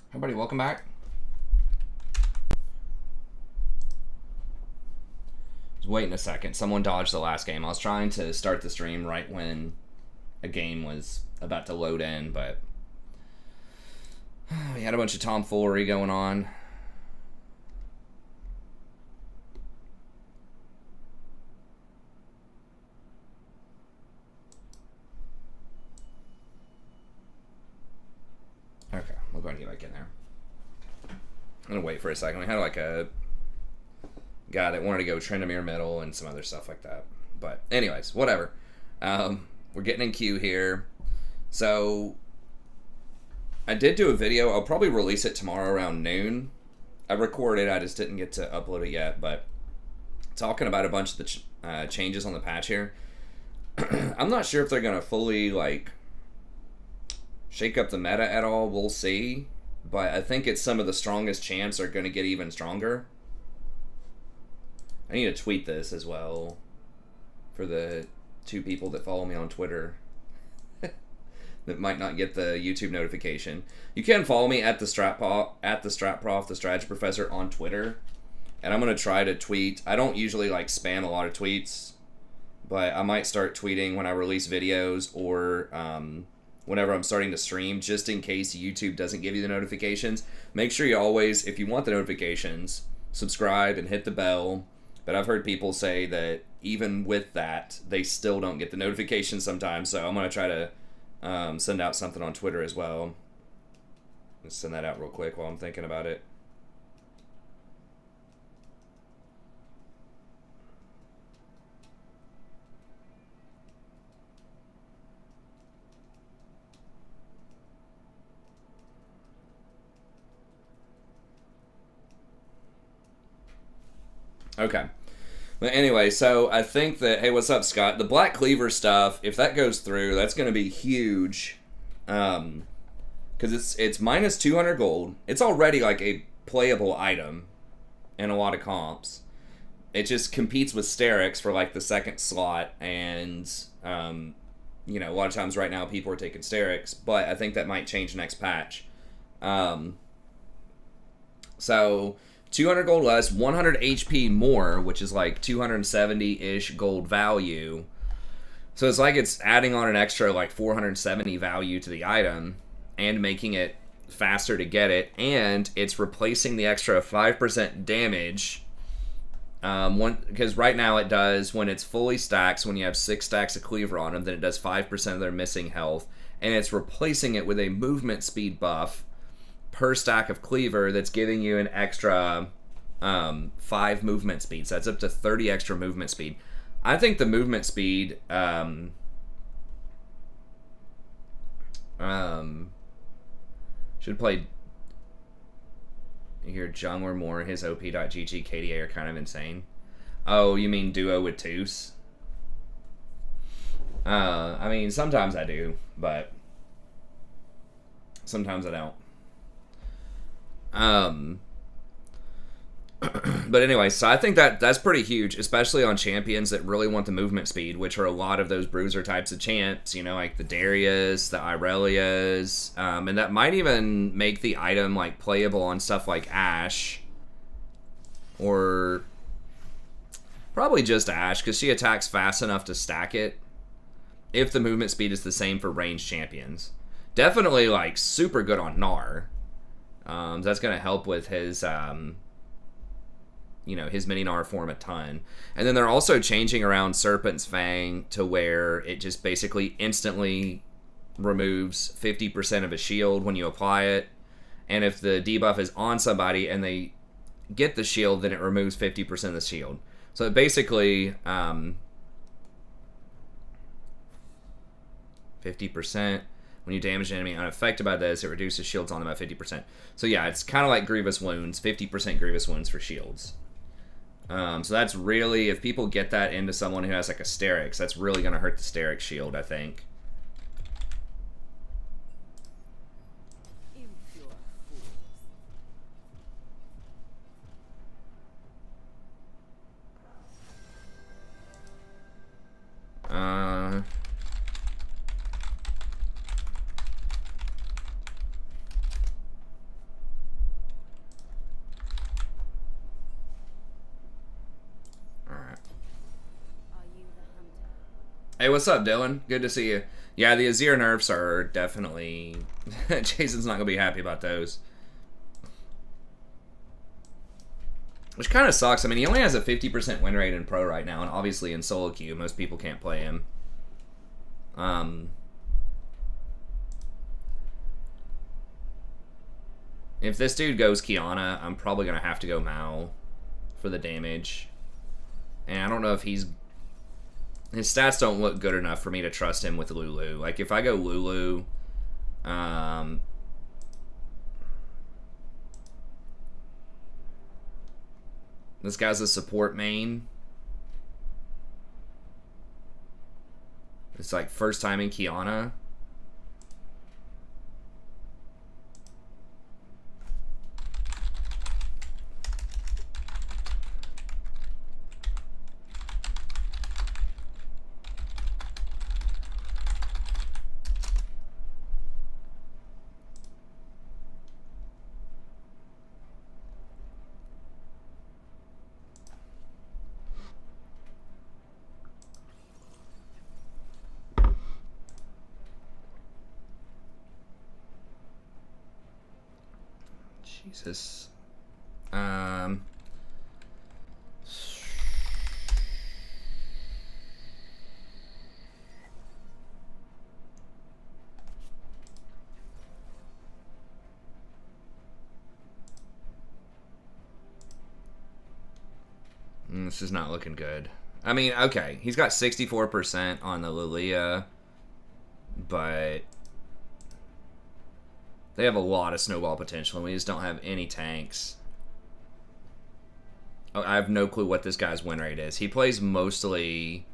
Everybody, welcome back. Just waiting a second. Someone dodged the last game. I was trying to start the stream right when a game was about to load in, but we had a bunch of tomfoolery going on. Okay, we'll go ahead and get back in there. I'm gonna wait for a second. We had like a guy that wanted to go Tryndamere middle and some other stuff like that. But anyways, whatever. We're getting in queue here. So I did do a video. I'll probably release it tomorrow around noon. I recorded. I just didn't get to upload it yet. But talking about a bunch of the changes on the patch here. I'm not sure if they're going to fully like shake up the meta at all. We'll see. But I think it's some of the strongest champs are going to get even stronger. I need to tweet this as well for the 2 people that follow me on Twitter that might not get the YouTube notification. You can follow me at the Stratprof, the Strategy Professor on Twitter, and I'm gonna try to tweet. I don't usually like spam a lot of tweets, but I might start tweeting when I release videos or whenever I'm starting to stream, just in case YouTube doesn't give you the notifications. Make sure you always, if you want the notifications, subscribe and hit the bell. But I've heard people say that even with that, they still don't get the notifications sometimes. So I'm going to try to send out something on Twitter as well. Let's send that out real quick while I'm thinking about it. Okay. But anyway, so I think that, hey, what's up, Scott? The Black Cleaver stuff, if that goes through, that's going to be huge. Because it's minus 200 gold. It's already like a playable item in a lot of comps. It just competes with Sterix for like the second slot. And, you know, a lot of times right now people are taking Sterix. But I think that might change next patch. So 200 gold less, 100 HP more, which is like 270-ish gold value. So it's like it's adding on an extra like 470 value to the item and making it faster to get it. And it's replacing the extra 5% damage. Because right now it does, when it's fully stacked, so when you have 6 stacks of Cleaver on them, then it does 5% of their missing health. And it's replacing it with a movement speed buff per stack of Cleaver that's giving you an extra 5 movement speed. So that's up to 30 extra movement speed. I think the movement speed should play here. Jung or more, his OP.GG KDA are kind of insane. Oh, you mean duo with Toos? I mean, sometimes I do, but sometimes I don't. But anyway, so I think that's pretty huge, especially on champions that really want the movement speed, which are a lot of those bruiser types of champs, you know, like the Darius, the Irelias, and that might even make the item like playable on stuff like Ashe, or probably just Ashe, because she attacks fast enough to stack it, if the movement speed is the same for ranged champions. Definitely like super good on Gnar. That's going to help with his, you know, his mini Gnar form a ton. And then they're also changing around Serpent's Fang to where it just basically instantly removes 50% of a shield when you apply it. And if the debuff is on somebody and they get the shield, then it removes 50% of the shield. So it basically, 50%. When you damage an enemy unaffected by this, it reduces shields on them by 50%. So yeah, it's kind of like Grievous Wounds, 50% Grievous Wounds for shields. So that's really, if people get that into someone who has like a Sterix, that's really going to hurt the Sterix shield, I think. Hey, what's up, Dylan? Good to see you. Yeah, the Azir nerfs are definitely... Jason's not going to be happy about those. Which kind of sucks. I mean, he only has a 50% win rate in Pro right now, and obviously in solo queue, most people can't play him. If this dude goes Kiana, I'm probably going to have to go Mao for the damage. And I don't know if he's... His stats don't look good enough for me to trust him with Lulu. Like, if I go Lulu... this guy's a support main. It's like first time in Kiana. Jesus. This is not looking good. I mean, okay, he's got 64% on the Lilia, but they have a lot of snowball potential, and we just don't have any tanks. Oh, I have no clue what this guy's win rate is. He plays mostly...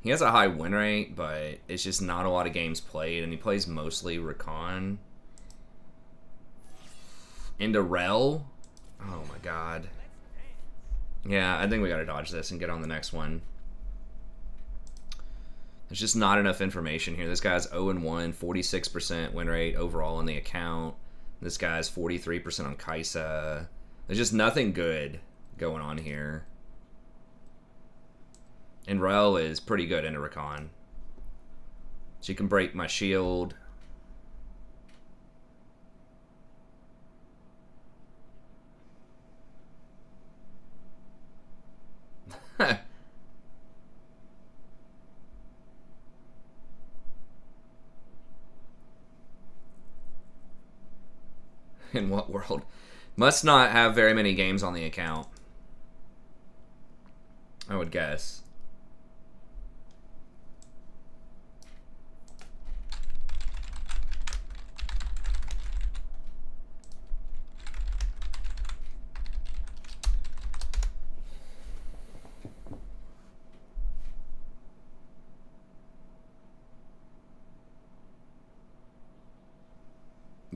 He has a high win rate, but it's just not a lot of games played, and he plays mostly Rakan. Into Rel? Oh my god. Yeah, I think we gotta dodge this and get on the next one. There's just not enough information here. This guy's 0-1, 46% win rate overall on the account. This guy's 43% on Kaisa. There's just nothing good going on here. And Rel is pretty good into Rakan. She can break my shield. In what world? Must not have very many games on the account, I would guess.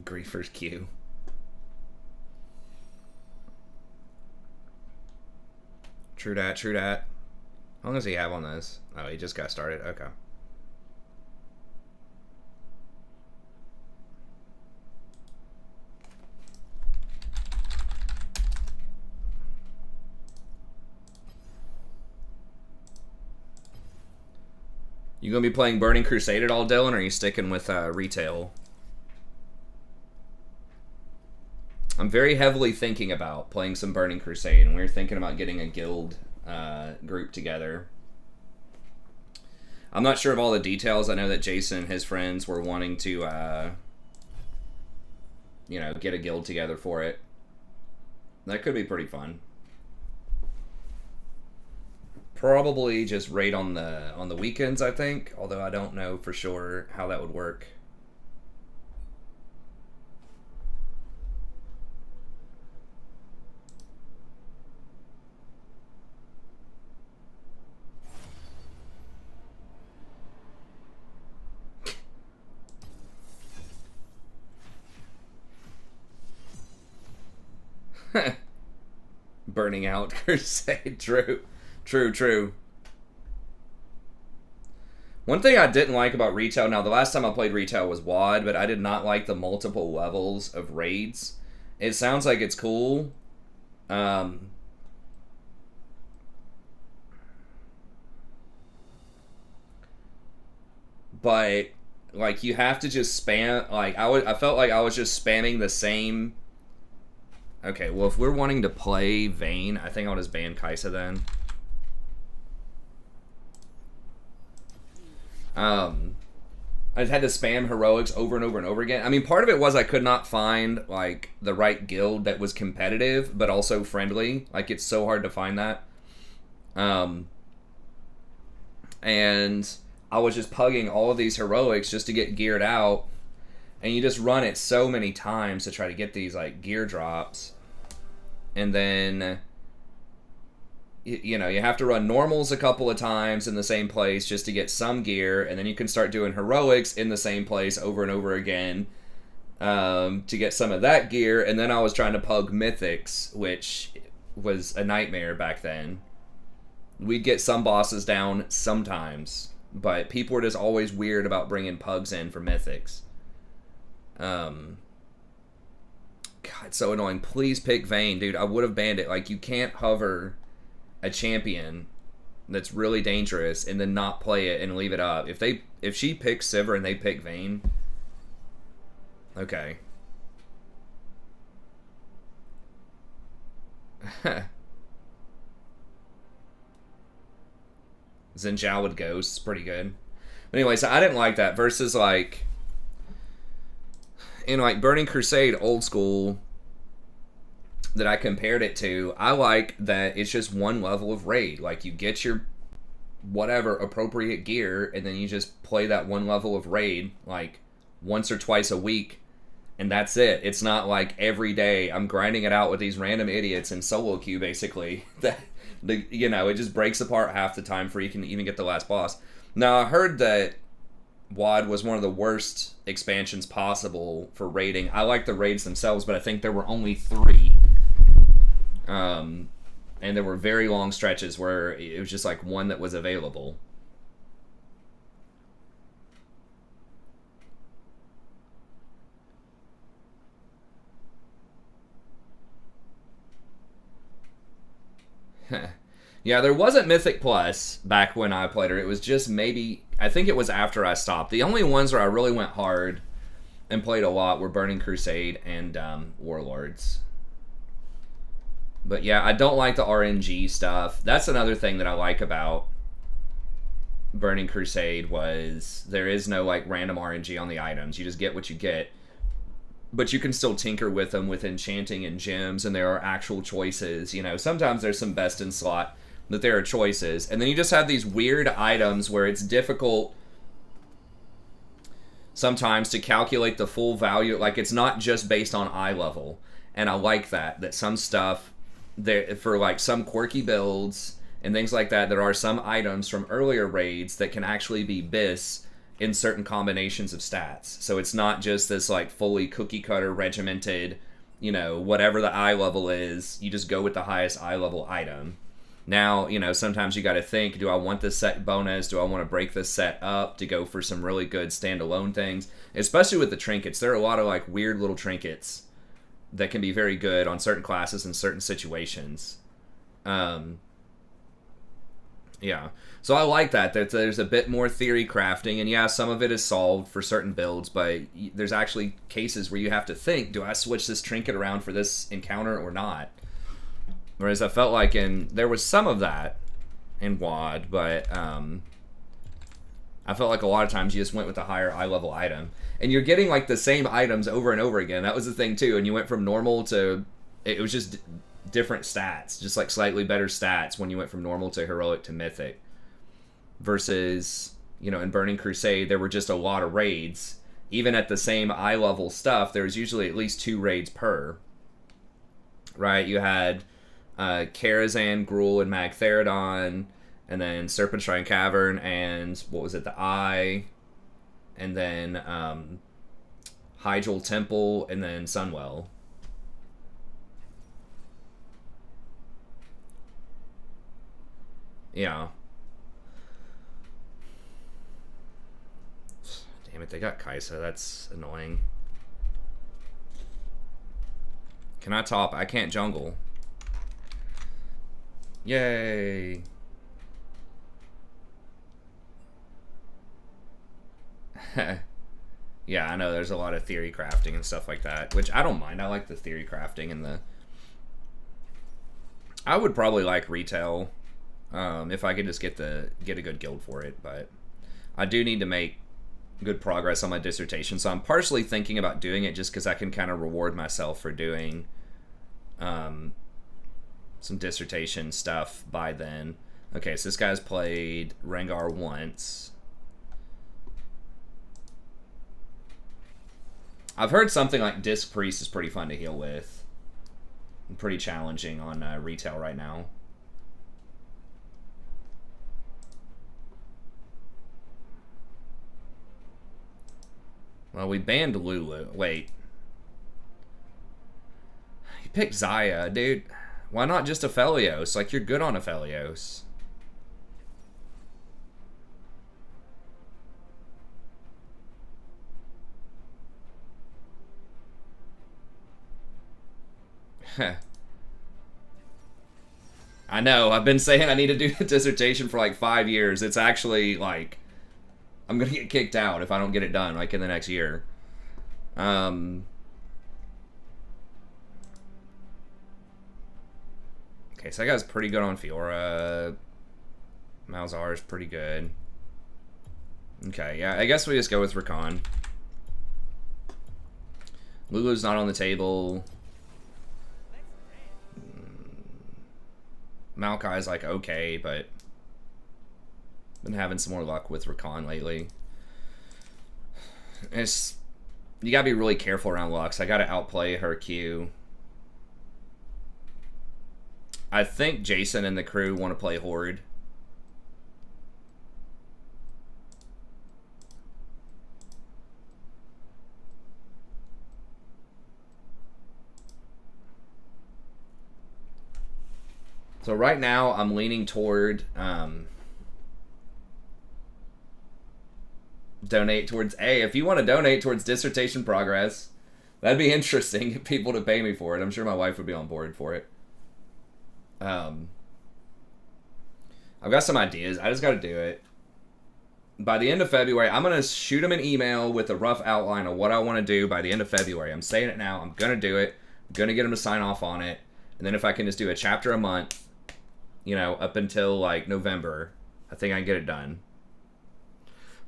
Griefer's Q. True dat, true dat. How long does he have on this? Oh, he just got started. Okay. You gonna be playing Burning Crusade at all, Dylan, or are you sticking with retail? I'm very heavily thinking about playing some Burning Crusade, and we're thinking about getting a guild group together. I'm not sure of all the details. I know that Jason and his friends were wanting to, you know, get a guild together for it. That could be pretty fun. Probably just raid on the weekends, I think. Although I don't know for sure how that would work. Burning out Crusade. True. One thing I didn't like about retail, now the last time I played retail was WoD, but I did not like the multiple levels of raids. It sounds like it's cool. but like you have to just spam. Like I felt like I was just spamming the same. Okay, well if we're wanting to play Vayne, I think I'll just ban Kaisa then. I just had to spam heroics over and over and over again. I mean, part of it was I could not find like the right guild that was competitive but also friendly. Like it's so hard to find that. And I was just pugging all of these heroics just to get geared out, and you just run it so many times to try to get these like gear drops, and then you know, you have to run normals a couple of times in the same place just to get some gear, and then you can start doing heroics in the same place over and over again to get some of that gear. And then I was trying to pug mythics, which was a nightmare back then. We'd get some bosses down sometimes, but people were just always weird about bringing pugs in for mythics. God, it's so annoying. Please pick Vayne, dude. I would have banned it. Like, you can't hover a champion that's really dangerous and then not play it and leave it up. If she picks Sivir and they pick Vayne, okay. Xin Zhao with Ghosts, pretty good. But anyway, so I didn't like that versus like in like Burning Crusade old school that I compared it to. I like that it's just one level of raid. Like you get your whatever appropriate gear and then you just play that one level of raid like once or twice a week, and that's it. It's not like every day I'm grinding it out with these random idiots in solo queue basically. That you know, it just breaks apart half the time before you can even get the last boss. Now I heard that WoD was one of the worst expansions possible for raiding. I like the raids themselves, but I think there were only 3. And there were very long stretches where it was just like one that was available. Yeah, there wasn't Mythic Plus back when I played her. It was just maybe, I think it was after I stopped. The only ones where I really went hard and played a lot were Burning Crusade and Warlords. But yeah, I don't like the RNG stuff. That's another thing that I like about Burning Crusade was there is no like random RNG on the items. You just get what you get. But you can still tinker with them with enchanting and gems, and there are actual choices. You know, sometimes there's some best in slot, but there are choices. And then you just have these weird items where it's difficult sometimes to calculate the full value. Like, it's not just based on eye level. And I like that some stuff, there for like some quirky builds and things like that, there are some items from earlier raids that can actually be BIS in certain combinations of stats. So it's not just this like fully cookie cutter regimented, you know, whatever the eye level is, you just go with the highest eye level item. Now, you know, sometimes you got to think, do I want this set bonus? Do I want to break this set up to go for some really good standalone things? Especially with the trinkets. There are a lot of like weird little trinkets that can be very good on certain classes in certain situations. Yeah. So I like that there's a bit more theory crafting, and yeah, some of it is solved for certain builds, but there's actually cases where you have to think, do I switch this trinket around for this encounter or not? Whereas I felt like there was some of that in WoD, but I felt like a lot of times you just went with a higher eye level item. And you're getting like the same items over and over again. That was the thing too, and you went from normal to, it was just different stats, just like slightly better stats when you went from normal to heroic to mythic. Versus, you know, in Burning Crusade, there were just a lot of raids. Even at the same eye level stuff, there was usually at least 2 raids per. Right? You had Karazhan, Gruul, and Magtheridon, and then Serpent Shrine Cavern, and what was it, the Eye, and then Hyjal Temple, and then Sunwell. Yeah. Damn it, they got Kaisa. That's annoying. Can I top? I can't jungle. Yay. Yeah, I know there's a lot of theory crafting and stuff like that, which I don't mind. I like the theory crafting and the... I would probably like retail if I could just get a good guild for it, but I do need to make good progress on my dissertation, so I'm partially thinking about doing it just because I can kind of reward myself for doing some dissertation stuff by then. Okay, so this guy's played Rengar once. I've heard something like Disc Priest is pretty fun to heal with. And pretty challenging on retail right now. Well, we banned Lulu. Wait. You picked Xayah, dude. Why not just Aphelios? Like, you're good on Aphelios. I know, I've been saying I need to do a dissertation for like 5 years. It's actually like, I'm gonna get kicked out if I don't get it done like in the next year. Okay, so that guy's pretty good on Fiora. Malzar's pretty good. Okay, yeah, I guess we just go with Rakan. Lulu's not on the table. Maokai's like okay, but been having some more luck with Rakan lately. You gotta be really careful around Lux. I gotta outplay her Q. I think Jason and the crew want to play Horde. So right now, I'm leaning toward donate towards if you want to donate towards dissertation progress, that'd be interesting. Get people to pay me for it. I'm sure my wife would be on board for it. I've got some ideas. I just got to do it. By the end of February, I'm going to shoot them an email with a rough outline of what I want to do by the end of February. I'm saying it now. I'm going to do it. I'm going to get them to sign off on it. And then if I can just do a chapter a month, you know, up until like November, I think I can get it done.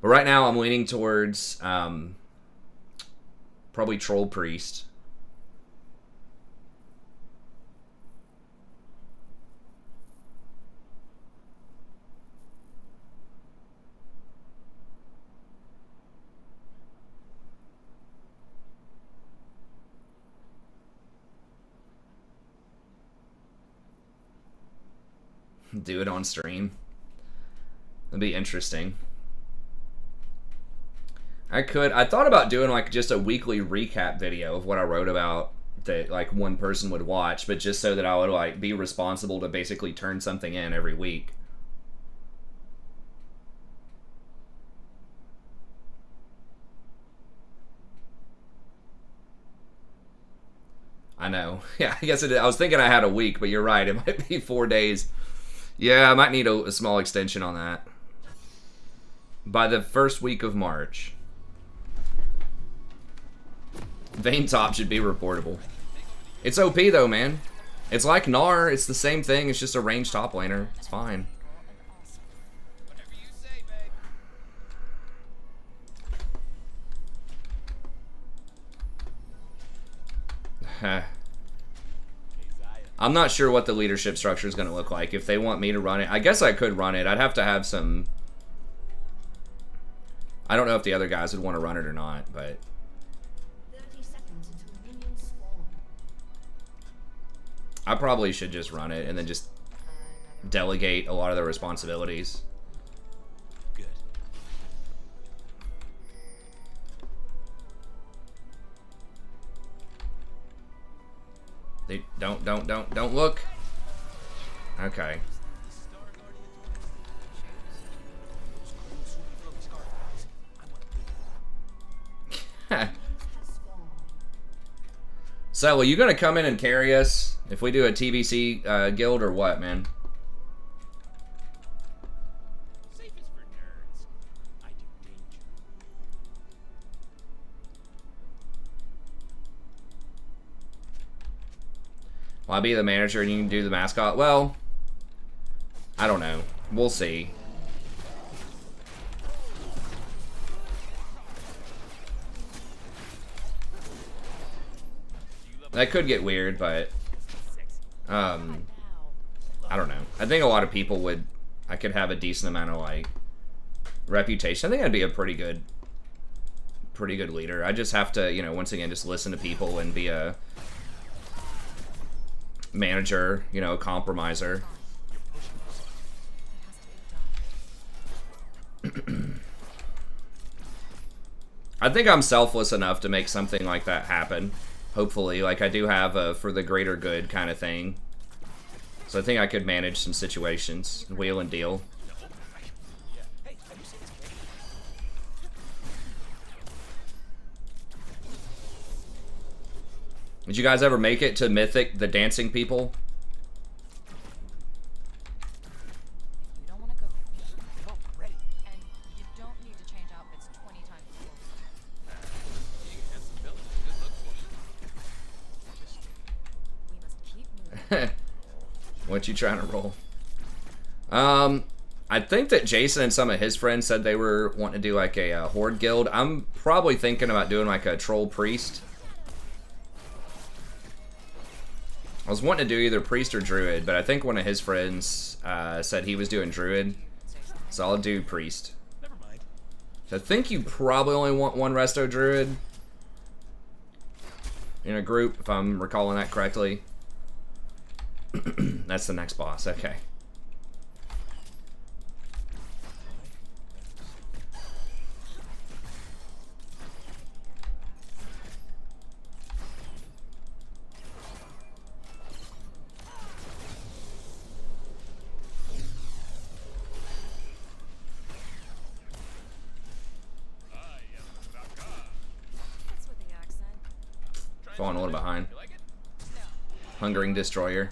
But right now I'm leaning towards probably Troll Priest. Do it on stream. That'd be interesting. I thought about doing like just a weekly recap video of what I wrote about that like one person would watch, but just so that I would like be responsible to basically turn something in every week. I know. Yeah, I guess I was thinking I had a week, but you're right. It might be 4 days. Yeah, I might need a small extension on that. By the first week of March. Vayne top should be reportable. It's OP though, man. It's like Gnar. It's the same thing. It's just a ranged top laner. It's fine. I'm not sure what the leadership structure is going to look like. If they want me to run it, I guess I could run it. I'd have to have some... I don't know if the other guys would want to run it or not, but... 30 seconds until minions spawn. I probably should just run it and then just delegate a lot of the responsibilities. Good. They don't look. Okay. So, are you gonna come in and carry us if we do a TBC guild or what, man? Safe is for nerds. I do danger. Will I be the manager and you can do the mascot? Well, I don't know. We'll see. That could get weird, but I don't know. I think a lot of people would. I could have a decent amount of like reputation. I think I'd be a pretty good leader. I just have to, you know, once again, just listen to people and be a manager, you know, a compromiser. I think I'm selfless enough to make something like that happen. Hopefully, like I do have a for the greater good kind of thing. So I think I could manage some situations, wheel and deal. Did you guys ever make it to Mythic, the dancing people? You don't want to go. Ready. And you don't need to change outfits 20 times before. We must keep moving. What you trying to roll? I think that Jason and some of his friends said they were wanting to do like a horde guild. I'm probably thinking about doing like a troll priest. I was wanting to do either priest or druid, but I think one of his friends said he was doing druid, so I'll do priest. Never mind. So I think you probably only want one resto druid in a group, if I'm recalling that correctly. That's the next boss, okay. What's with the accent? Falling a little behind. Hungering Destroyer.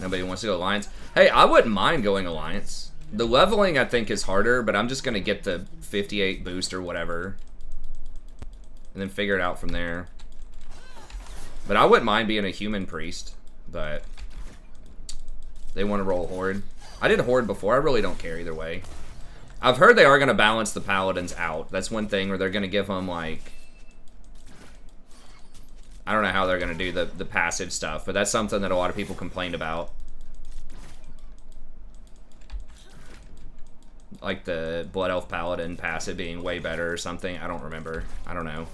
Nobody wants to go Alliance. Hey, I wouldn't mind going Alliance. The leveling, I think, is harder, but I'm just going to get the 58 boost or whatever. And then figure it out from there. But I wouldn't mind being a human priest. But they want to roll Horde. I did Horde before. I really don't care either way. I've heard they are going to balance the Paladins out. That's one thing where they're going to give them, like... I don't know how they're going to do the passive stuff, but that's something that a lot of people complained about. Like the Blood Elf Paladin passive being way better or something. I don't remember. I don't know.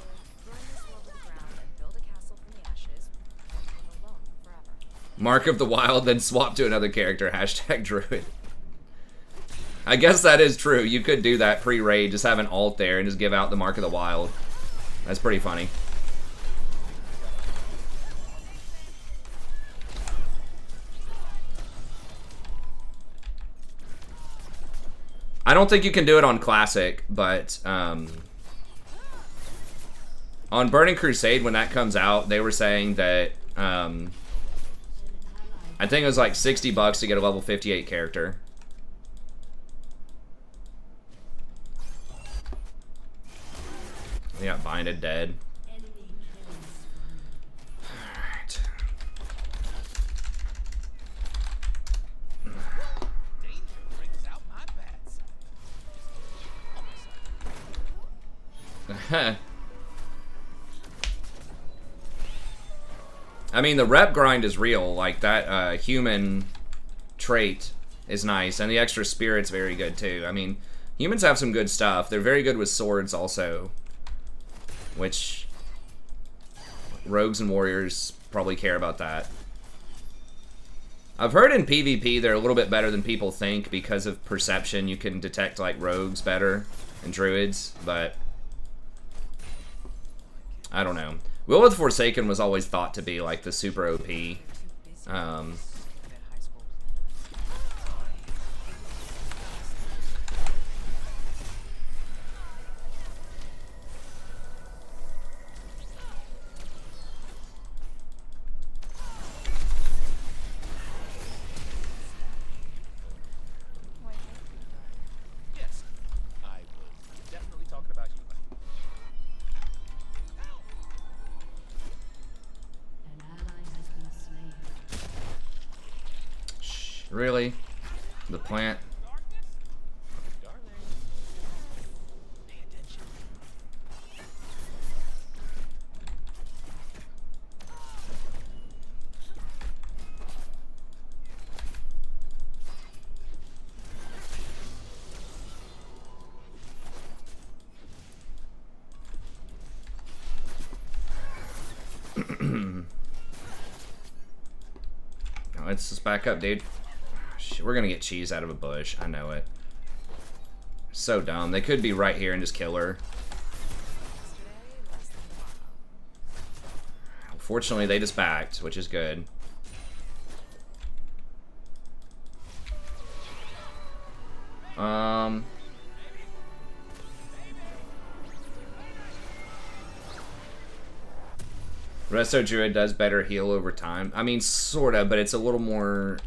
Burn this world to the ground and build a castle from the ashes. And live alone forever. Mark of the Wild, then swap to another character. Hashtag Druid. I guess that is true. You could do that pre-raid. Just have an alt there and just give out the Mark of the Wild. That's pretty funny. I don't think you can do it on Classic, but on Burning Crusade, when that comes out, they were saying that I think it was like $60 to get a level 58 character. We got Binded dead. Alright. I mean, the rep grind is real. Like, that human trait is nice. And the extra spirit's very good, too. I mean, humans have some good stuff. They're very good with swords, also. Which, rogues and warriors probably care about that. I've heard in PvP they're a little bit better than people think because of perception. You can detect, like, rogues better and druids, but I don't know. Will of the Forsaken was always thought to be, like, the super OP. Really? The plant? No, let's just back up, dude. Shit, we're gonna get cheese out of a bush. I know it. So dumb. They could be right here and just kill her. Fortunately, they just backed, which is good. Resto Druid does better heal over time. I mean, sorta, but it's a little more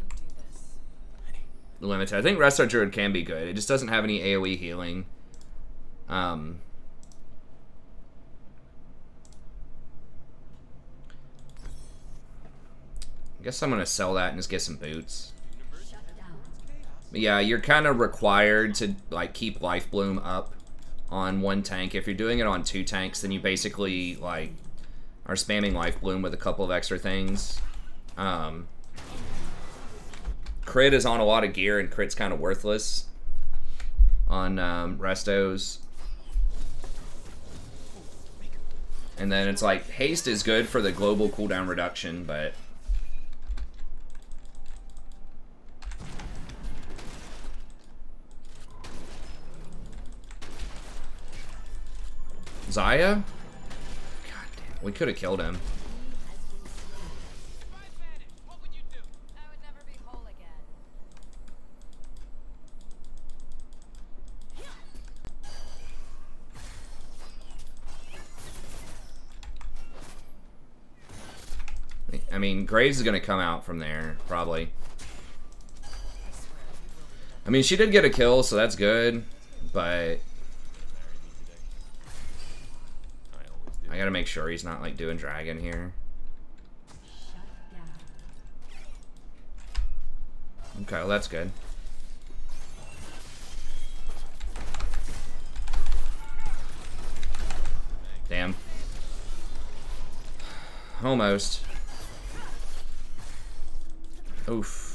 limited. I think Resto Druid can be good. It just doesn't have any AoE healing. I guess I'm gonna sell that and just get some boots. But yeah, you're kind of required to like keep Life Bloom up on one tank. If you're doing it on 2 tanks, then you basically like are spamming Life Bloom with a couple of extra things. Crit is on a lot of gear, and crit's kind of worthless on restos. And then it's like haste is good for the global cooldown reduction, but Zaya? God damn, we could have killed him. I would never be whole again. I mean, Graves is going to come out from there, probably. I mean, she did get a kill, so that's good, but I gotta make sure he's not, like, doing dragon here. Okay, well, that's good. Damn. Almost. Oof.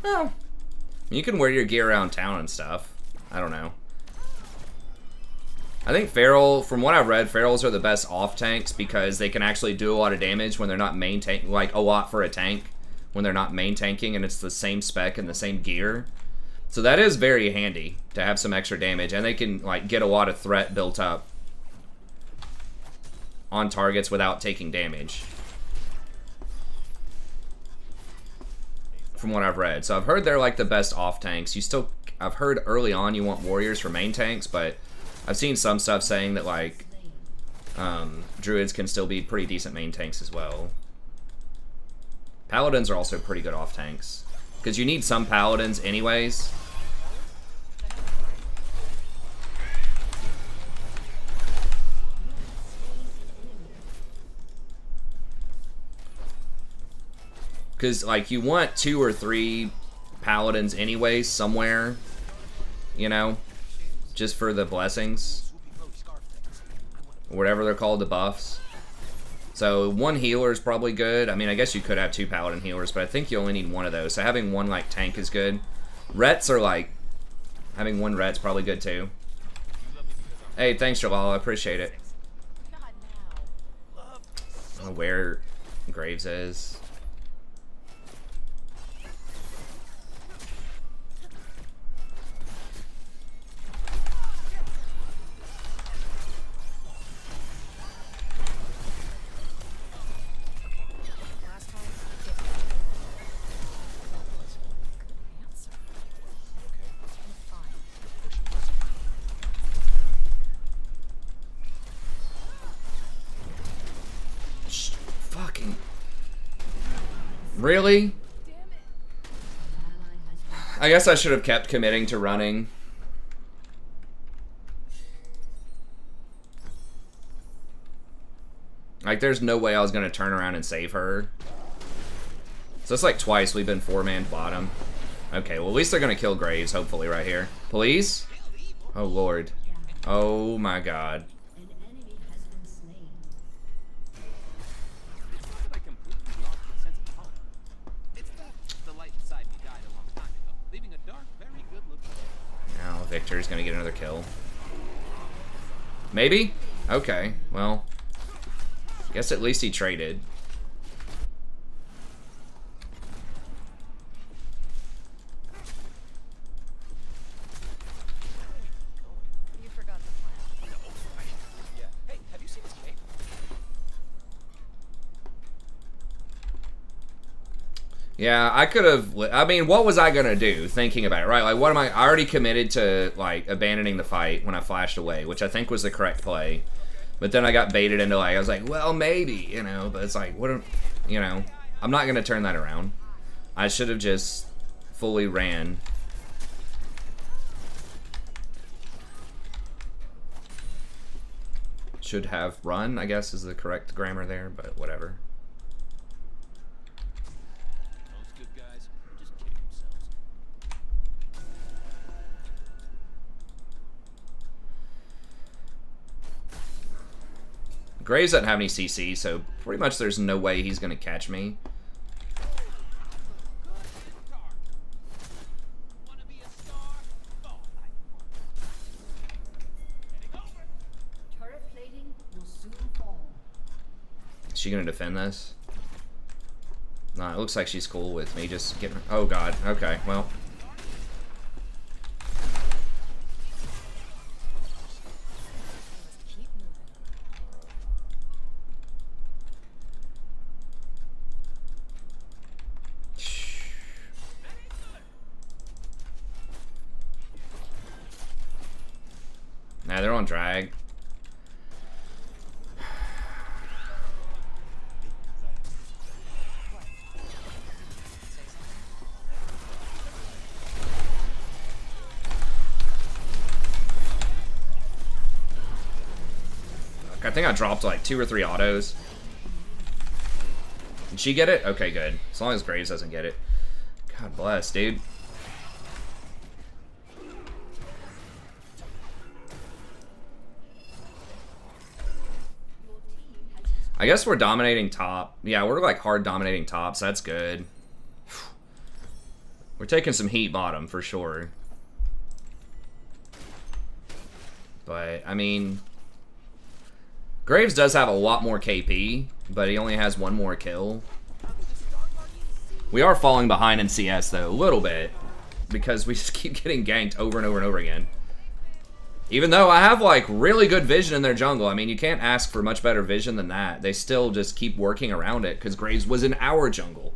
Well, you can wear your gear around town and stuff. I don't know. I think Feral, from what I've read, Ferals are the best off tanks because they can actually do a lot of damage when they're not main tank, like a lot for a tank when they're not main tanking and it's the same spec and the same gear. So that is very handy to have some extra damage, and they can like get a lot of threat built up on targets without taking damage. From what I've read. So I've heard they're like the best off tanks. I've heard early on you want warriors for main tanks, but I've seen some stuff saying that like druids can still be pretty decent main tanks as well. Paladins are also pretty good off tanks because you need some paladins anyways. Because, like, you want 2 or 3 paladins anyways somewhere, you know, just for the blessings. Whatever they're called, the buffs. So, 1 healer is probably good. I mean, I guess you could have 2 paladin healers, but I think you only need 1 of those. So, having 1, like, tank is good. Rets are, like, having 1 ret's probably good, too. Hey, thanks, Jalal. I appreciate it. I don't know where Graves is. Really? Damn it. I guess I should have kept committing to running. Like, there's no way I was going to turn around and save her. So it's like twice we've been 4-man bottom. Okay, well, at least they're going to kill Graves, hopefully, right here. Police? Oh, Lord. Oh, my God. An enemy has been slain. It's not that I completely lost my sense of home. It's that the light inside me died a long time ago, leaving a dark, very good-looking. Now Victor's going to get another kill. Maybe? Okay, well. Guess at least he traded. You forgot the plan. Yeah. Hey, have you seen this cape? Yeah, I could have. I mean, what was I gonna do? Thinking about it, right? Like, what am I already committed to, like, abandoning the fight when I flashed away, which I think was the correct play. But then I got baited into, like, I was like, well, maybe, you know. But it's like, what, you know, I'm not gonna turn that around. I should have just fully ran. Should have run, I guess, is the correct grammar there, but whatever. Most good guys are just kidding themselves. Graves doesn't have any CC, so pretty much there's no way he's gonna catch me. Wanna be a star? Oh, I heading over. Turret plating will soon fall. Is she gonna defend this? Nah, it looks like she's cool with me just getting. Oh god. Okay. Well. Keep moving. Nah, they're on drag. I think I dropped like 2 or 3 autos. Did she get it? Okay, good. As long as Graves doesn't get it. God bless, dude. I guess we're dominating top. Yeah, we're like hard dominating top, so that's good. We're taking some heat bottom for sure. But, I mean, Graves does have a lot more KP, but he only has 1 more kill. We are falling behind in CS, though, a little bit, because we just keep getting ganked over and over and over again. Even though I have, like, really good vision in their jungle. I mean, you can't ask for much better vision than that. They still just keep working around it, because Graves was in our jungle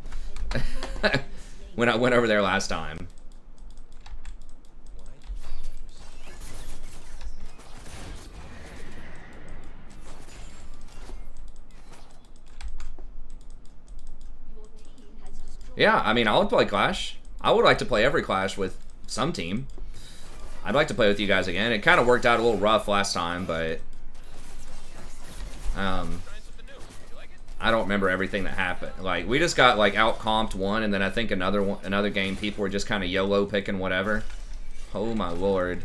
when I went over there last time. Yeah, I mean, I would play Clash. I would like to play every Clash with some team. I'd like to play with you guys again. It kind of worked out a little rough last time, but I don't remember everything that happened. Like, we just got like out-comped one, and then I think another game people were just kind of YOLO picking whatever. Oh my lord.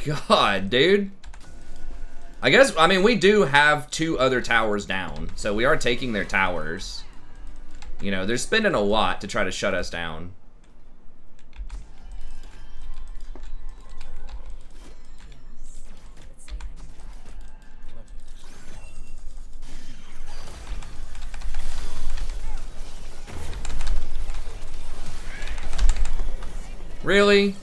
God, dude. I guess, I mean, we do have 2 other towers down, so we are taking their towers. You know, they're spending a lot to try to shut us down. Really?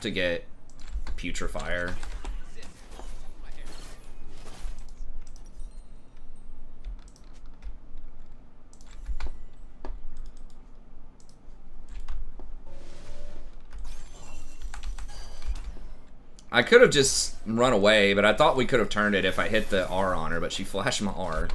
to get Putrefier. I could have just run away, but I thought we could have turned it if I hit the R on her, but she flashed my R.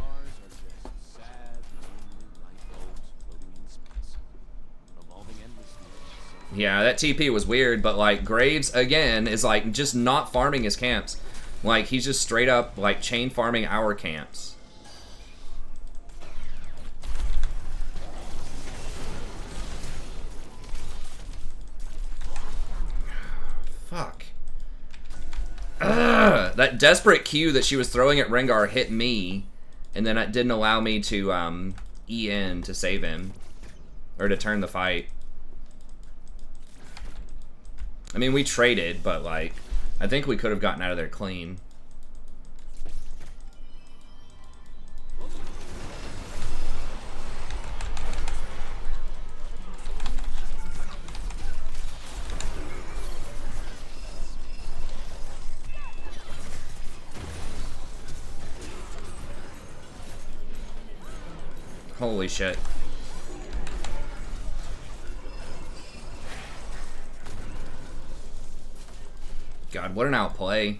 Yeah, that TP was weird, but like Graves again is like just not farming his camps. Like he's just straight up like chain farming our camps. Fuck. Ugh, that desperate Q that she was throwing at Rengar hit me, and then it didn't allow me to E in to save him or to turn the fight. I mean, we traded, but like, I think we could have gotten out of there clean. Holy shit. God, what an outplay.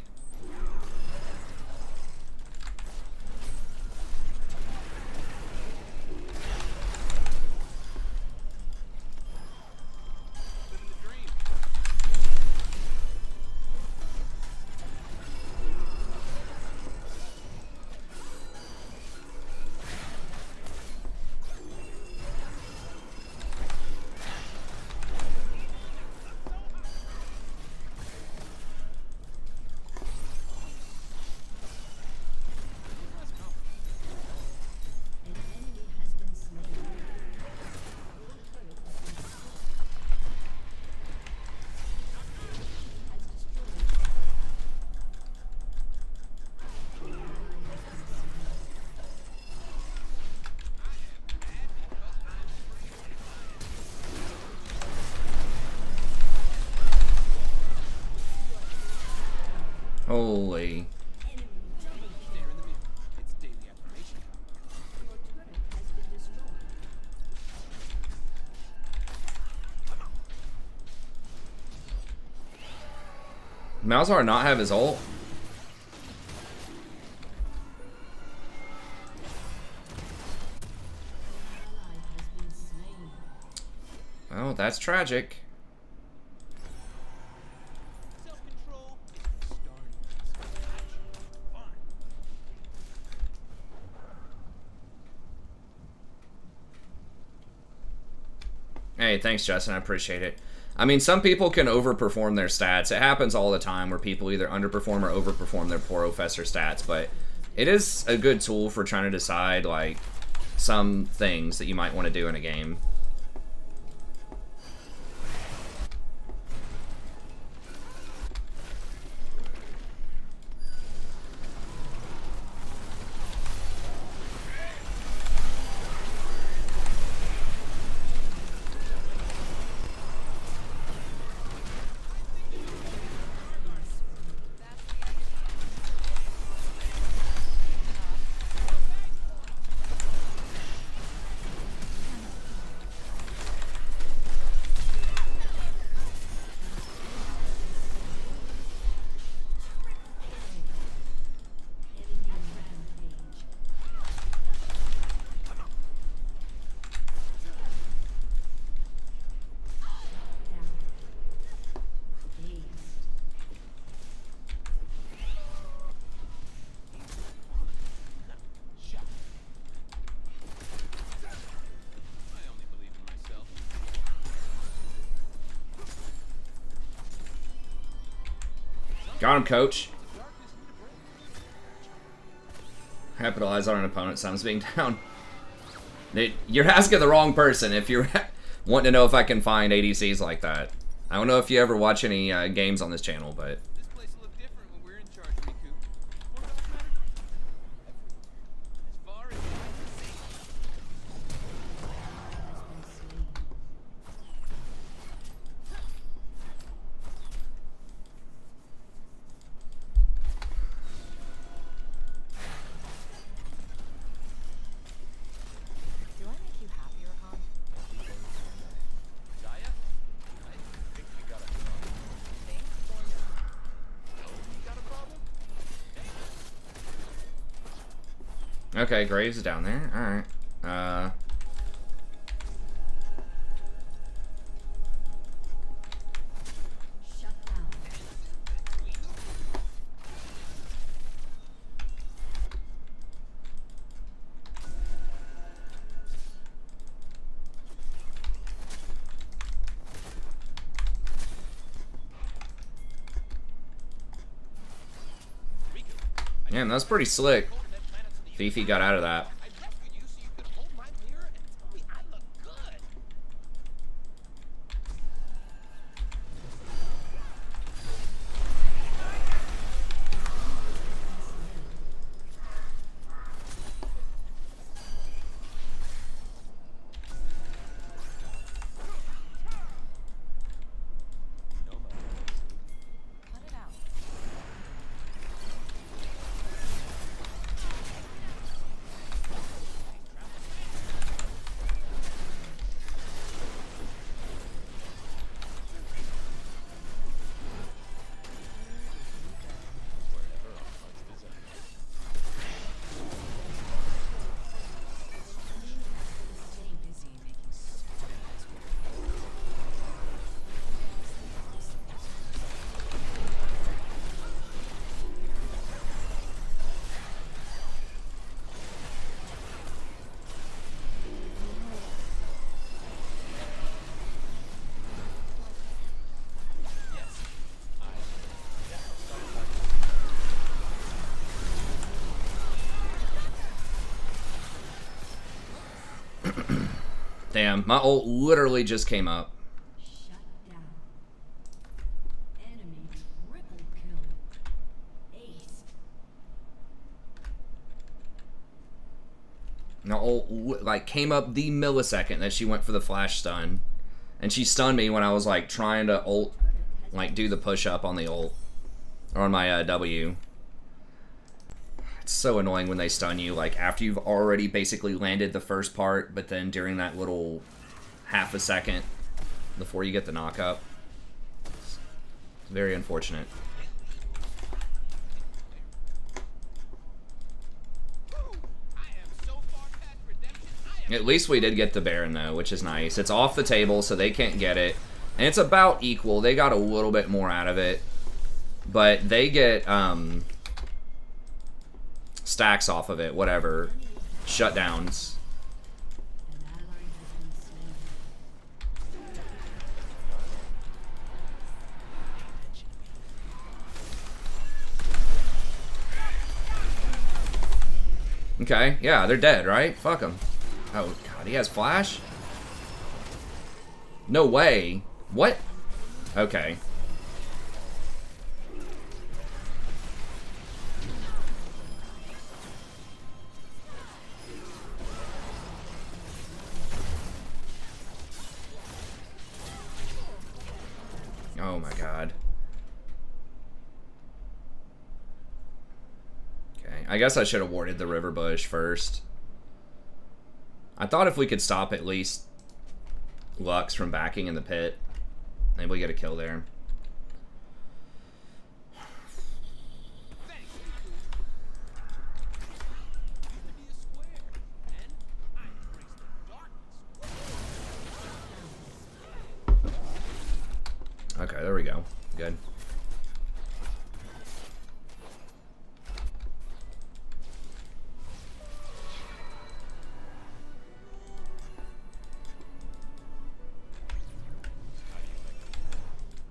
Holy. Malzahar not have his ult? Oh, that's tragic. Hey, thanks, Justin. I appreciate it. I mean, some people can overperform their stats. It happens all the time where people either underperform or overperform their Professor stats, but it is a good tool for trying to decide, like, some things that you might want to do in a game. Got him, coach. Capitalize on an opponent. Sounds being down. You're asking the wrong person if you're wanting to know if I can find ADCs like that. I don't know if you ever watch any games on this channel, but... This place will look different when we're in charge, Riku. What else matter? As far as I can see. Okay, Graves is down there. Alright. Shut down. Man, that's pretty slick. Fifi got out of that. I rescued you so you could hold my mirror and tell me I look good. Cut it out. Stay busy making stupid ass Damn, my ult literally just came up. Shut down. Enemy triple kill. Ace. My ult like came up the millisecond that she went for the flash stun. And she stunned me when I was like trying to ult, like do the push up on the ult. Or on my W. It's so annoying when they stun you, like after you've already basically landed the first part, but then during that little half a second before you get the knock up. It's very unfortunate. At least we did get the Baron though, which is nice. It's off the table, so they can't get it. And it's about equal. They got a little bit more out of it. But they get stacks off of it, whatever. Shutdowns. An ally has been slain. Okay, yeah, they're dead, right? Fuck them. Oh, God, he has flash? No way. What? Okay. Oh my God. Okay, I guess I should have warded the river bush first. I thought if we could stop at least Lux from backing in the pit, maybe we get a kill there. Okay, there we go. Good.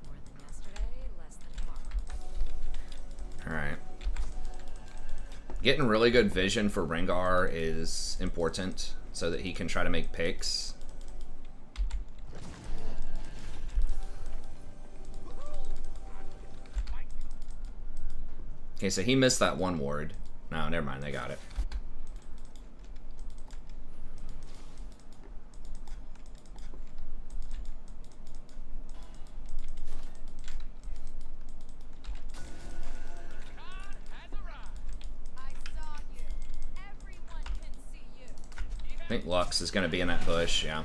More than yesterday, less than tomorrow. Alright. Getting really good vision for Rengar is important so that he can try to make picks. Okay, so he missed that one ward. No, never mind, they got it. I saw you. Everyone can see you. I think Lux is going to be in that bush, yeah.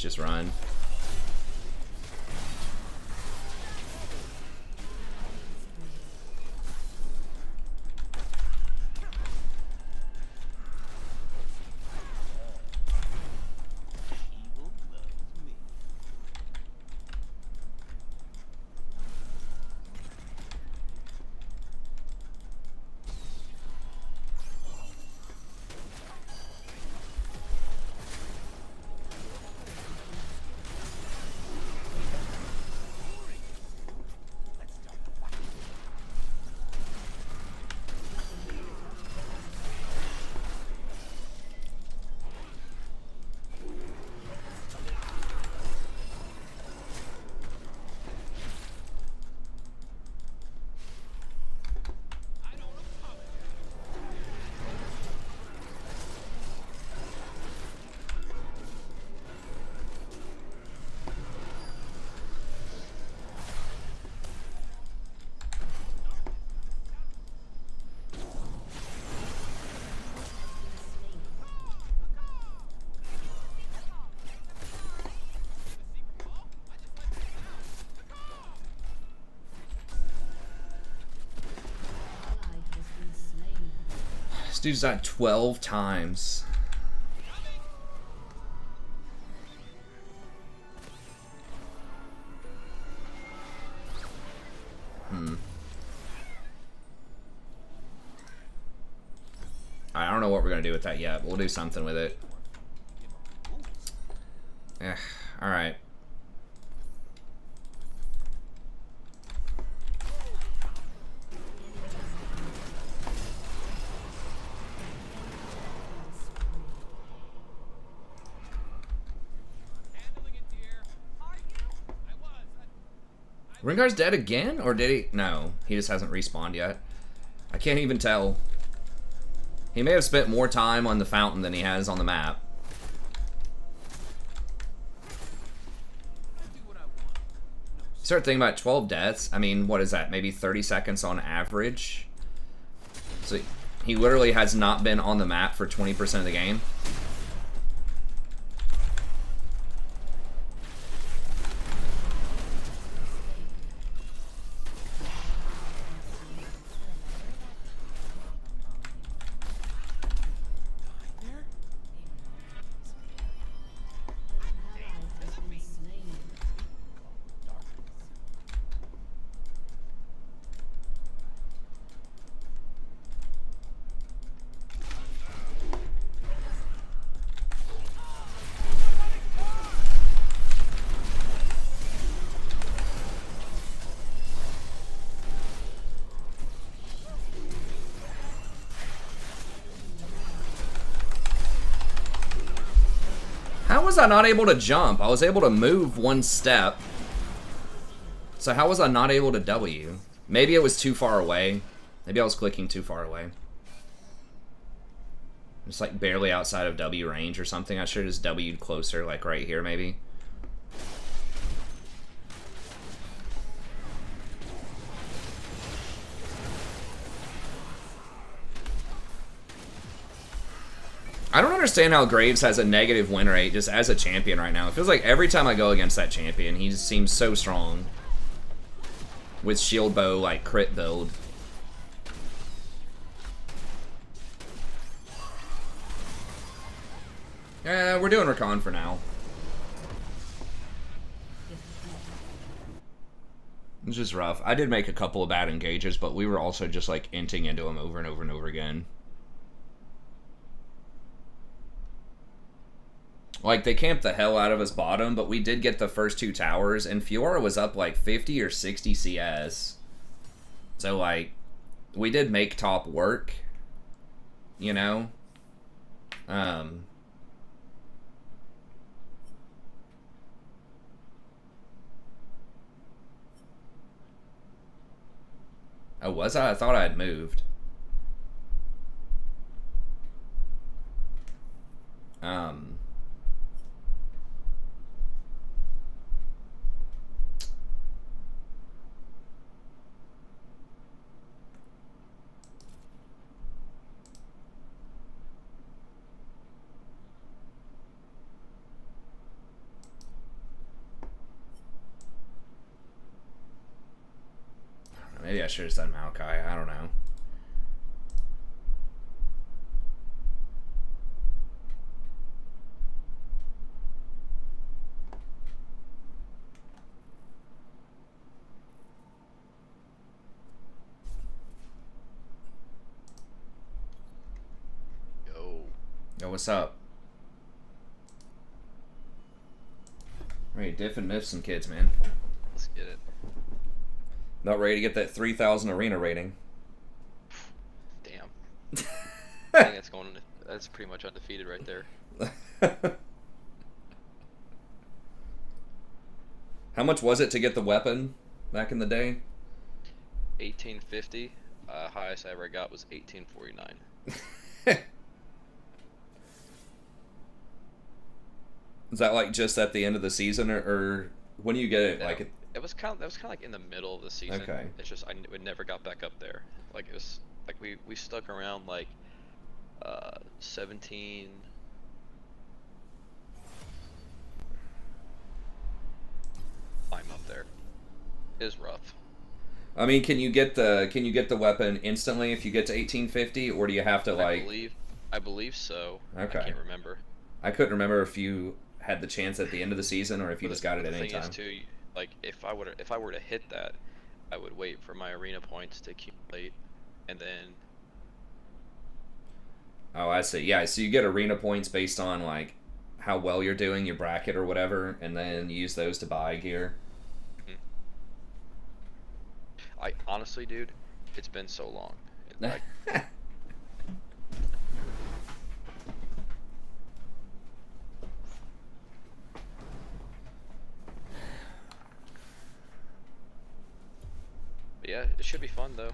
just run. Evil loves me. This dude's died 12 times. I don't know what we're gonna do with that yet, but we'll do something with it. Yeah, alright. Handling it, dear. Are you? I was. Ringar's dead again? Or did he? No, he just hasn't respawned yet. I can't even tell. He may have spent more time on the fountain than he has on the map. I do what I want. No, Start thinking about 12 deaths. I mean, what is that? Maybe 30 seconds on average? So he literally has not been on the map for 20% of the game. there? How was I not able to jump? I was able to move one step. So how was I not able to W? Maybe it was too far away. Maybe I was clicking too far away. Just like barely outside of W range or something. I should have just W'd closer, like right here maybe. I don't understand how Graves has a negative win rate just as a champion right now. It feels like every time I go against that champion, he just seems so strong. With shield bow, like, crit build. Yeah, we're doing Rakan for now. It's just rough. I did make a couple of bad engages, but we were also just, like, inting into him over and over and over again. Like, they camped the hell out of us bottom, but we did get the first two towers, and Fiora was up like 50 or 60 CS. So, like, we did make top work, you know? Oh, was I? I thought I had moved. Maybe I should have done Maokai. I don't know. Yo, what's up? Ready to diff and miff some kids, man. Let's get it. Not ready to get that 3,000 arena rating. Damn. I think that's pretty much undefeated right there. How much was it to get the weapon back in the day? 1850. Highest I ever got was 1849. Is that like just at the end of the season, or when do you get it? Yeah, Like that was kind of like in the middle of the season. Okay. It's just we never got back up there. Like it was like we stuck around like 17. Climb up there. It is rough. I mean, can you get the weapon instantly if you get to 1850, or do you have to like? I believe so. Okay. I can't remember. I couldn't remember if you had the chance at the end of the season or if you just got it at any time. The thing is too, like if I were to hit that, I would wait for my arena points to accumulate, and then. Oh, I see. Yeah, so you get arena points based on like how well you're doing, your bracket or whatever, and then you use those to buy gear. I honestly, dude, it's been so long. Like, but yeah, it should be fun though.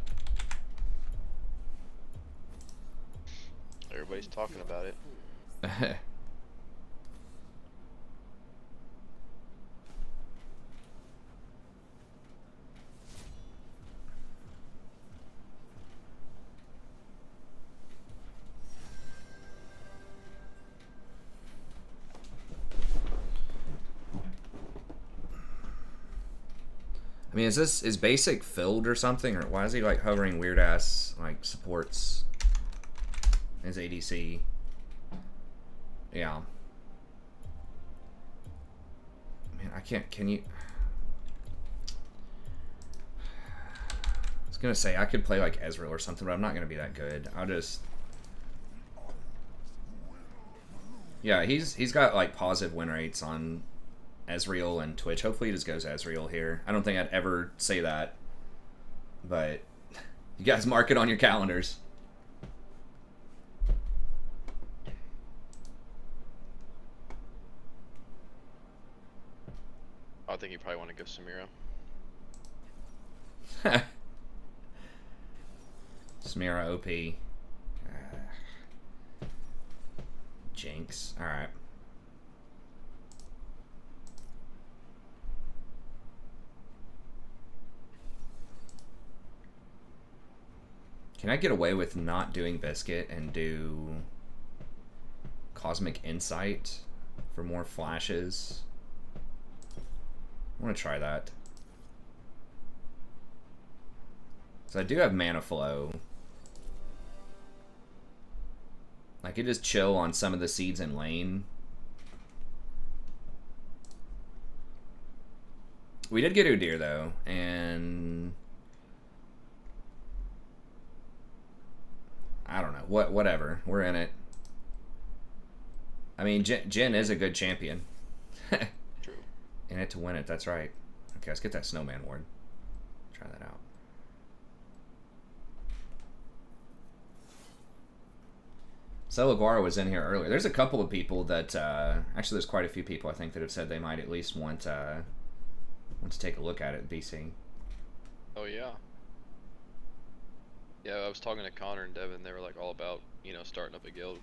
Everybody's talking about it. I mean, is basic filled or something, or why is he like hovering weird ass like supports his ADC? Yeah. Man, I can't. Can you? I was gonna say I could play like Ezreal or something, but I'm not gonna be that good. I'll just. Yeah, he's got like positive win rates on Ezreal and Twitch. Hopefully he just goes Ezreal here. I don't think I'd ever say that, but you guys mark it on your calendars. I think you probably want to go Samira. Samira OP. Jinx. Alright. Can I get away with not doing Biscuit and do Cosmic Insight for more flashes? I want to try that. So I do have Mana Flow. I could just chill on some of the seeds in lane. We did get Udyr though, and I don't know. Whatever. We're in it. I mean, Jhin is a good champion. True. In it to win it. That's right. Okay, let's get that Snowman Ward. Try that out. Celaguara was in here earlier. There's a couple of people that actually, there's quite a few people I think that have said they might at least want to take a look at it. BC. Oh yeah. Yeah, I was talking to Connor and Devin. They were like all about, you know, starting up a guild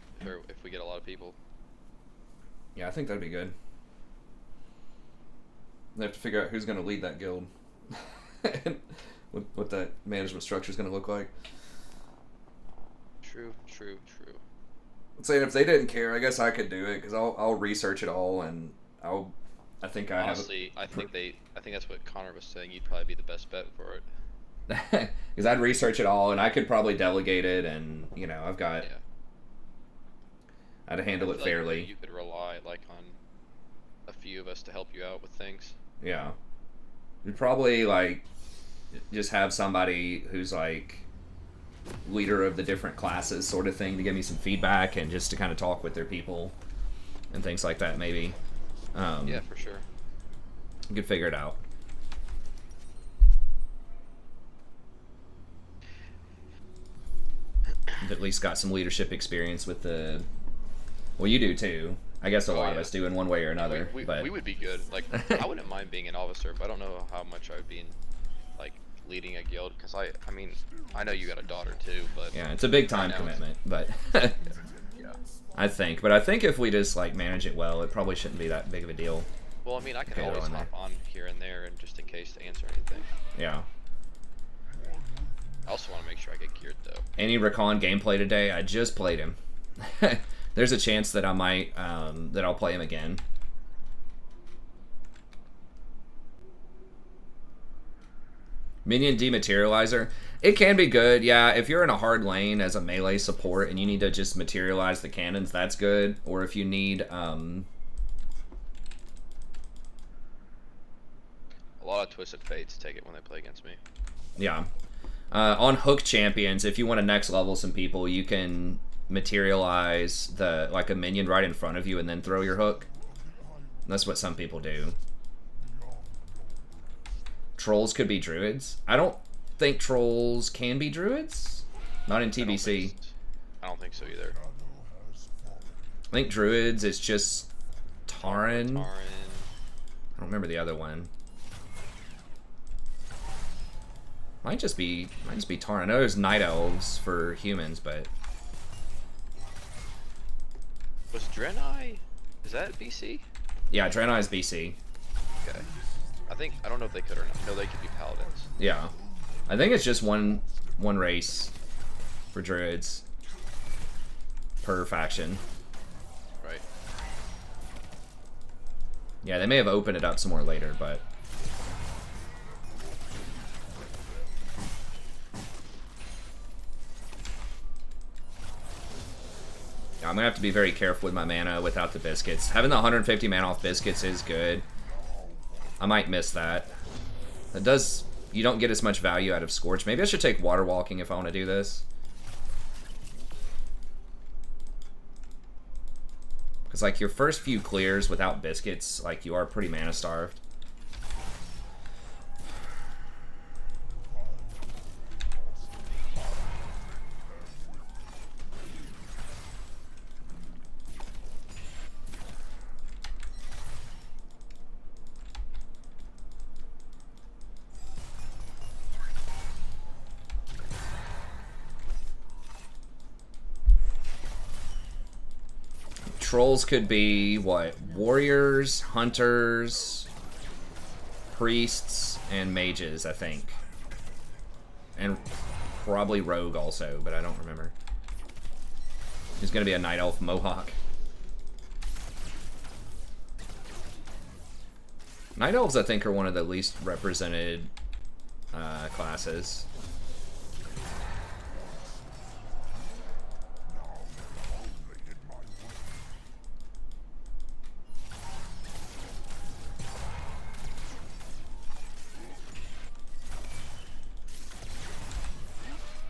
if we get a lot of people. Yeah, I think that'd be good. They have to figure out who's going to lead that guild. And what that management structure is going to look like. True. I'm saying if they didn't care, I guess I could do it because I'll research it all and I think I honestly, I think that's what Connor was saying. You'd probably be the best bet for it. Because I'd research it all, and I could probably delegate it, and you know, I've got. Yeah. I'd handle it Like, fairly. you could rely like on a few of us to help you out with things. Yeah. We'd probably like just have somebody who's like leader of the different classes sort of thing to give me some feedback and just to kind of talk with their people and things like that maybe. Yeah, for sure. You could figure it out. I've at least got some leadership experience with the... Well, you do too. I guess a lot of us do in one way or another. But We would be good. Like, I wouldn't mind being an officer, but I don't know how much I would be in, like, leading a guild. Because I mean, I know you got a daughter too, but... Yeah, it's a big time commitment, but... Yeah. I think. But I think if we just, like, manage it well, it probably shouldn't be that big of a deal. Well, I mean, I can Okay, always on hop there. on here and there, and just in case to answer anything. Yeah. I also want to make sure I get geared, though. Any Rakan gameplay today? I just played him. There's a chance that I might, that I'll play him again. Minion dematerializer. It can be good, yeah. If you're in a hard lane as a melee support and you need to just materialize the cannons, that's good. Or if you need, A lot of Twisted Fates take it when they play against me. yeah. On hook champions, if you want to next level some people, you can materialize like a minion right in front of you and then throw your hook. That's what some people do. Trolls could be druids. I don't think trolls can be druids. Not in TBC. I don't think so either. I think druids is just Tauren. Tauren. I don't remember the other one. Might just be Tauren. I know there's night elves for humans, but Was Draenei? Is that BC? yeah, Draenei is BC. Okay. I don't know if they could or not. No, they could be paladins. Yeah, I think it's just one race for druids per faction. Right. Yeah, they may have opened it up some more later, but I'm gonna have to be very careful with my mana without the biscuits. Having the 150 mana off biscuits is good. I might miss that. It does. You don't get as much value out of Scorch. Maybe I should take Water Walking if I want to do this. Because like your first few clears without biscuits, like you are pretty mana starved. Trolls could be, what? Warriors, hunters, priests, and mages, I think. And probably rogue also, but I don't remember. He's gonna be a night elf mohawk. Night elves, I think, are one of the least represented classes.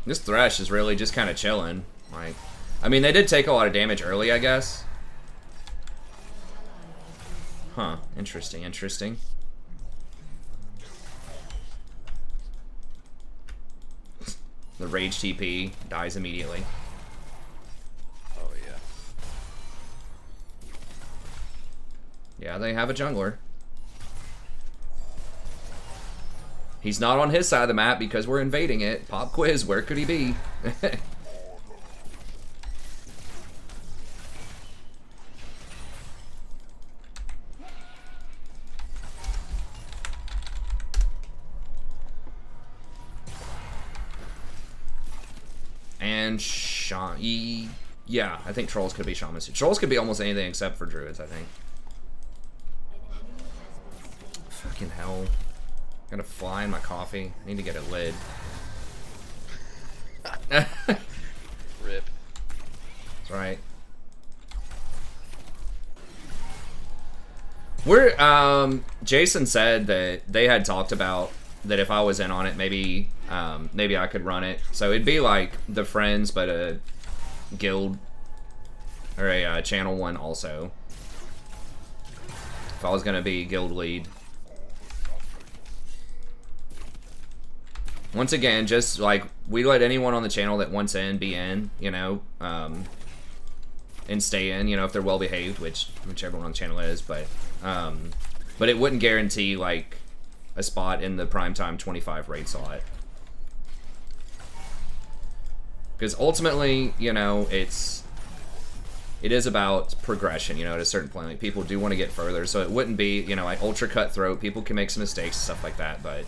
This Thresh is really just kind of chilling. Like, I mean, they did take a lot of damage early, I guess. Huh. Interesting, interesting. The Rage TP dies immediately. Oh yeah. Yeah, they have a jungler. He's not on his side of the map because we're invading it. Pop quiz, where could he be? And yeah, I think trolls could be shamans. Trolls could be almost anything except for druids, I think. Fucking hell. Got a fly in my coffee. I need to get a lid. Rip. That's right. We're Jason said that they had talked about that if I was in on it, maybe maybe I could run it. So it'd be like the Friends, but a guild or a channel one also. If I was gonna be guild lead. Once again, just like we let anyone on the channel that wants in be in, you know, and stay in, you know, if they're well behaved, which everyone on the channel is, but it wouldn't guarantee like a spot in the primetime 25 raid slot. Because ultimately, you know, it is about progression, you know, at a certain point. Like, people do want to get further, so it wouldn't be, you know, like ultra cutthroat. People can make some mistakes and stuff like that, but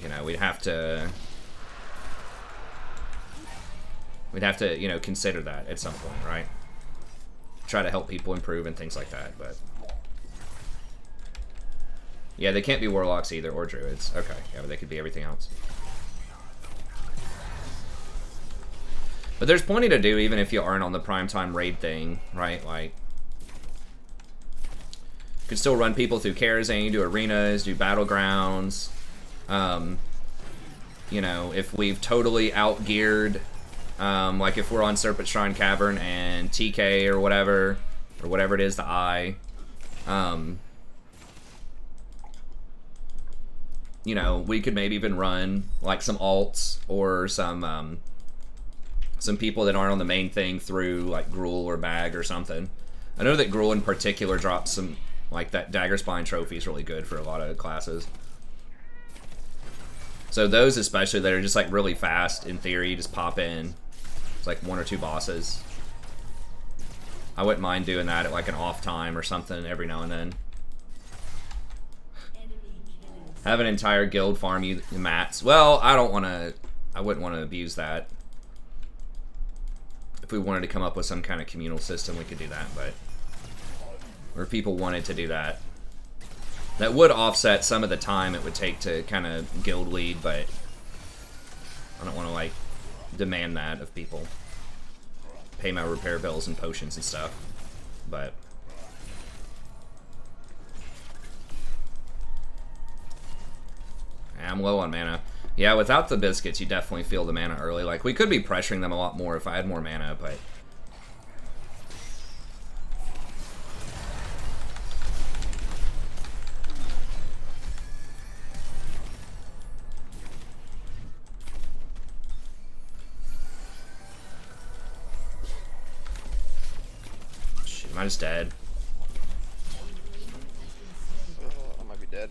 you know, we'd have to, you know, consider that at some point, right? Try to help people improve and things like that, but yeah, they can't be warlocks either or druids. Okay, yeah, but they could be everything else. But there's plenty to do even if you aren't on the primetime raid thing, right? Like, you could still run people through Karazhan, do arenas, do battlegrounds. You know, if we've totally outgeared, like if we're on Serpent Shrine Cavern and TK or whatever it is, the Eye, you know, we could maybe even run like some alts or some people that aren't on the main thing through like Gruul or Bag or something. I know that Gruul in particular drops some, like that Dagger Spine trophy is really good for a lot of classes. So those especially that are just like really fast, in theory, just pop in. It's like 1 or 2 bosses. I wouldn't mind doing that at like an off time or something every now and then. Have an entire guild farm you mats. Well, I wouldn't want to abuse that. If we wanted to come up with some kind of communal system, we could do that, but or if people wanted to do that. That would offset some of the time it would take to kind of guild lead, but I don't want to, like, demand that of people. Pay my repair bills and potions and stuff, but I'm low on mana. Yeah, without the biscuits, you definitely feel the mana early. Like, we could be pressuring them a lot more if I had more mana, but am I just dead? I might be dead.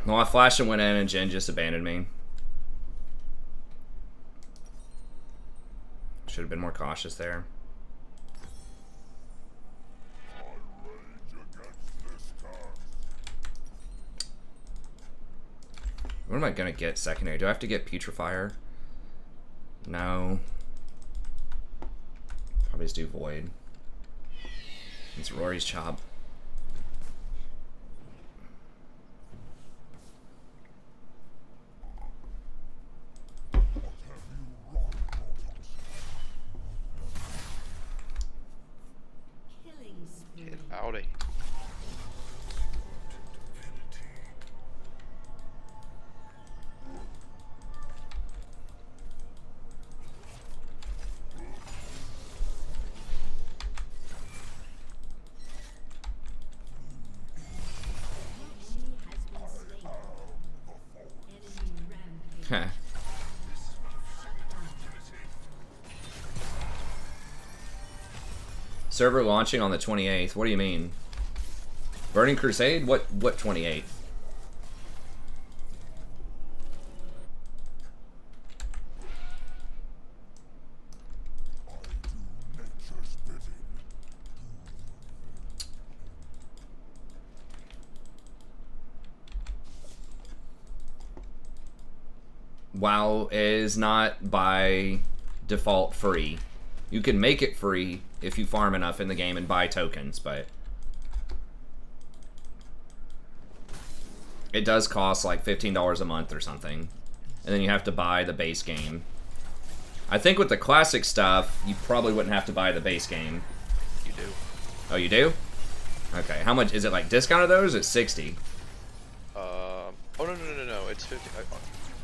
No, I flashed and went in and Jen just abandoned me. Should have been more cautious there. What am I gonna get secondary? Do I have to get Putrefier? No. Probably just do Void. It's Rory's Chop. Get out of here. Heh. Server launching on the 28th. What do you mean? Burning Crusade? What 28th? WoW is not by default free. You can make it free if you farm enough in the game and buy tokens, but it does cost like $15 a month or something. And then you have to buy the base game. I think with the classic stuff, you probably wouldn't have to buy the base game. You do. Oh, you do? Okay, how much is it, like discounted though? Or is it 60? Oh no, it's 50.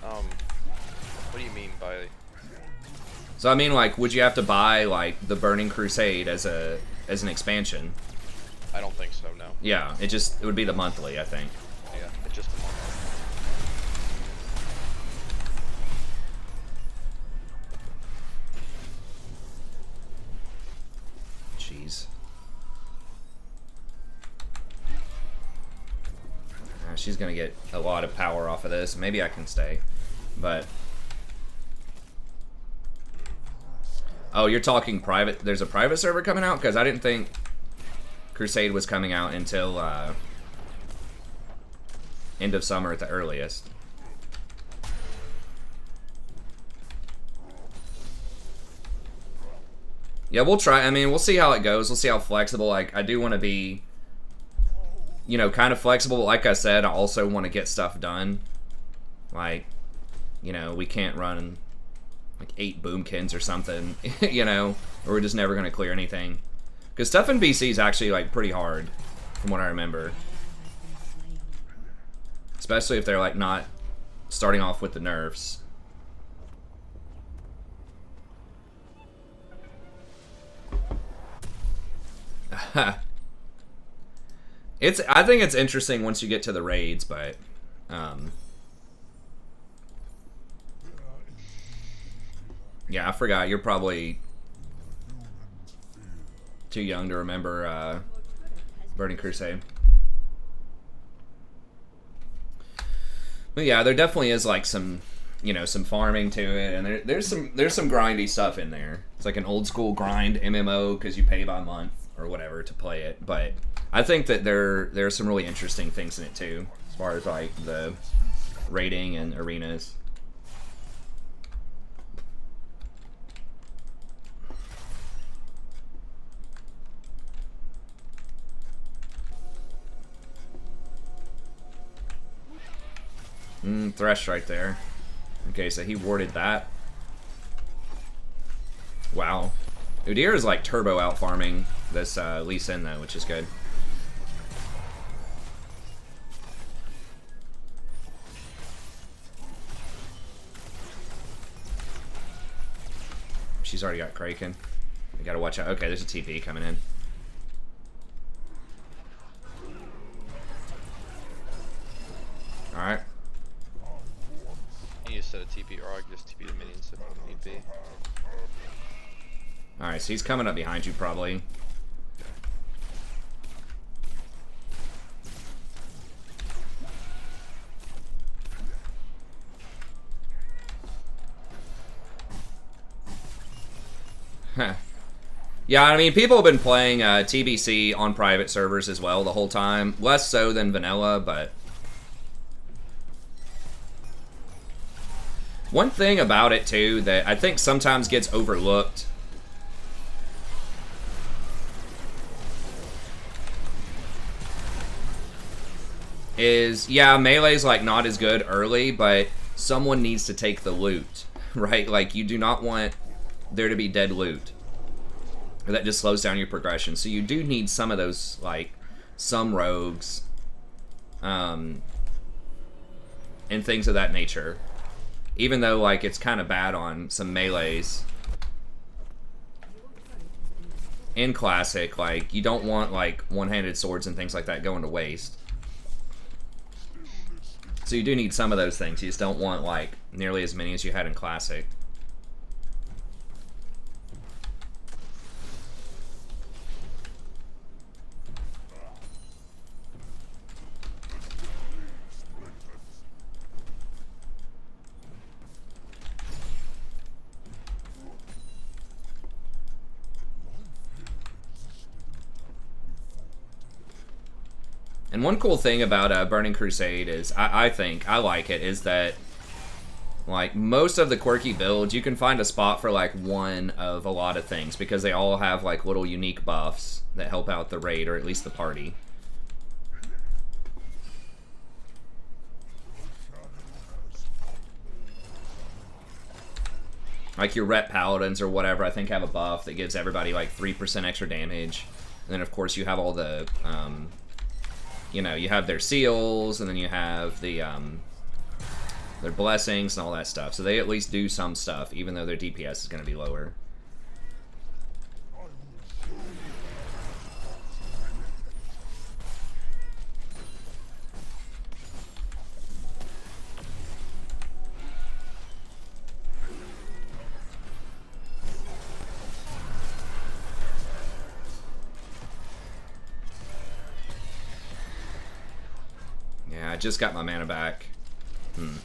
What do you mean by? So I mean, like, would you have to buy like the Burning Crusade as an expansion? I don't think so. No. Yeah, it would be the monthly, I think. Yeah, it's just a month. Jeez. She's gonna get a lot of power off of this. Maybe I can stay, but oh, you're talking private. There's a private server coming out? Because I didn't think Crusade was coming out until end of summer at the earliest. Yeah, we'll try. I mean, we'll see how it goes. We'll see how flexible. Like, I do want to be, you know, kind of flexible. Like I said, I also want to get stuff done. Like, you know, we can't run like 8 boomkins or something, you know, or we're just never going to clear anything. Because stuff in BC is actually, like, pretty hard, from what I remember. Especially if they're, like, not starting off with the nerfs. I think it's interesting once you get to the raids, but yeah, I forgot. You're probably too young to remember Burning Crusade. But yeah, there definitely is like some, you know, some farming to it, and there's some grindy stuff in there. It's like an old school grind MMO because you pay by month or whatever to play it. But I think that there are some really interesting things in it too, as far as like the raiding and arenas. Thresh right there. Okay, so he warded that. Wow. Udyr is like turbo out farming this Lee Sin though, which is good. She's already got Kraken. We gotta watch out. Okay, there's a TP coming in. Alright. You set a TP, or I just TP the minions if need be. Alright, so he's coming up behind you probably. Huh. Yeah, I mean, people have been playing TBC on private servers as well the whole time. Less so than vanilla, but one thing about it, too, that I think sometimes gets overlooked is, yeah, melee's like not as good early, but someone needs to take the loot, right? Like, you do not want there to be dead loot. That just slows down your progression. So you do need some of those, like, some rogues, and things of that nature. Even though, like, it's kind of bad on some melees. In Classic, like, you don't want, like, one-handed swords and things like that going to waste. So you do need some of those things. You just don't want, like, nearly as many as you had in Classic. And one cool thing about Burning Crusade is, I think, I like it, is that Like, most of the quirky builds, you can find a spot for, like, one of a lot of things, because they all have, like, little unique buffs that help out the raid, or at least the party. Like, your Rep Paladins or whatever, I think have a buff that gives everybody, like, 3% extra damage. And then, of course, you have all the, you know, you have their seals, and then you have the, their blessings and all that stuff. So they at least do some stuff, even though their DPS is going to be lower. Yeah, I just got my mana back.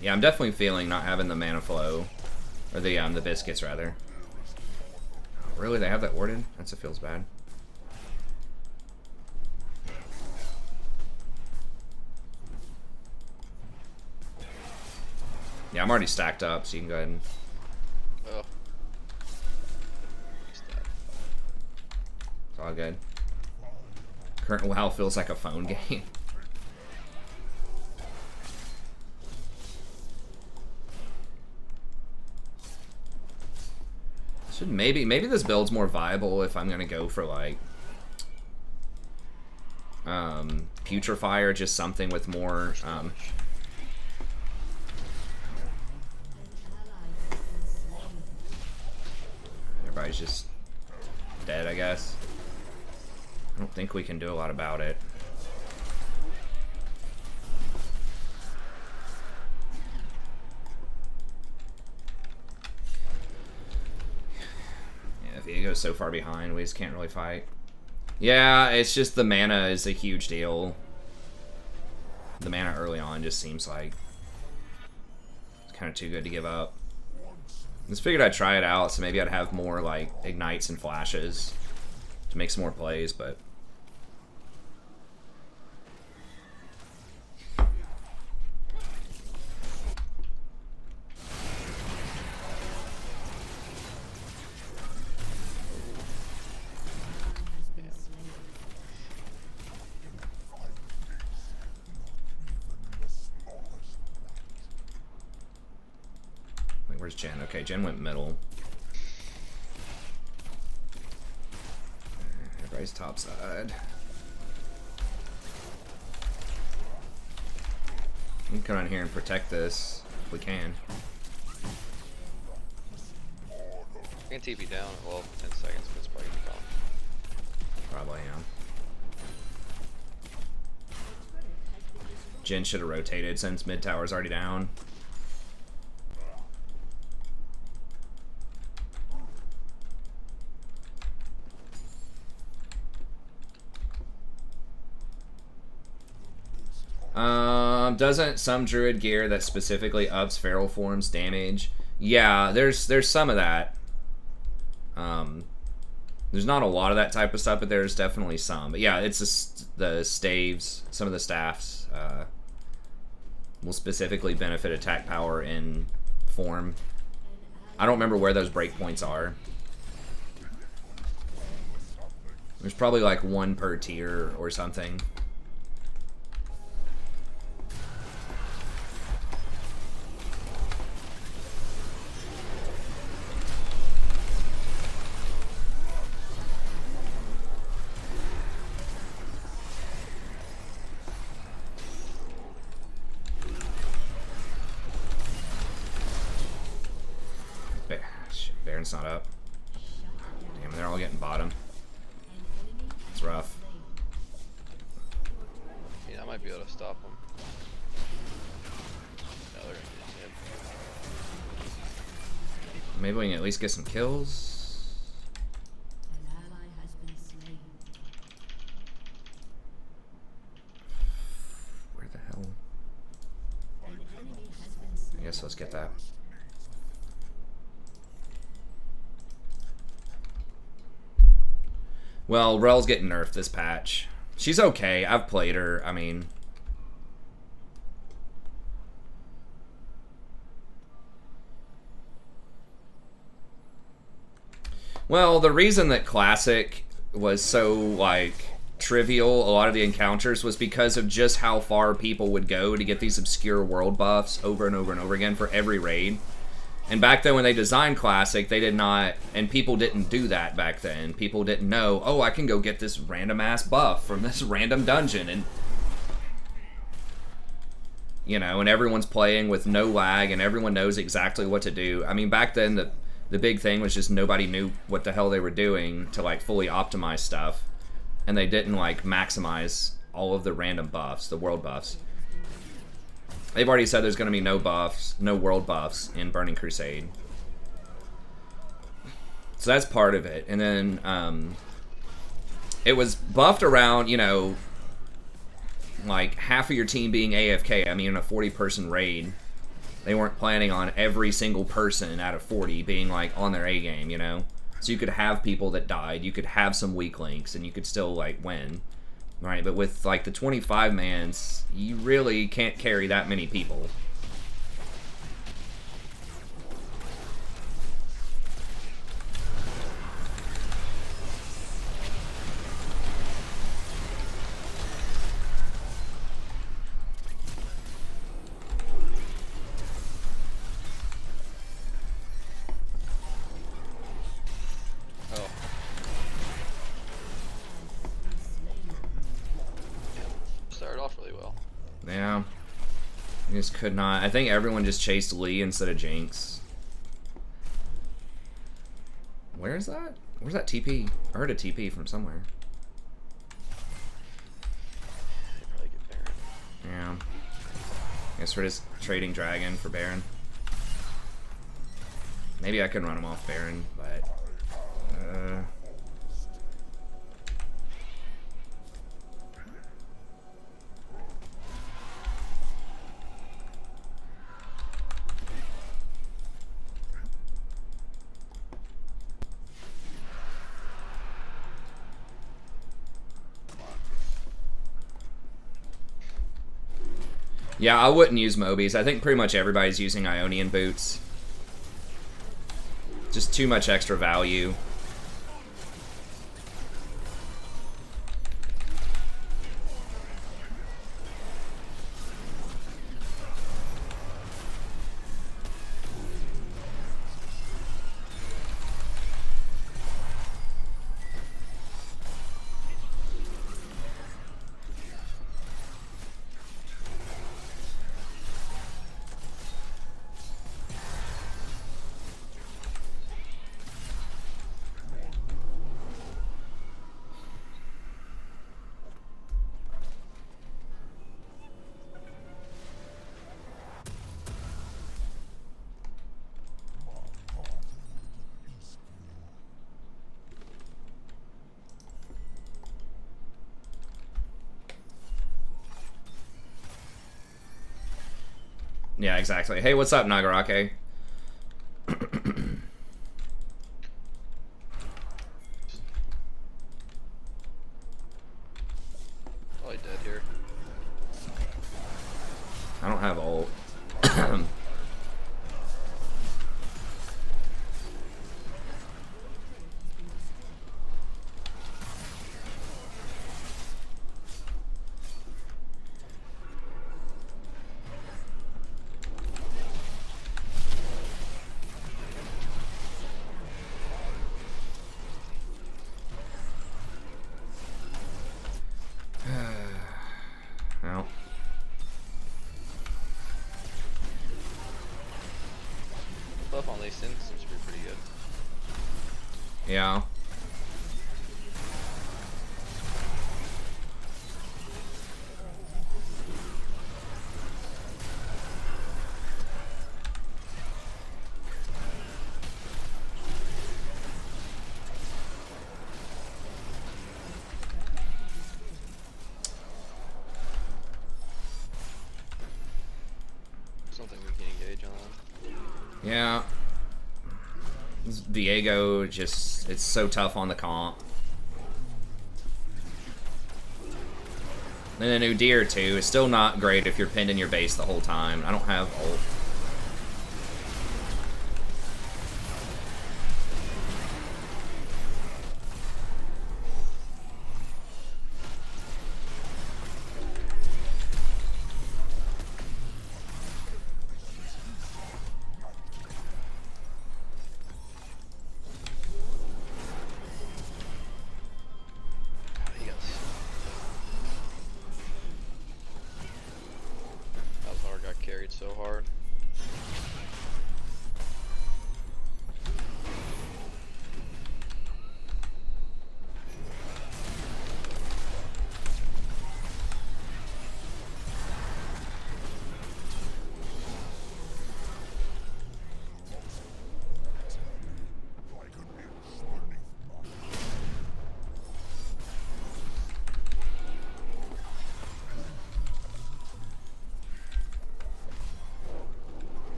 Yeah, I'm definitely feeling not having the mana flow. Or the biscuits, rather. Oh, really? They have that warded? That feels bad. Yeah, I'm already stacked up, so you can go ahead and... Oh. It's all good. Current WoW feels like a phone game. Should maybe this build's more viable if I'm gonna go for like Putrefier, just something with more everybody's just dead, I guess. I don't think we can do a lot about it. Viego's so far behind, we just can't really fight. Yeah, it's just the mana is a huge deal. The mana early on just seems like it's kind of too good to give up. I just figured I'd try it out, so maybe I'd have more like ignites and flashes to make some more plays, but where's Jen? Okay, Jen went middle. Everybody's top side. We can come on here and protect this if we can. I can TP down, well, 10 seconds, but it's probably gonna be gone. Probably, yeah. Jen should have rotated since mid tower's already down. Doesn't some druid gear that specifically ups feral forms damage? Yeah, there's some of that. There's not a lot of that type of stuff, but there's definitely some. But yeah, it's just the staves, some of the staffs will specifically benefit attack power in form. I don't remember where those breakpoints are. There's probably like one per tier or something. Baron's not up. Damn, they're all getting bottom. It's rough. Yeah, I might be able to stop them. No, they're gonna get hit. Maybe we can at least get some kills. An ally has been slain. Where the hell? An enemy has been slain. I guess let's get that. Well, Rel's getting nerfed this patch. She's okay. I've played her. I mean, Well, the reason that Classic was so, like, trivial, a lot of the encounters, was because of just how far people would go to get these obscure world buffs over and over and over again for every raid. And back then when they designed Classic, they did not, and people didn't do that back then. People didn't know, oh, I can go get this random ass buff from this random dungeon, and you know, and everyone's playing with no lag, and everyone knows exactly what to do. I mean, back then the big thing was just nobody knew what the hell they were doing to like fully optimize stuff, and they didn't like maximize all of the random buffs, the world buffs. They've already said there's going to be no buffs, no world buffs in Burning Crusade. So that's part of it. And then it was buffed around, you know, like half of your team being AFK. I mean, in a 40-person raid, they weren't planning on every single person out of 40 being like on their A game, you know? So you could have people that died, you could have some weak links, and you could still like win. Right, but with like the 25 mans, you really can't carry that many people. Yeah. I just could not. I think everyone just chased Lee instead of Jinx. Where is that? Where's that TP? I heard a TP from somewhere. Probably get Baron. Yeah. Guess we're just trading Dragon for Baron. Maybe I can run him off Baron, but... Yeah, I wouldn't use Mobies. I think pretty much everybody's using Ionian boots. Just too much extra value. Yeah, exactly. Hey, what's up, Nagarake? Probably dead here. I don't have ult. Well. Buff on Lee Sin seems to be pretty good. Yeah. Something we can engage on. Yeah. Diego just, it's so tough on the comp. And then Udyr too is still not great if you're pinned in your base the whole time. I don't have ult. regenerate so hard.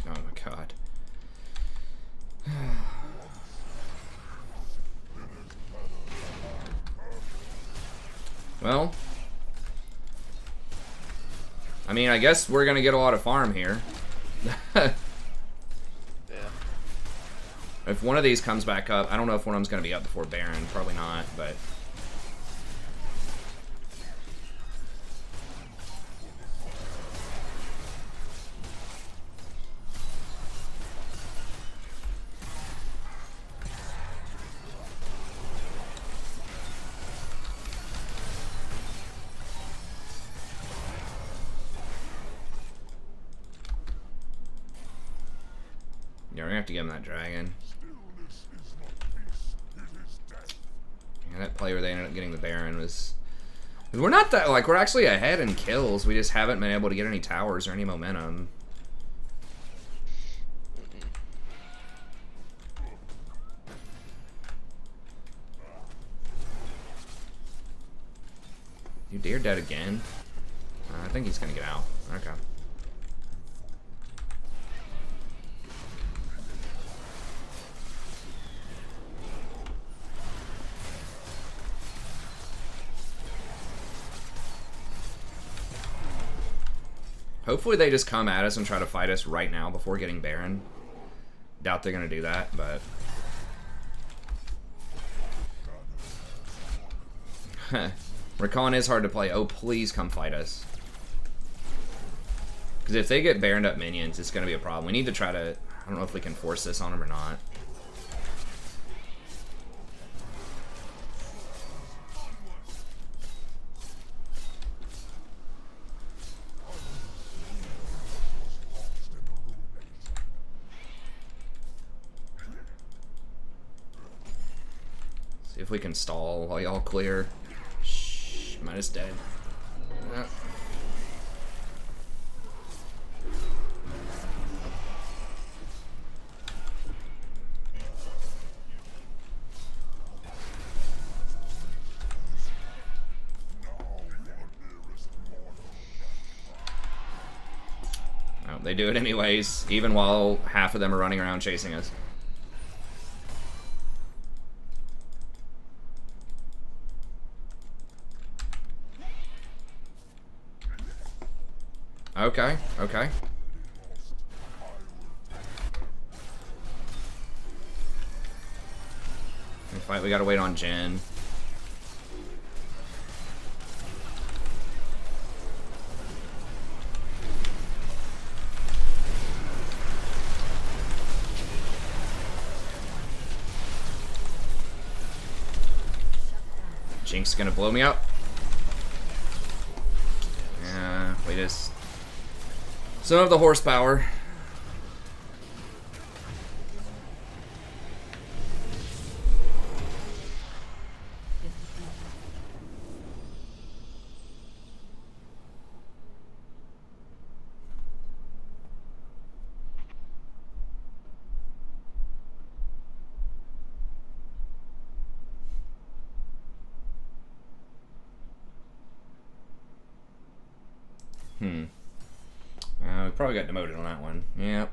Oh my god. Well, I mean, I guess we're gonna get a lot of farm here. Yeah. If one of these comes back up, I don't know if one of them's gonna be up before Baron. Probably not, but. Yeah, we're gonna have to give him that dragon. Yeah, that play where they ended up getting the Baron was... We're not that... Like, we're actually ahead in kills. We just haven't been able to get any towers or any momentum. You dear dead again? I think he's gonna get out. Okay. Hopefully they just come at us and try to fight us right now before getting Baron. Doubt they're gonna do that, but... Rakan is hard to play. Oh, please come fight us. Because if they get Baroned up minions, it's gonna be a problem. We need to try to... I don't know if we can force this on them or not. See if we can stall while y'all clear. Shh, Midas dead. Oh, they do it anyways, even while half of them are running around chasing us. Okay, okay. In fight, we gotta wait on Jin. Jinx gonna blow me up. Yeah, we just... Some of the horsepower. We probably got demoted on that one. Yep.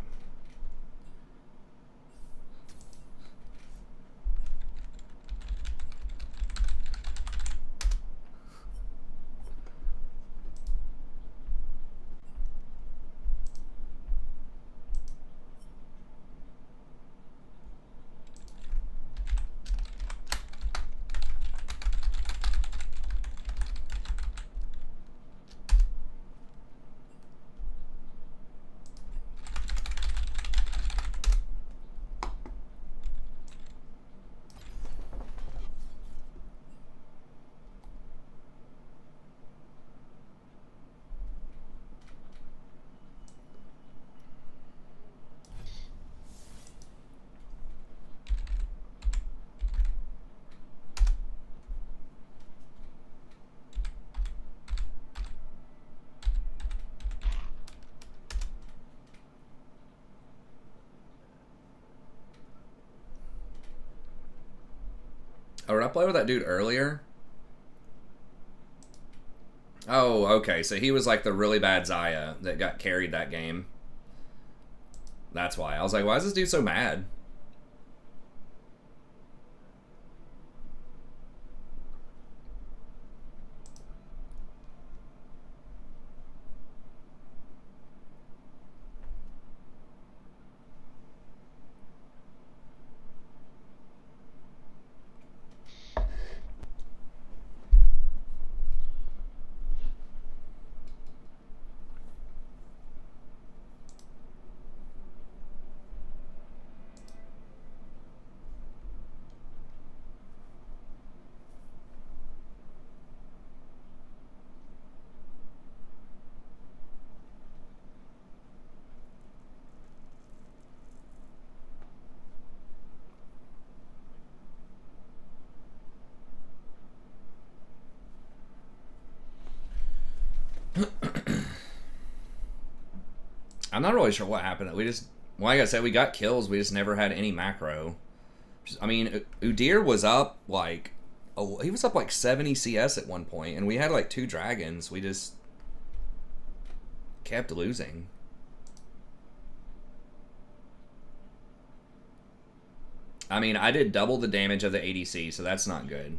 Oh, did I play with that dude earlier? Oh, okay. So he was like the really bad Zaya that got carried that game. That's why. I was like, why is this dude so mad? I'm not really sure what happened. We just, well, like I said, we got kills. We just never had any macro. I mean, Udyr was up like, oh, he was up like 70 CS at one point, and we had like 2 dragons. We just kept losing. I mean, I did double the damage of the ADC, so that's not good.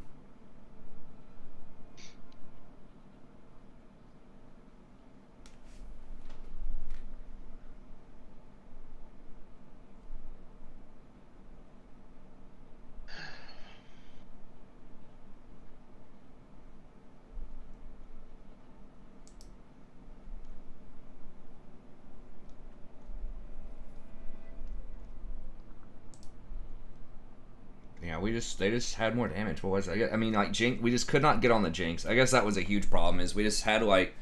Yeah, they just had more damage. What was it? I mean, like, Jinx, we just could not get on the Jinx. I guess that was a huge problem, is we just had, like,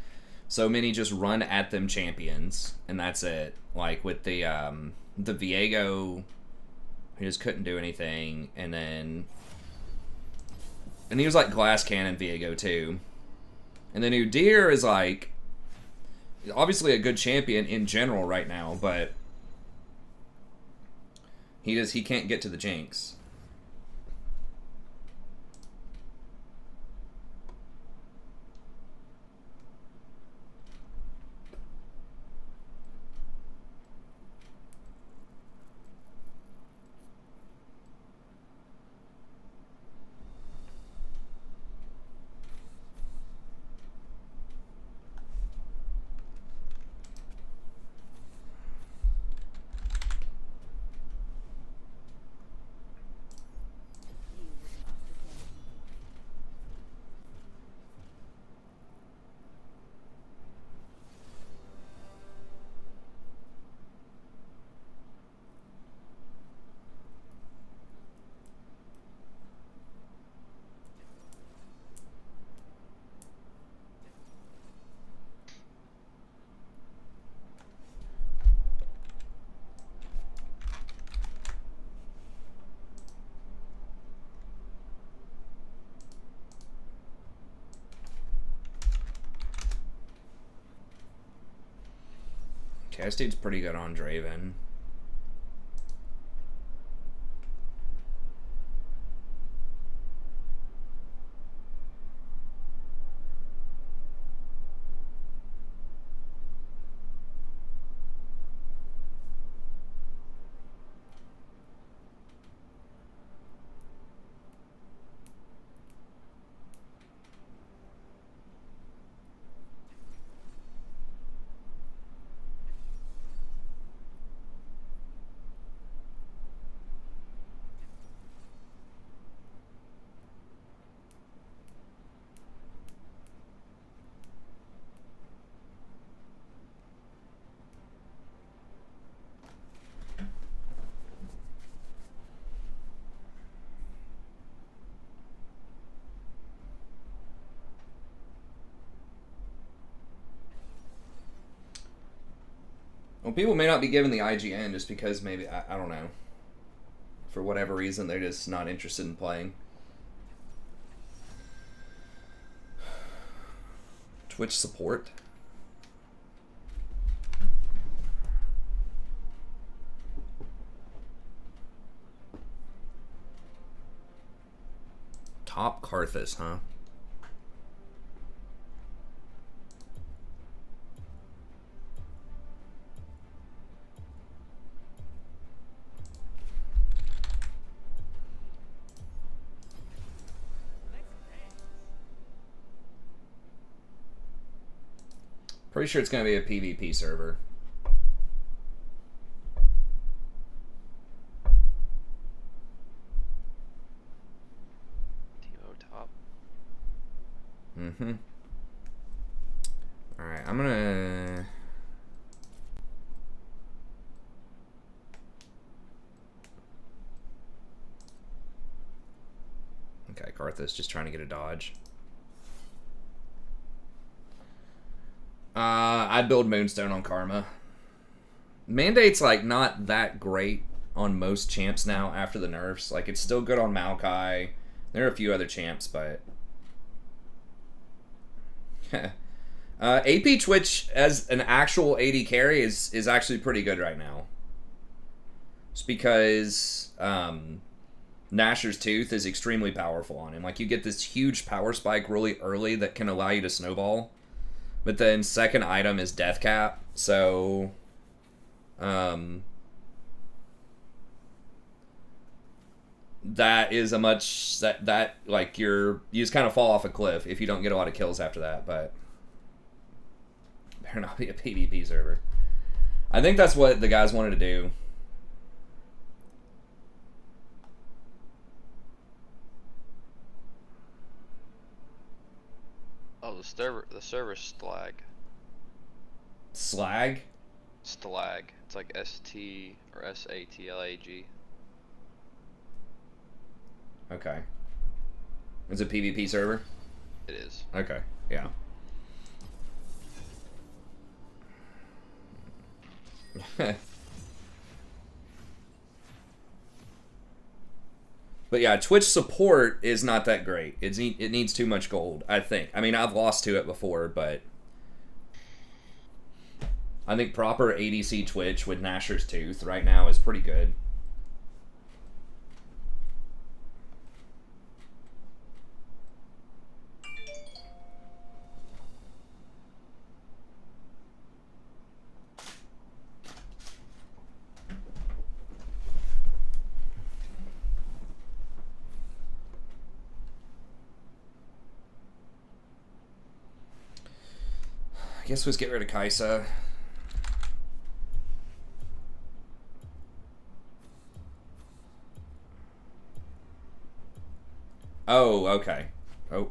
so many just run at them champions, and that's it. Like, with the Viego, he just couldn't do anything, and he was, like, Glass Cannon Viego, too. And then Udyr is, like, obviously a good champion in general right now, but he can't get to the Jinx. Okay, this dude's pretty good on Draven. Well, people may not be given the IGN just because maybe, I don't know. For whatever reason, they're just not interested in playing. Twitch support. Top Karthus, huh? Pretty sure it's going to be a PvP server. Timo top. Mm-hmm. Alright, I'm gonna... Okay, Karthus just trying to get a dodge. I'd build Moonstone on Karma. Mandate's like not that great on most champs now after the nerfs. Like it's still good on Maokai. There are a few other champs, but AP Twitch as an actual AD carry is actually pretty good right now. Just because Nashor's Tooth is extremely powerful on him. Like you get this huge power spike really early that can allow you to snowball. But then second item is Death Cap, so that is a much that like you just kind of fall off a cliff if you don't get a lot of kills after that. But better not be a PvP server. I think that's what the guys wanted to do. Oh, the server's Slag. Slag? Stalag. It's like ST or SATLAG. Okay. Is it PvP server? It is. Okay, yeah. But yeah, Twitch support is not that great. It needs too much gold, I think. I mean, I've lost to it before, but I think proper ADC Twitch with Nashor's Tooth right now is pretty good. I guess let's get rid of Kaisa. Oh, okay. Oh.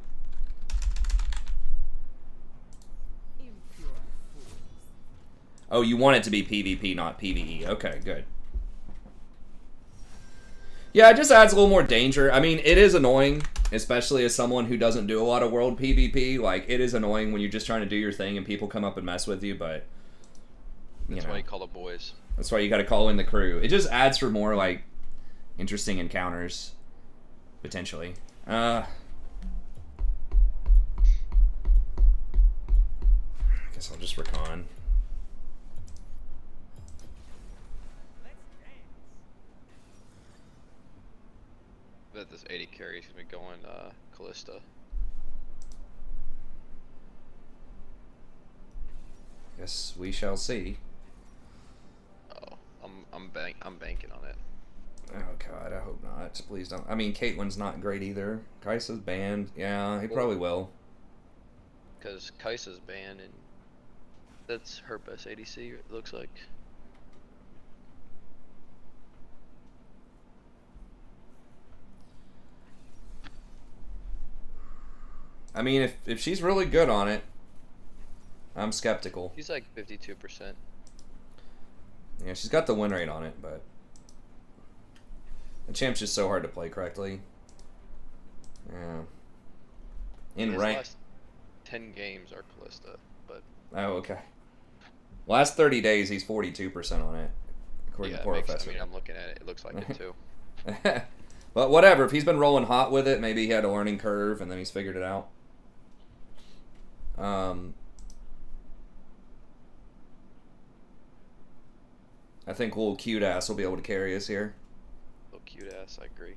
Oh, you want it to be PvP, not PvE. Okay, good. Yeah, it just adds a little more danger. I mean, it is annoying, especially as someone who doesn't do a lot of world PvP. Like, it is annoying when you're just trying to do your thing and people come up and mess with you, but... That's why you call the boys. That's why you gotta call in the crew. It just adds for more, like, interesting encounters, potentially. I guess I'll just Rakan. I bet this 80 carry is gonna be going Callista. Guess we shall see. Oh, I'm banking on it. Oh god, I hope not. Please don't. I mean, Caitlyn's not great either. Kaisa's banned. Yeah, he probably will. Because Kaisa's banned, and that's her best ADC, it looks like. I mean, if she's really good on it, I'm skeptical. She's like 52%. Yeah, she's got the win rate on it, but the champ's just so hard to play correctly. Yeah. In His rank. last 10 games are Callista, but Oh, okay. Last 30 days, he's 42% on it, according yeah, to it makes, Professor. I mean, I'm looking at it. It looks like it too. But whatever. If he's been rolling hot with it, maybe he had a learning curve and then he's figured it out. I think little cute ass will be able to carry us here. Little cute ass, I agree.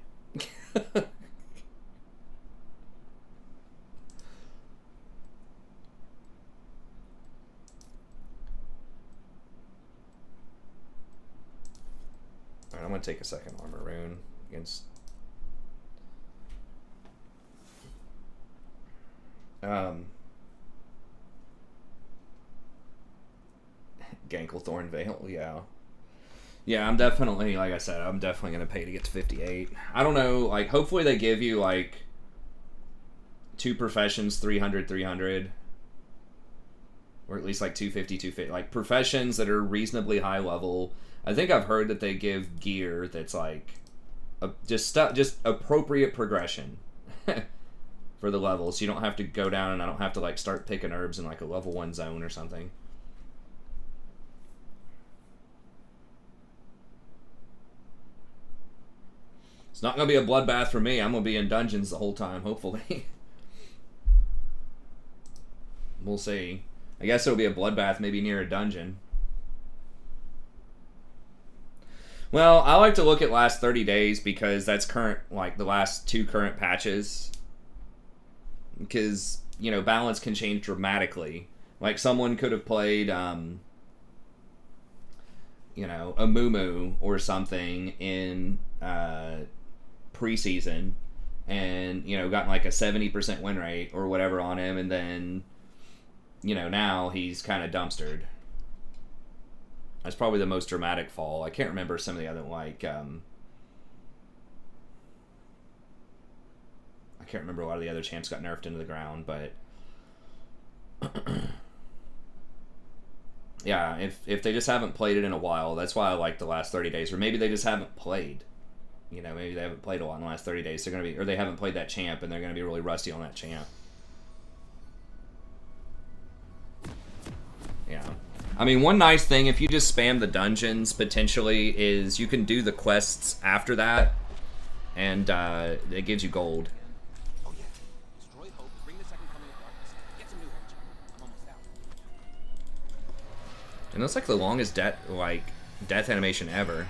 Alright, I'm gonna take a second armor rune against Ganklethorn Veil, yeah. Yeah, I'm definitely, like I said, I'm definitely gonna pay to get to 58. I don't know, like, hopefully they give you, like, 2 professions, 300, 300. Or at least, like, 250, 250. Like, professions that are reasonably high level. I think I've heard that they give gear that's, like, just appropriate progression for the levels. So you don't have to go down and I don't have to, like, start picking herbs in, like, a level 1 zone or something. It's not going to be a bloodbath for me. I'm going to be in dungeons the whole time, hopefully. We'll see. I guess it'll be a bloodbath maybe near a dungeon. Well, I like to look at last 30 days because that's current, like the last 2 current patches. Because, you know, balance can change dramatically. Like someone could have played, you know, a Moo or something in preseason and, you know, gotten like a 70% win rate or whatever on him, and then, you know, now he's kind of dumpstered. That's probably the most dramatic fall. I can't remember some of the other, like, I can't remember a lot of the other champs got nerfed into the ground, but yeah, if they just haven't played it in a while, that's why I like the last 30 days. Or maybe they just haven't played. You know, maybe they haven't played a lot in the last 30 days. They're gonna be, or they haven't played that champ, and they're gonna be really rusty on that champ. Yeah. I mean, one nice thing, if you just spam the dungeons, potentially, is you can do the quests after that, and it gives you gold. Oh yeah. Destroy hope, bring the second coming of darkness. Get some new heads. I'm almost out. And that's like the longest death animation ever.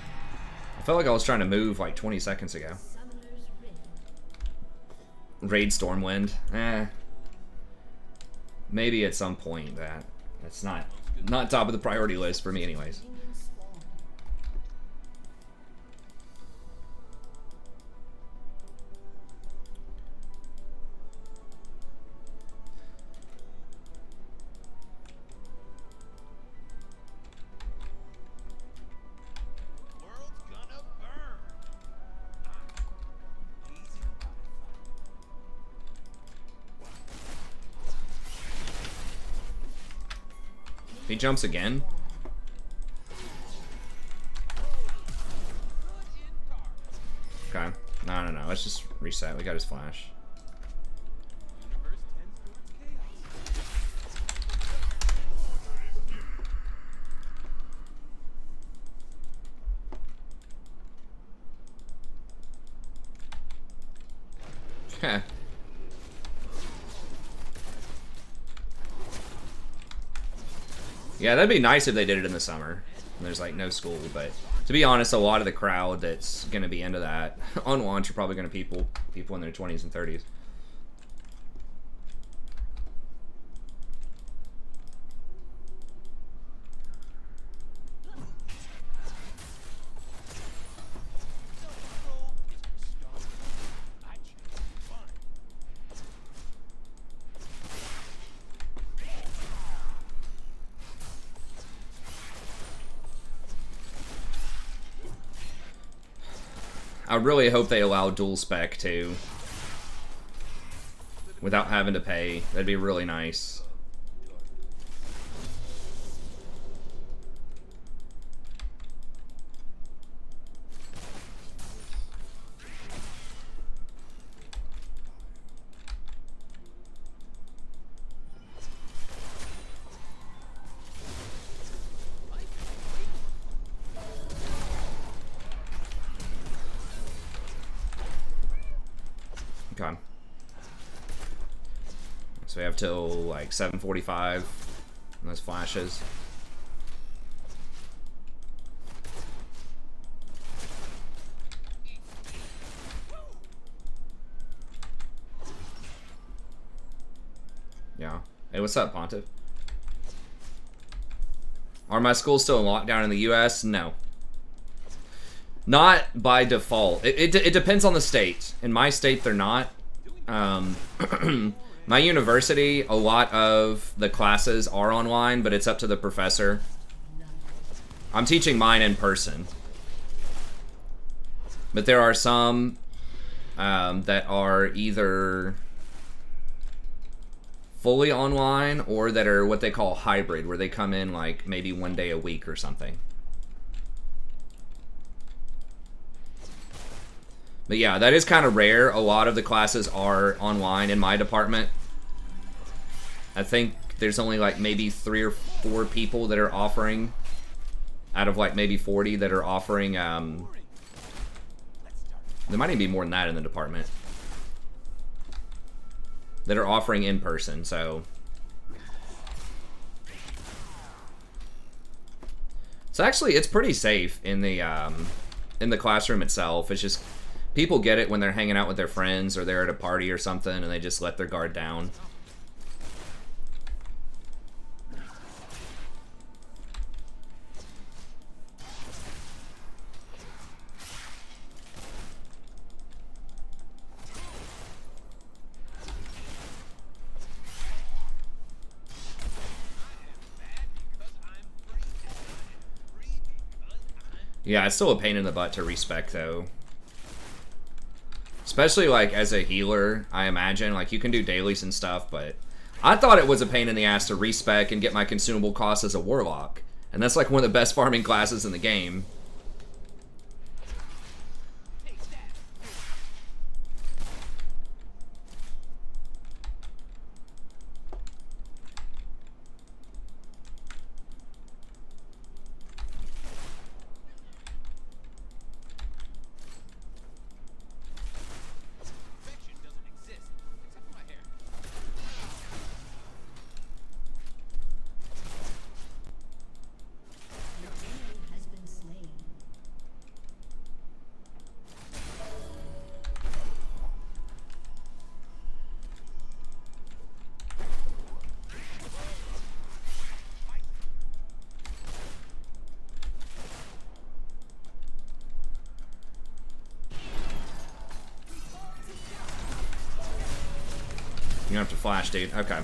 I felt like I was trying to move like 20 seconds ago. Summoner's Rift. Raid Stormwind. Maybe at some point that's not top of the priority list for me anyways. Minion spawn. World's gonna burn. Easy He jumps again. Okay. No. Let's just reset. We got his flash. Universe tends towards chaos. Heh. Yeah, that'd be nice if they did it in the summer. And there's like no school, but to be honest, a lot of the crowd that's gonna be into that on launch are probably gonna people in their 20s and 30s. I really hope they allow dual spec too, without having to pay. That'd be really nice. Okay. So we have till like 7:45 on those flashes. Yeah. Hey, what's up, Pontiff? Are my schools still in lockdown in the US? No. Not by default. It depends on the state. In my state, they're not. My university, a lot of the classes are online, but it's up to the professor. I'm teaching mine in person. But there are some that are either fully online or that are what they call hybrid, where they come in like maybe 1 day a week or something. But yeah, that is kind of rare. A lot of the classes are online in my department. I think there's only like maybe 3 or 4 people that are offering, out of like maybe 40 that are offering, there might even be more than that in the department, that are offering in person, so. So actually, it's pretty safe in the classroom itself. It's just, people get it when they're hanging out with their friends or they're at a party or something and they just let their guard down. Yeah, it's still a pain in the butt to respec though. Especially like as a healer, I imagine. Like you can do dailies and stuff, but I thought it was a pain in the ass to respec and get my consumable costs as a warlock. And that's like one of the best farming classes in the game. You don't have to flash, dude. Okay.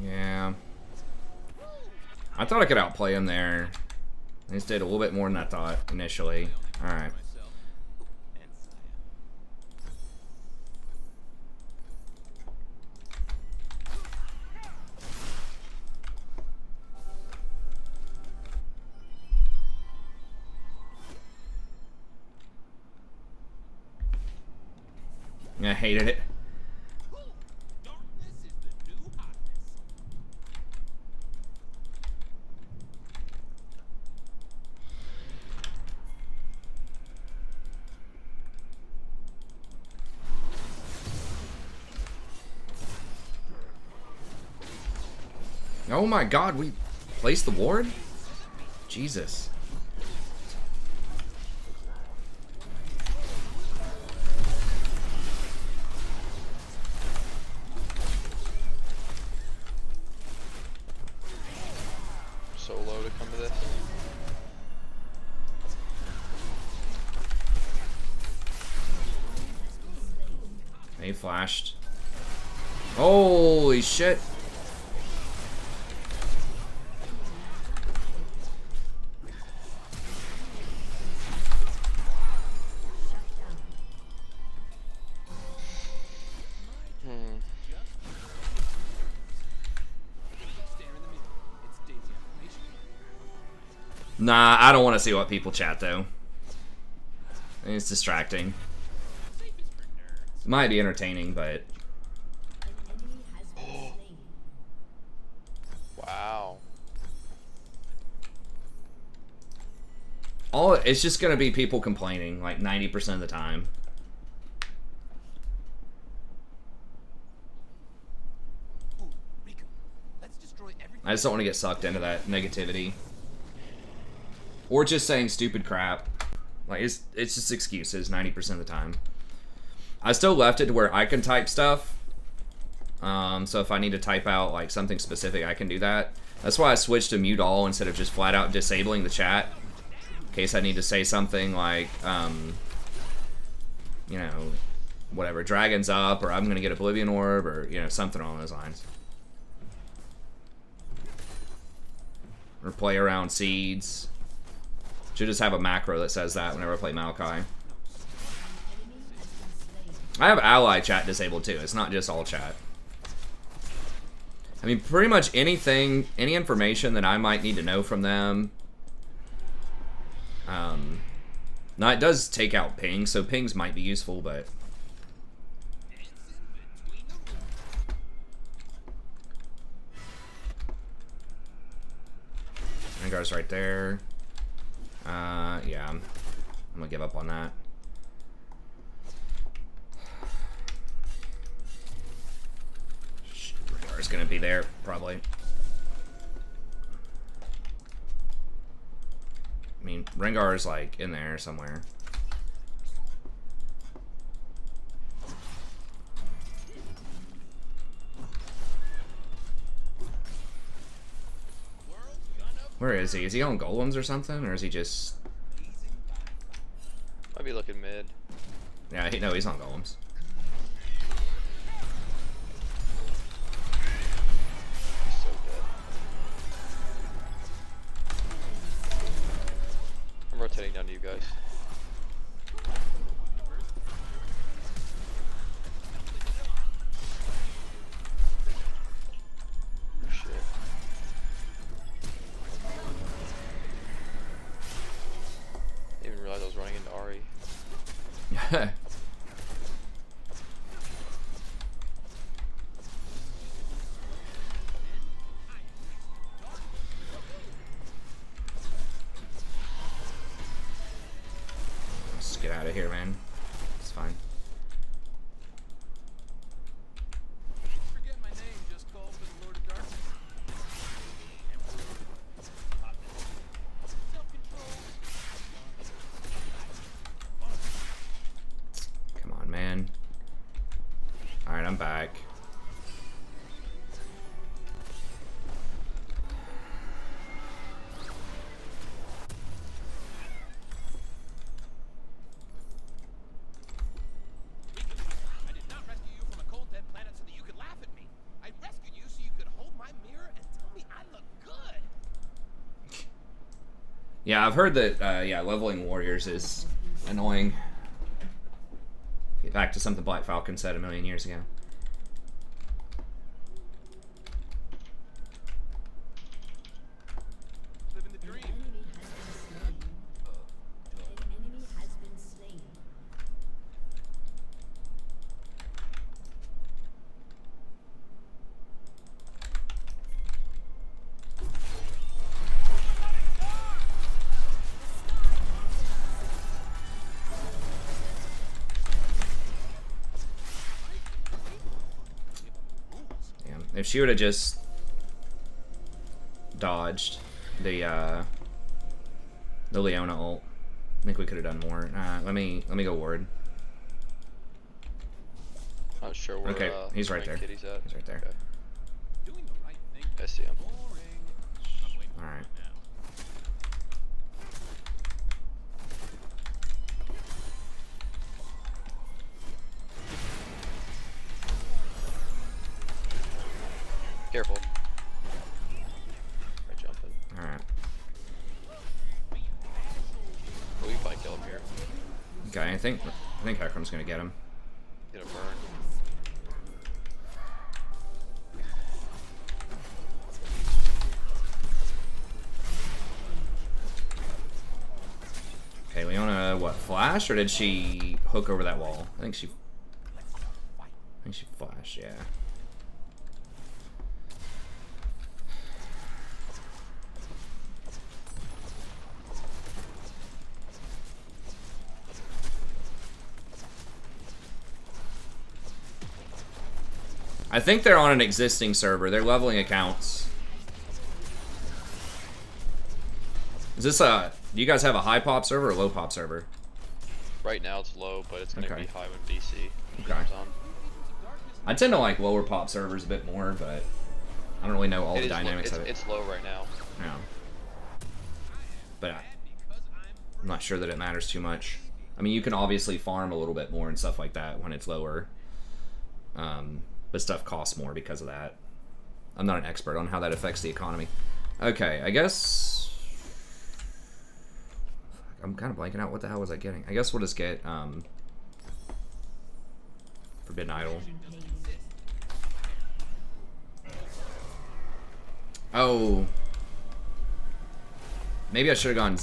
Yeah. I thought I could outplay him there. I just did a little bit more than I thought initially. Alright. I hated it. Oh my god, we placed the ward? Jesus. solo to come to this. He flashed. Holy shit. Nah, I don't want to see what people chat though. It's distracting. Might be entertaining, but Wow. it's just gonna be people complaining like 90% of the time. I just don't want to get sucked into that negativity. Or just saying stupid crap. Like, it's just excuses 90% of the time. I still left it to where I can type stuff. So if I need to type out, like, something specific, I can do that. That's why I switched to mute all instead of just flat out disabling the chat. In case I need to say something like, you know, whatever, Dragon's up, or I'm going to get Oblivion Orb, or, you know, something along those lines. Or play around seeds. Should just have a macro that says that whenever I play Maokai. I have ally chat disabled too. It's not just all chat. I mean, pretty much anything, any information that I might need to know from them. Now it does take out pings, so pings might be useful, but Rengar's right there. Yeah, I'm gonna give up on that. Rengar's gonna be there, probably. I mean, Rengar's like in there somewhere. Where is he? Is he on golems or something? Or is he just... Might be looking mid. Yeah, no, he's on golems. He's so dead. I'm rotating down to you guys. Oh, shit. Didn't even realize I was running into Ari. Let's get out of here, man. It's fine. Forget my name, just call for the Lord of Darkness. Come on, man. Alright, I'm back. I did not rescue you from a cold, dead planet so that you could laugh at me. I rescued you so you could hold my mirror and tell me I look good. Yeah, I've heard that, yeah, leveling warriors is annoying. Get back to something Black Falcon said a million years ago. Living the dream. An enemy has been slain. Damn. If she would have just dodged the Leona ult, I think we could have done more. Let me go ward. Not sure where. Okay, he's right Frank there. Kitty's at. He's right there. Okay. Doing the right thing. I see him. Boring. I'm waiting Alright. Careful. I jumping. Alright. We can probably kill him here. Okay, I think Hekram's gonna get him. Get a burn. Okay, Leona, what, flash, or did she hook over that wall? I think she flashed, yeah. I think they're on an existing server. They're leveling accounts. Is this a... Do you guys have a high pop server or low pop server? Right now it's low, but it's gonna Okay. be high when DC Okay. comes on. I tend to like lower pop servers a bit more, but I don't really know all It the is low- dynamics of it. It's low right now. Yeah. But I'm not sure that it matters too much. I mean, you can obviously farm a little bit more and stuff like that when it's lower. But stuff costs more because of that. I'm not an expert on how that affects the economy. Okay, I guess... I'm kind of blanking out. What the hell was I getting? I guess we'll just get Forbidden Idol. Oh. Maybe I should have gone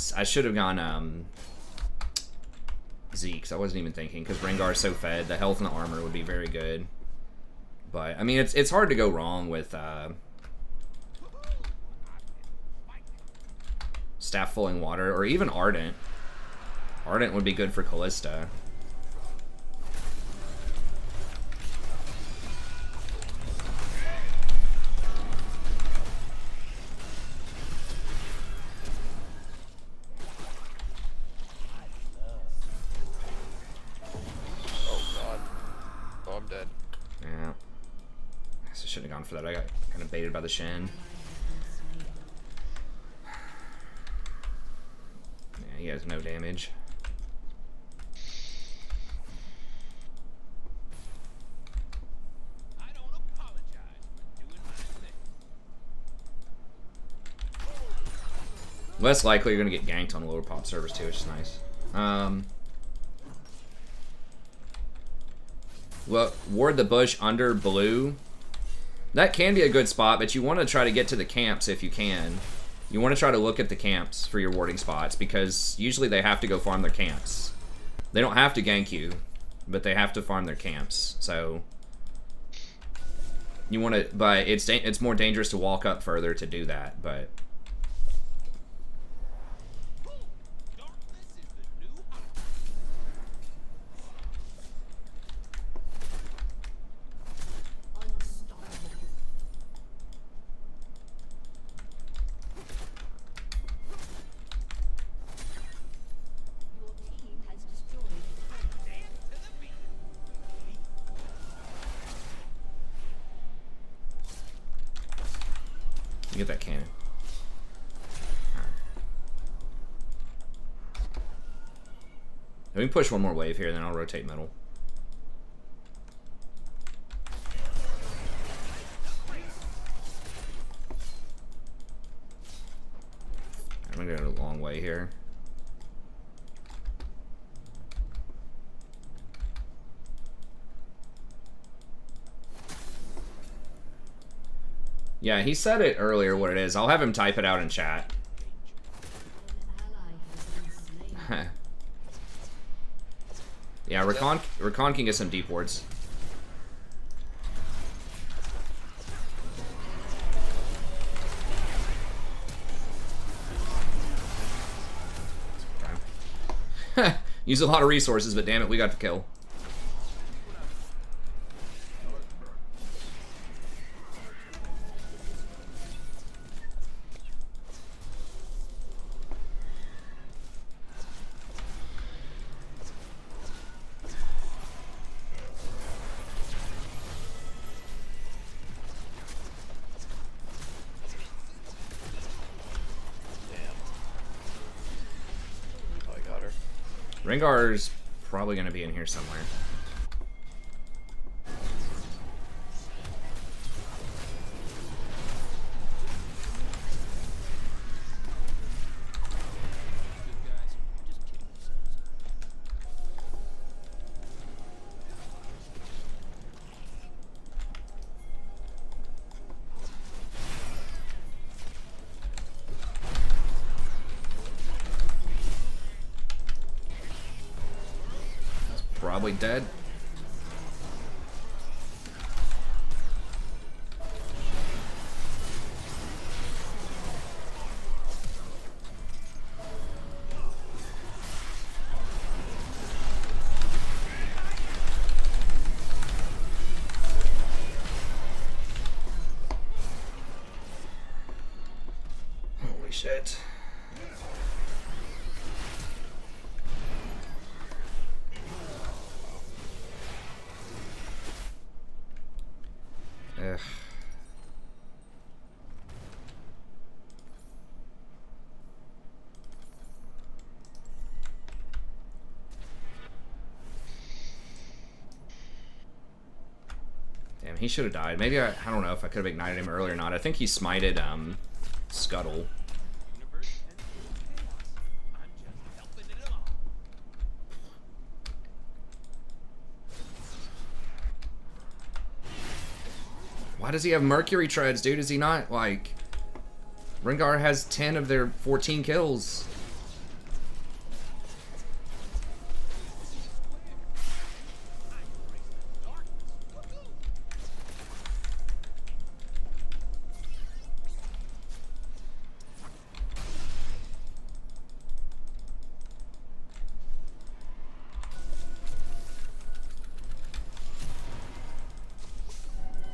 Zeke, 'cause I wasn't even thinking, because Rengar's so fed, the health and the armor would be very good. But I mean, it's hard to go wrong with Staff Flowing Water, or even Ardent. Ardent would be good for Callista. Oh god. Oh, I'm dead. Yeah. I guess I shouldn't have gone for that. I got kind of baited by the Shen. Yeah, he has no damage. I don't apologize for doing my thing. Less likely you're going to get ganked on lower pop servers too, which is nice. Well, ward the bush under blue. That can be a good spot, but you want to try to get to the camps if you can. You want to try to look at the camps for your warding spots, because usually they have to go farm their camps. They don't have to gank you, but they have to farm their camps. So you want to, but it's more dangerous to walk up further to do that, but Darkness is the new Unstoppable. Your team has destroyed a turret. to the beat. you get that cannon. Let me push one more wave here, then I'll rotate middle. I'm gonna go a long way here. Yeah, he said it earlier what it is. I'll have him type it out in chat. An ally has been slain. Yeah, Rakan can get some deep wards. Okay. Use a lot of resources, but damn it, we got the kill. Rengar's probably going to be in here somewhere. Probably dead. Holy shit. Ugh. Damn, he should have died. Maybe I don't know if I could have ignited him earlier or not. I think he smited Scuttle. Why does he have Mercury Treads, dude? Is he not, like... Rengar has 10 of their 14 kills.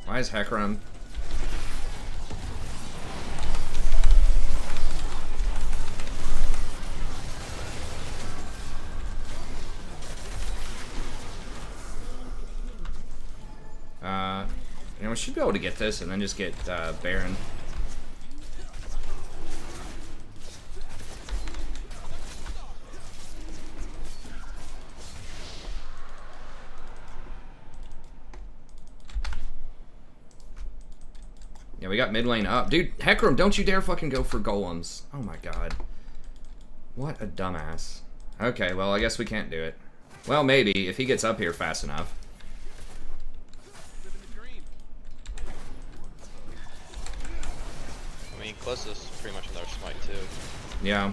Why is Hecarim? You know, we should be able to get this and then just get Baron. Yeah, we got mid lane up. Dude, Hecarim, don't you dare fucking go for golems. Oh my god. What a dumbass. Okay, well, I guess we can't do it. Well, maybe, if he gets up here fast enough. I mean, Closest pretty much another smite too. Yeah.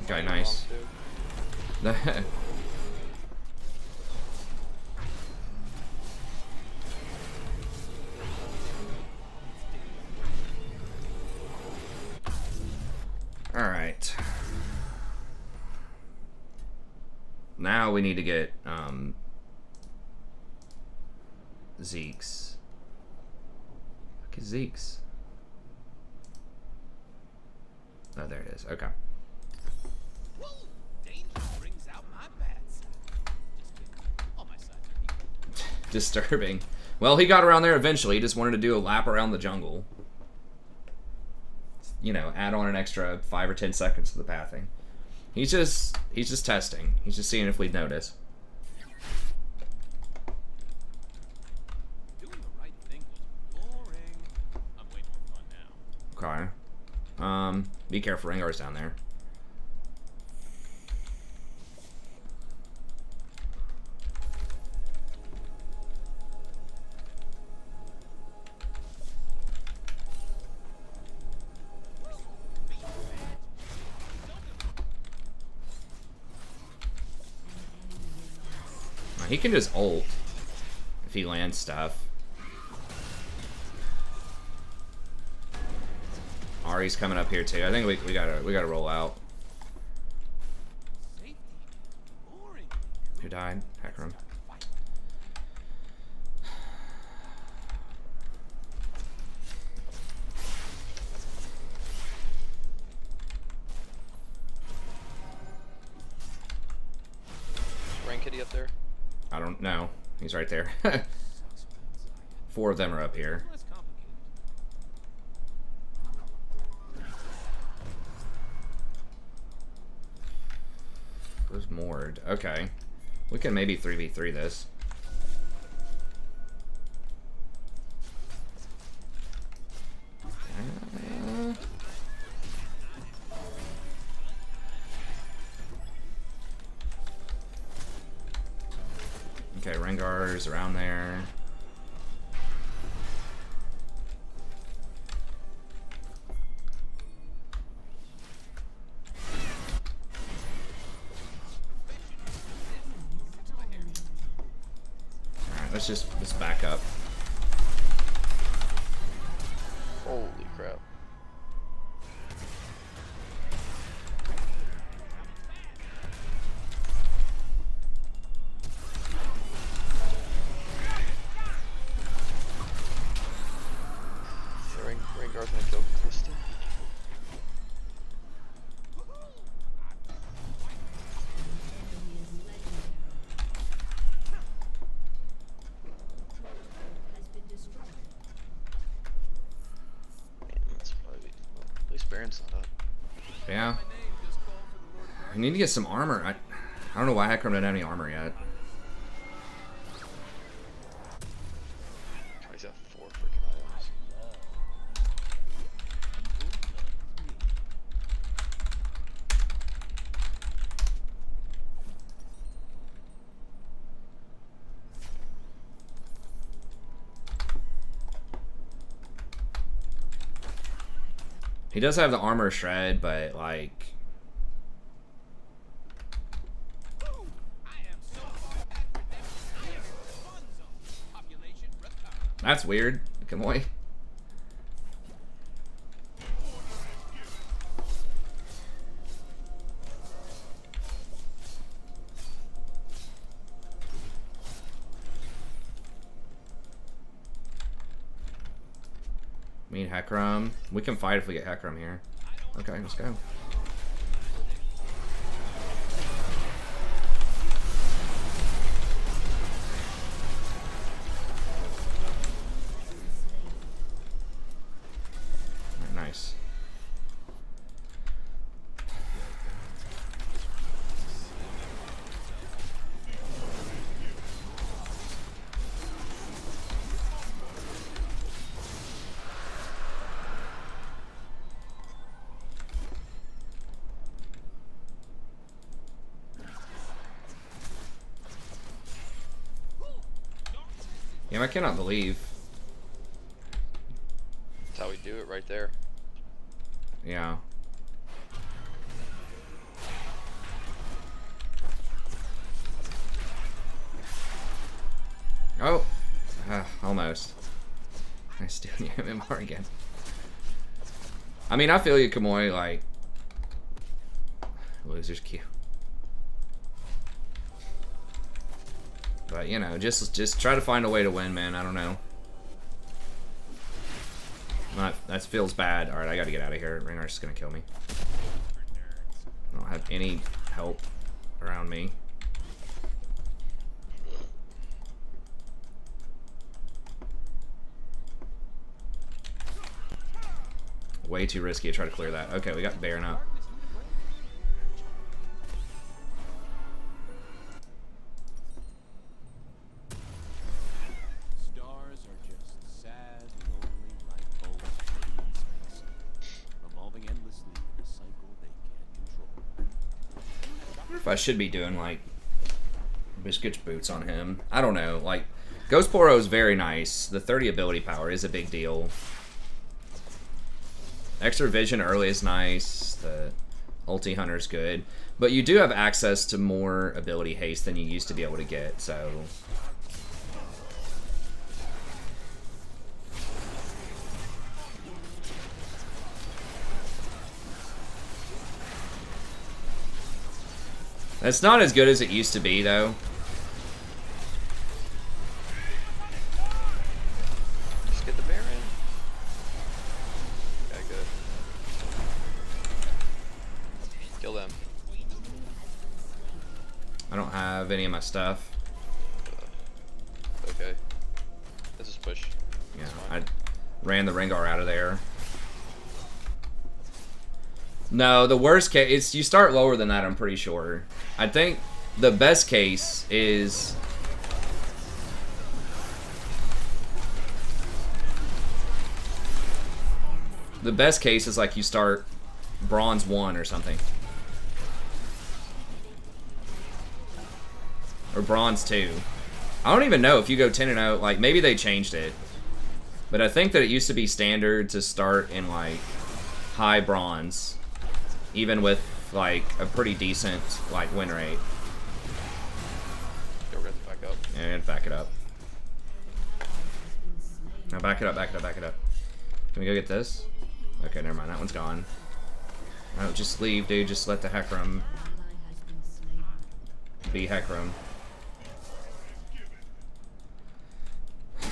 Okay, nice. Alright. Now we need to get Zeke's. Look at Zeke's. Oh, there it is. Okay. Disturbing. Well, he got around there eventually. He just wanted to do a lap around the jungle. You know, add on an extra 5 or 10 seconds to the pathing. He's just testing. He's just seeing if we'd notice. Doing the right thing was boring. I'm way more fun now. Okay. Be careful, Rengar's down there. He can just ult if he lands stuff. Ari's coming up here too. I think we gotta roll out. Who died? Hecarim. kitty up there? I don't know. He's right there. 4 of them are up here. Less complicated. Where's Mord? Okay. We can maybe 3v3 this. Okay, Rengar's around there. Alright, let's back up. Holy crap. Rengar's gonna kill Krista. That's probably, well, at least Baron's not up. Yeah. I need to get some armor. I don't know why Hecarim doesn't have any armor yet. He's got 4 freaking items. He does have the armor shred, but like I am so far back with them. I am in the fun zone. Population Rakan. that's weird. Kamoy. Me and Hecarim. We can fight if we get Hecarim here. Okay, let's go. Nice. Yeah, I cannot believe. That's how we do it right there. Yeah. Oh, almost. I still need MMR again. I mean, I feel you, Kamoy. Like, loser's cute. But you know, just try to find a way to win, man. I don't know. That feels bad. All right, I got to get out of here. Rengar's just gonna kill me. I don't have any help around me. Way too risky to try to clear that. Okay, we got Baron up. Stars are just sad, lonely light bulbs fading in space, revolving endlessly in a cycle they can't control. I wonder if I should be doing like Biscuit's boots on him. I don't know. Like, Ghost Poro is very nice. The 30 ability power is a big deal. Extra vision early is nice. The ulti hunter's good. But you do have access to more ability haste than you used to be able to get, so. It's not as good as it used to be, though. Just get the Baron. Okay, good. Kill them. I don't have have any of my stuff. Okay. Let's just push. Yeah, That's I fine. ran the Rengar out of there. No, the worst case is you start lower than that, I'm pretty sure. I think the best case is like you start bronze 1 or something. Or bronze 2. I don't even know if you go 10-0, like maybe they changed it. But I think that it used to be standard to start in like high bronze, even with like a pretty decent like win rate. Yeah, we're gonna have to back up. Yeah, and back it up. Now back it up, back it up, back it up. Can we go get this? Okay, never mind. That one's gone. No, just leave, dude. Just let the Hecarim be Hecarim.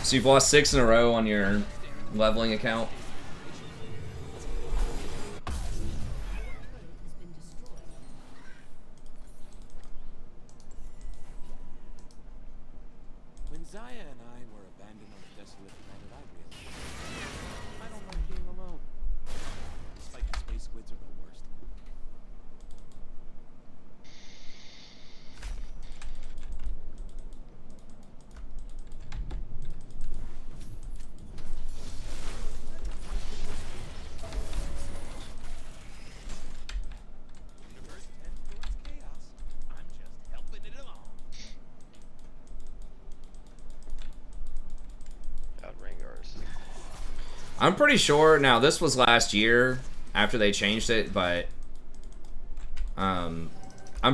So you've lost 6 in a row on your leveling account. When Zaya and I were abandoned on a desolate planet, I realized I don't like being alone. Despite the space squids are the worst. Universe tends towards chaos. I'm just helping it along. God, Rangars. I'm pretty sure, now this was last year after they changed it, but I'm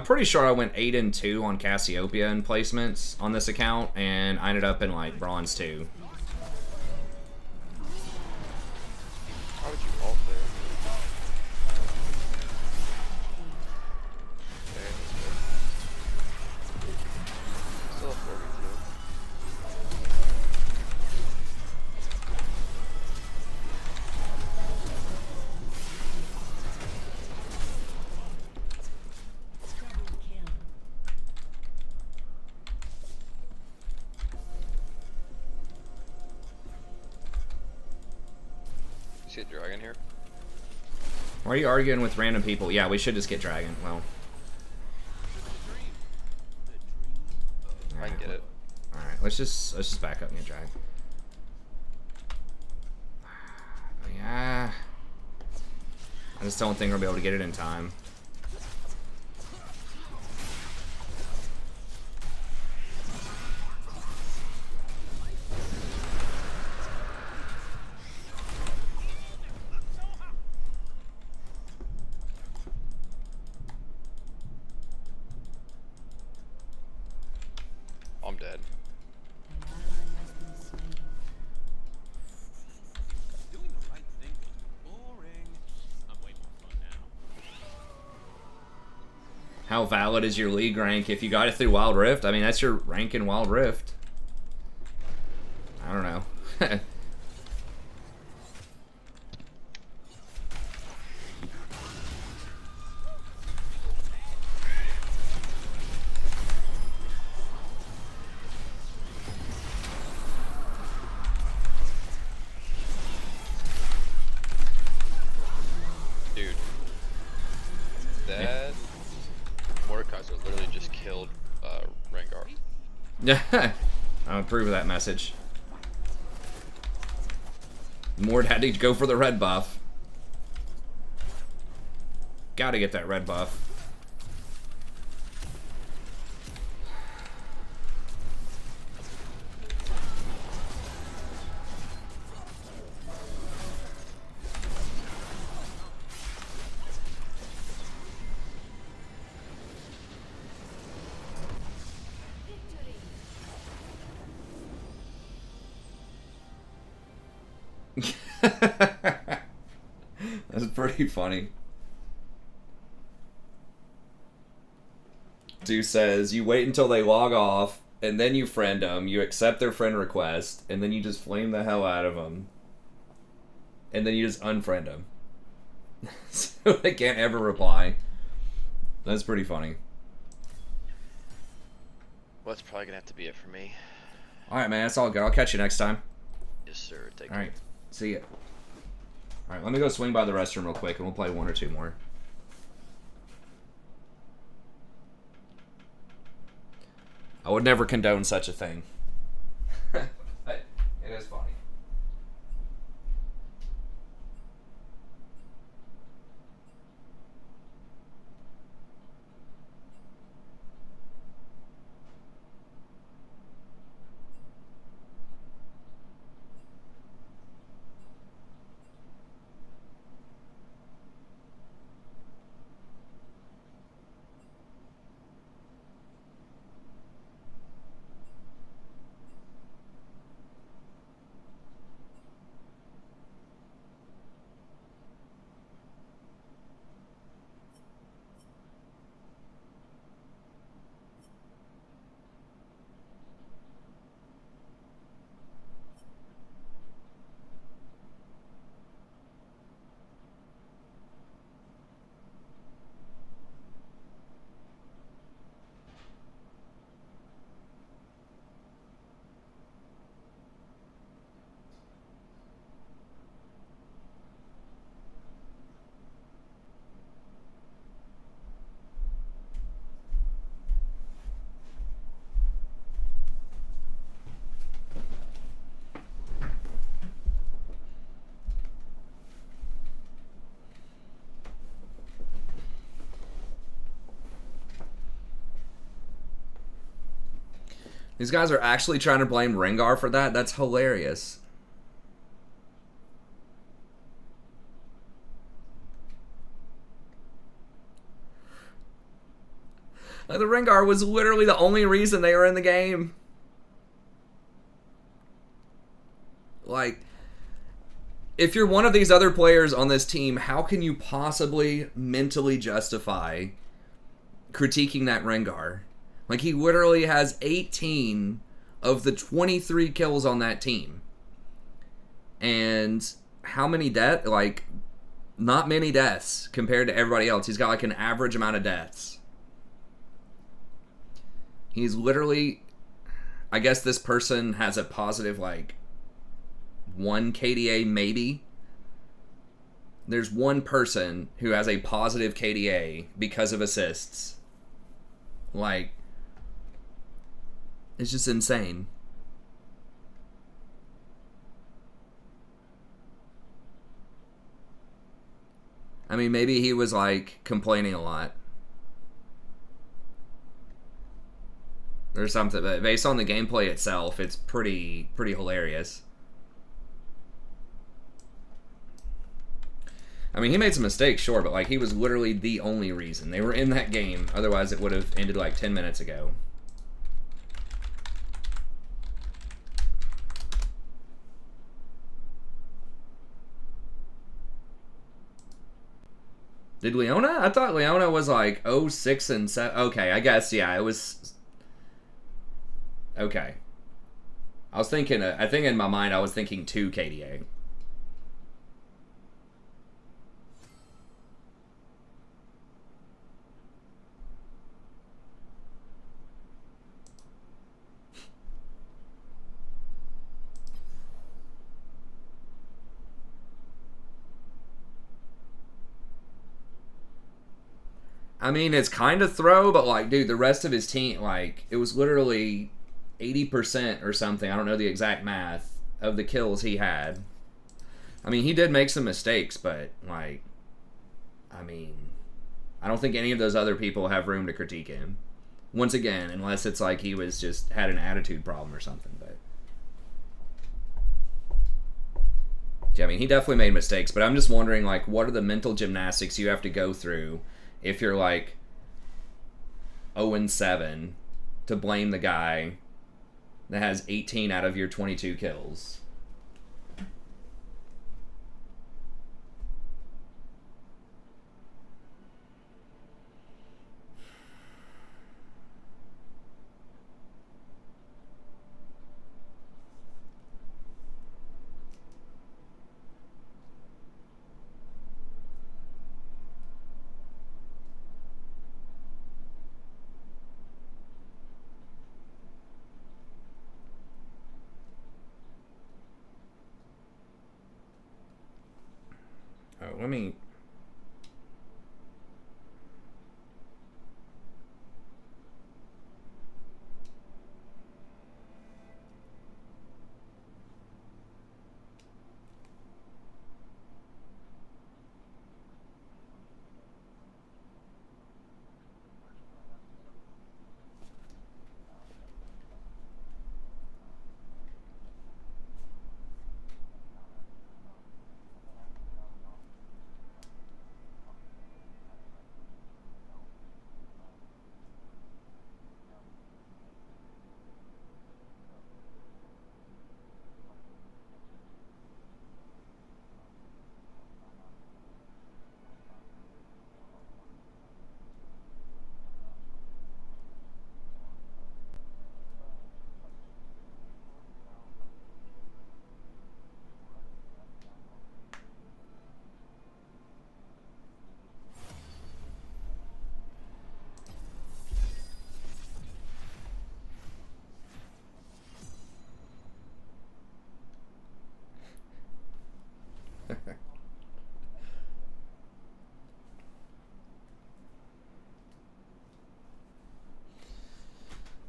pretty sure I went 8-2 on Cassiopeia in placements on this account, and I ended up in like bronze 2. How would you ult there? Okay, that's good. Still a 42. Double kill. You see a dragon here? Why are you arguing with random people? Yeah, we should just get Dragon. Well, I can get it. alright, let's just back up and get Dragon. Yeah. I just don't think we'll be able to get it in time. I'm dead. An ally has been slain. Doing the right thing was boring. I'm way more fun now. How valid is your league rank if you got it through Wild Rift? I mean, that's your rank in Wild Rift. I don't know. Dude. That Mordekaiser literally just killed Rengar. Yeah, I approve of that message. Mord had to go for the red buff. Gotta get that red buff. That's pretty funny. Dude says, you wait until they log off, and then you friend them, you accept their friend request, and then you just flame the hell out of them. And then you just unfriend them. So they can't ever reply. That's pretty funny. Well, that's probably gonna have to be it for me. All right, man. That's all good. I'll catch you next time. Yes, sir. Take All care. right. See ya. All right. Let me go swing by the restroom real quick, and we'll play one or two more. I would never condone such a thing. But it is funny. These guys are actually trying to blame Rengar for that? That's hilarious. Like, the Rengar was literally the only reason they were in the game. Like, if you're one of these other players on this team, how can you possibly mentally justify critiquing that Rengar? Like, he literally has 18 of the 23 kills on that team. And how many deaths? Like, not many deaths compared to everybody else. He's got, like, an average amount of deaths. He's literally... I guess this person has a positive, like, 1 KDA maybe. There's one person who has a positive KDA because of assists. Like... It's just insane. I mean, maybe he was, like, complaining a lot. Or something, but based on the gameplay itself, it's pretty hilarious. I mean, he made some mistakes, sure, but, like, he was literally the only reason. They were in that game, otherwise it would have ended, like, 10 minutes ago. Did Leona? I thought Leona was like 06 and 7. Okay, I guess, yeah, it was... Okay. I was thinking, I think in my mind I was thinking 2 KDA. I mean, it's kind of throw, but, like, dude, the rest of his team, like, it was literally 80% or something. I don't know the exact math of the kills he had. I mean, he did make some mistakes, but, like, I mean, I don't think any of those other people have room to critique him. Once again, unless it's like he was just had an attitude problem or something, but... Yeah, I mean, he definitely made mistakes, but I'm just wondering, like, what are the mental gymnastics you have to go through if you're like 0-7 to blame the guy that has 18 out of your 22 kills. let me...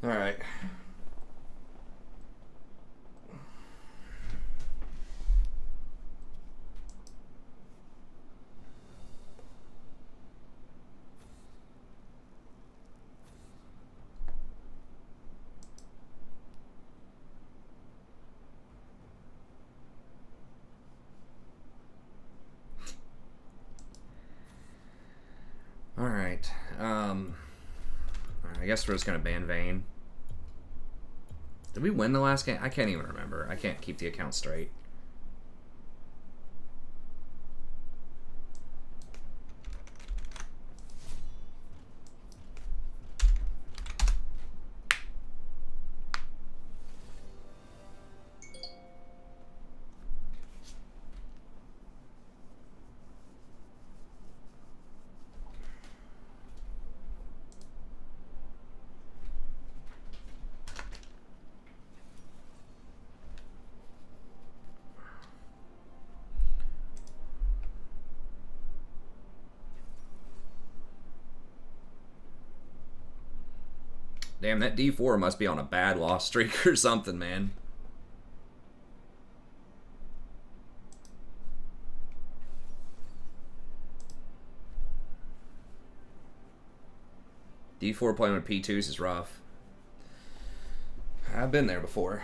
All right. All right. I guess we're just gonna ban Vayne. Did we win the last game? I can't even remember. I can't keep the account straight. Damn, that D4 must be on a bad loss streak or something, man. D4 playing with P2s is rough. I've been there before.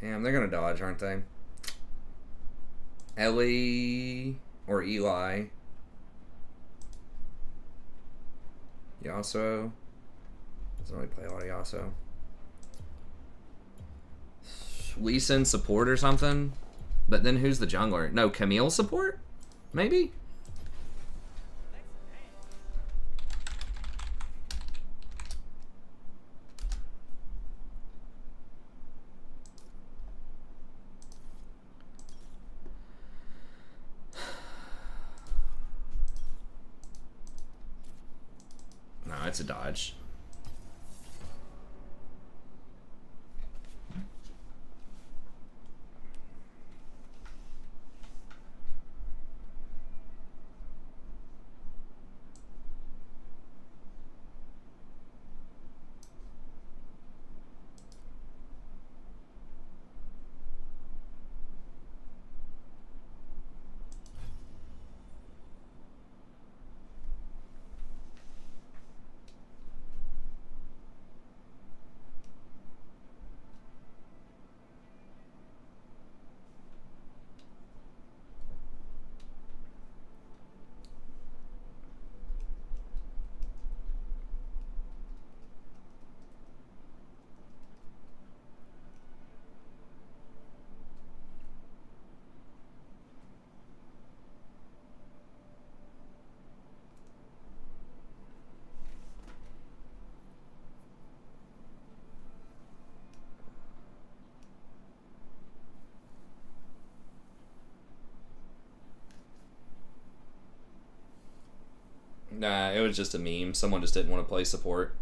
Damn, they're gonna dodge, aren't they? Ellie or Eli. Yasuo. Doesn't really play a lot of Yasuo. Lee Sin support or something? But then who's the jungler? No, Camille support? Maybe? No, it's a dodge. was just a meme. Someone just didn't want to play support.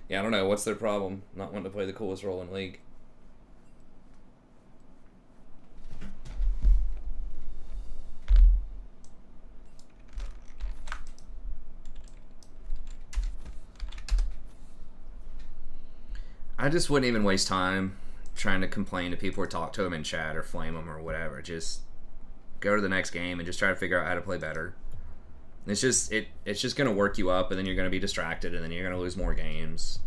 Yeah, I don't know. What's their problem? Not wanting to play the coolest role in League. I just wouldn't even waste time trying to complain to people or talk to them in chat or flame them or whatever. Just go to the next game and just try to figure out how to play better. It's just gonna work you up, and then you're gonna be distracted, and then you're gonna lose more games.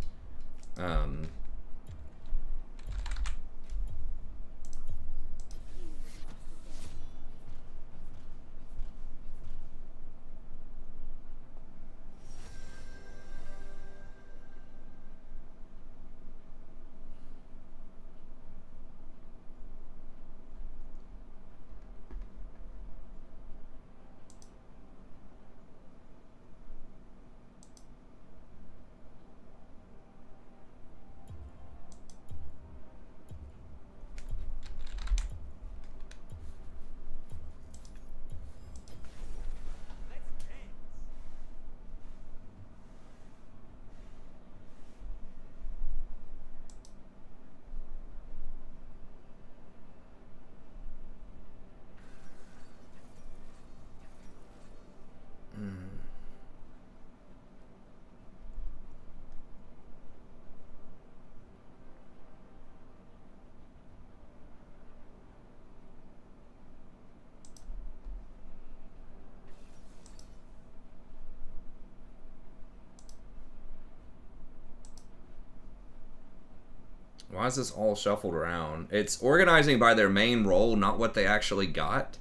Why is this all shuffled around? It's organizing by their main role, not what they actually got.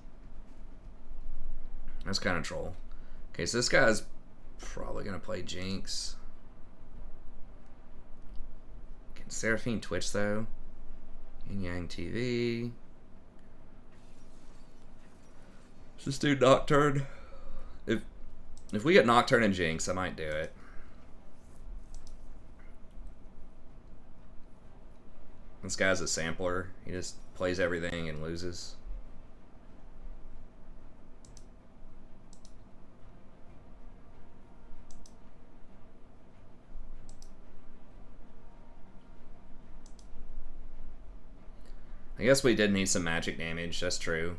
That's kind of troll. Okay, so this guy's probably going to play Jinx. Can Seraphine Twitch, though? Yin Yang TV. Let's just do Nocturne. If we get Nocturne and Jinx, I might do it. This guy's a sampler. He just plays everything and loses. I guess we did need some magic damage, that's true.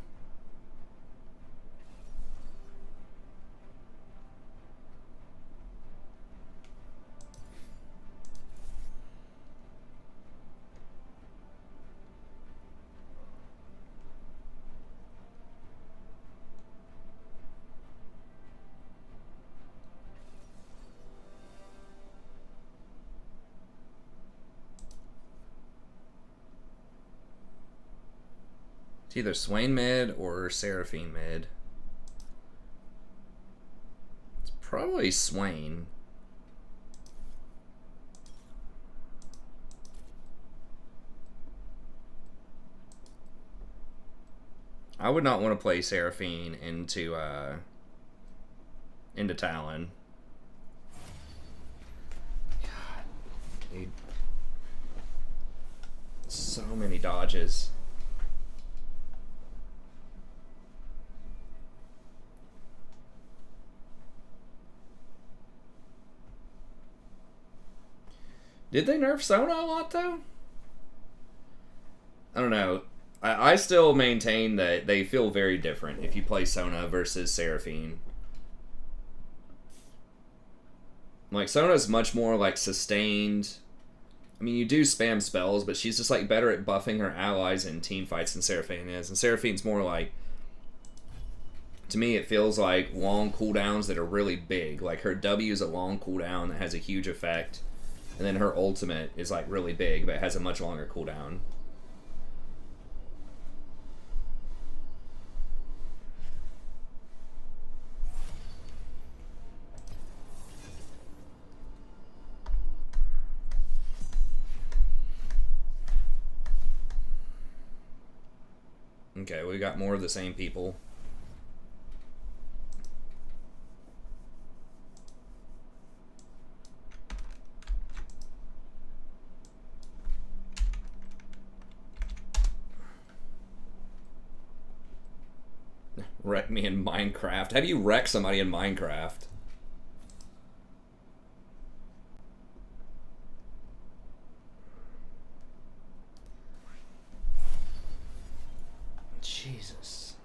It's either Swain mid or Seraphine mid. It's probably Swain. I would not want to play Seraphine into Talon. God, dude. So many dodges. Did they nerf Sona a lot, though? I don't know. I still maintain that they feel very different if you play Sona versus Seraphine. Like, Sona's much more, like, sustained I mean, you do spam spells, but she's just like better at buffing her allies in team fights than Seraphine is. And Seraphine's more like, to me, it feels like long cooldowns that are really big. Like her W is a long cooldown that has a huge effect, and then her ultimate is like really big, but it has a much longer cooldown. Okay, we got more of the same people. Wreck me in Minecraft. How do you wreck somebody in Minecraft? Jesus.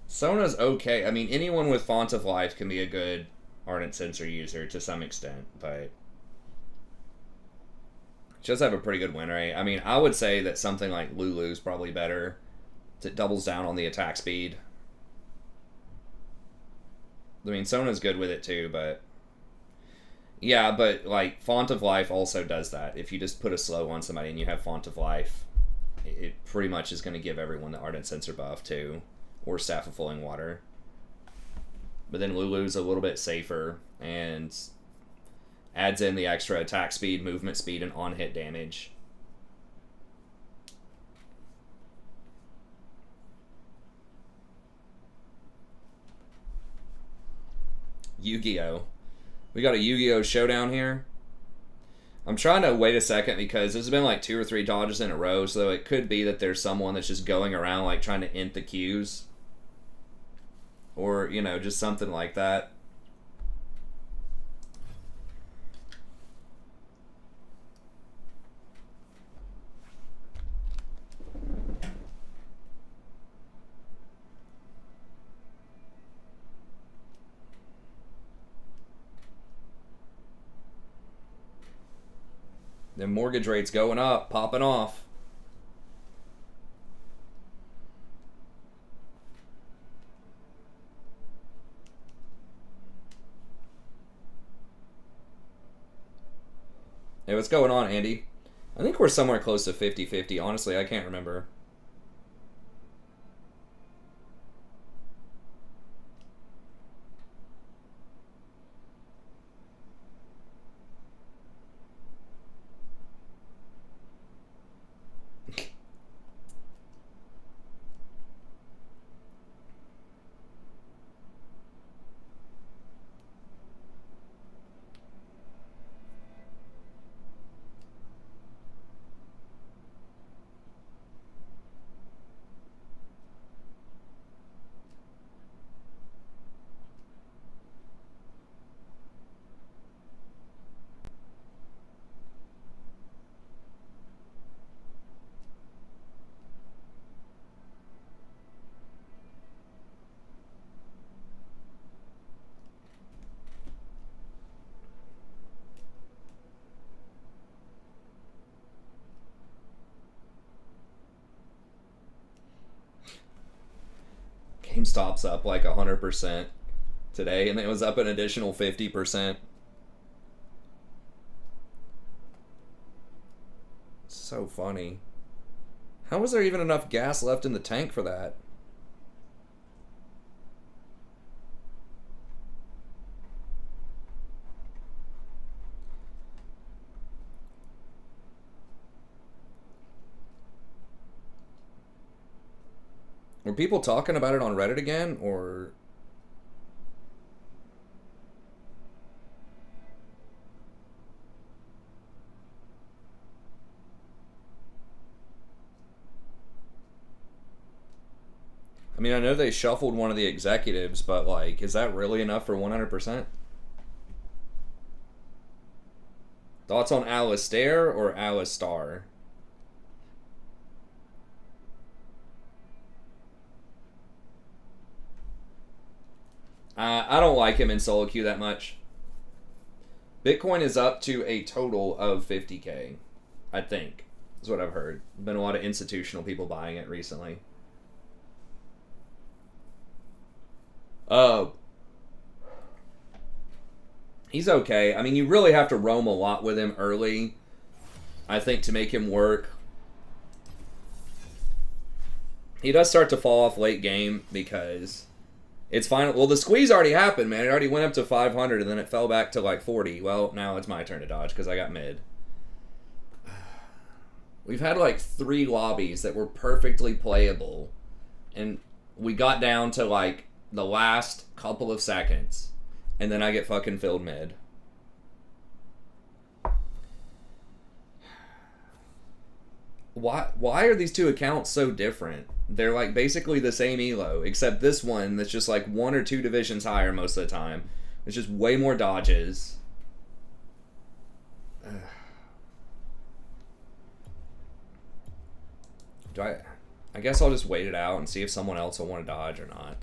Sona's okay. I mean, anyone with Font of Life can be a good Ardent Censer user to some extent, but she does have a pretty good win rate. I mean, I would say that something like Lulu's probably better. It doubles down on the attack speed. I mean, Sona's good with it too, but yeah, but like Font of Life also does that. If you just put a slow on somebody and you have Font of Life, it pretty much is going to give everyone the Ardent Censer buff too, or Staff of Flowing Water. But then Lulu's a little bit safer and adds in the extra attack speed, movement speed, and on-hit damage. Yu-Gi-Oh! We got a Yu-Gi-Oh! Showdown here. I'm trying to wait a second because there's been like 2 or 3 dodges in a row, so it could be that there's someone that's just going around like trying to int the queues. Or, you know, just something like that. The mortgage rates going up, popping off. Hey, what's going on, Andy? I think we're somewhere close to 50-50. Honestly, I can't remember. GameStop's up like 100% today, and it was up an additional 50%. So funny. How was there even enough gas left in the tank for that? Were people talking about it on Reddit again, or... I mean, I know they shuffled one of the executives, but, like, is that really enough for 100%? Thoughts on Alistair or Alistar? I don't like him in solo queue that much. Bitcoin is up to a total of 50K, I think. That's what I've heard. Been a lot of institutional people buying it recently. He's okay. I mean, you really have to roam a lot with him early, I think, to make him work. He does start to fall off late game because it's final. Well, the squeeze already happened, man. It already went up to 500 and then it fell back to like 40. Well, now it's my turn to dodge because I got mid. We've had like 3 lobbies that were perfectly playable, and we got down to like the last couple of seconds, and then I get fucking filled mid. Why are these two accounts so different? They're like basically the same elo, except this one that's just like 1 or 2 divisions higher most of the time. It's just way more dodges. I guess I'll just wait it out and see if someone else will want to dodge or not.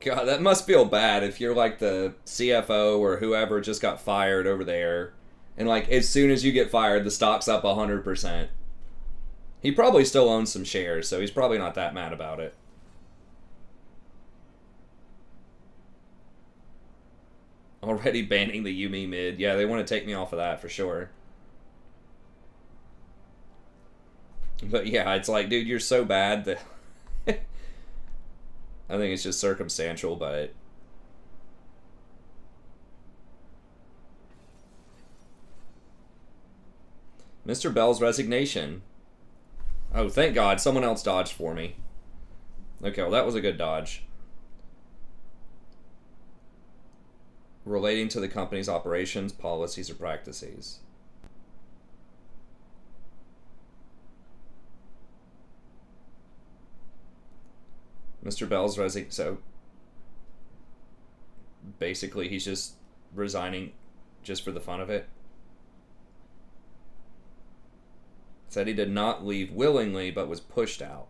God, that must feel bad if you're like the CFO or whoever just got fired over there, and like as soon as you get fired, the stock's up 100%. He probably still owns some shares, so he's probably not that mad about it. Already banning the Yumi mid. Yeah, they want to take me off of that for sure. But yeah, it's like, dude, you're so bad that... I think it's just circumstantial, but... Mr. Bell's resignation. Oh, thank God, someone else dodged for me. Okay, well that was a good dodge. Relating to the company's operations, policies, or practices. Mr. Bell's resignation. So basically, he's just resigning just for the fun of it. Said he did not leave willingly, but was pushed out.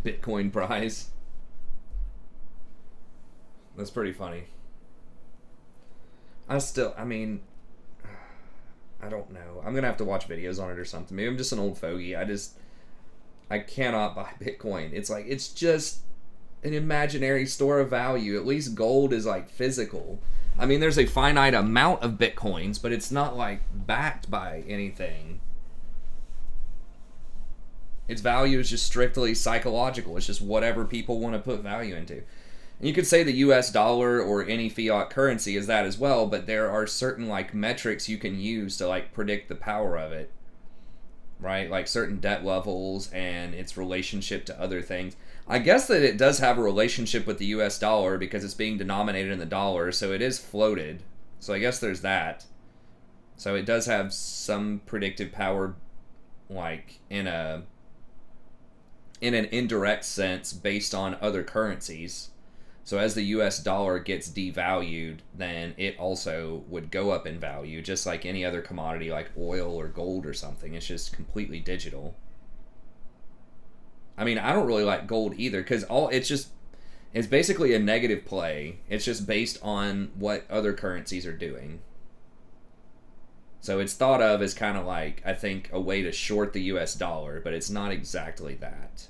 Bitcoin prize. That's pretty funny. I mean, I don't know. I'm gonna have to watch videos on it or something. Maybe I'm just an old fogey. I cannot buy Bitcoin. It's like, it's just an imaginary store of value. At least gold is like physical. I mean, there's a finite amount of Bitcoins, but it's not like backed by anything. Its value is just strictly psychological. It's just whatever people want to put value into. And you could say the US dollar or any fiat currency is that as well, but there are certain like metrics you can use to like predict the power of it. Right? Like certain debt levels and its relationship to other things. I guess that it does have a relationship with the US dollar because it's being denominated in the dollar, so it is floated. So I guess there's that. So it does have some predictive power, like in an indirect sense based on other currencies. So as the US dollar gets devalued, then it also would go up in value, just like any other commodity like oil or gold or something. It's just completely digital. I mean, I don't really like gold either, because it's basically a negative play. It's just based on what other currencies are doing. So it's thought of as kind of like, I think, a way to short the US dollar, but it's not exactly that.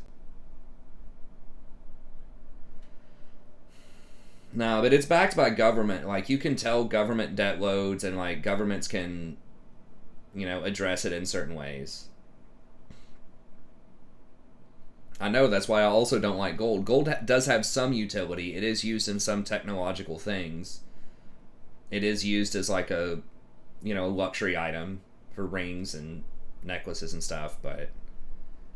No, but it's backed by government. Like, you can tell government debt loads, and like governments can, address it in certain ways. I know, that's why I also don't like gold. Gold does have some utility. It is used in some technological things. It is used as like a, luxury item for rings and necklaces and stuff, but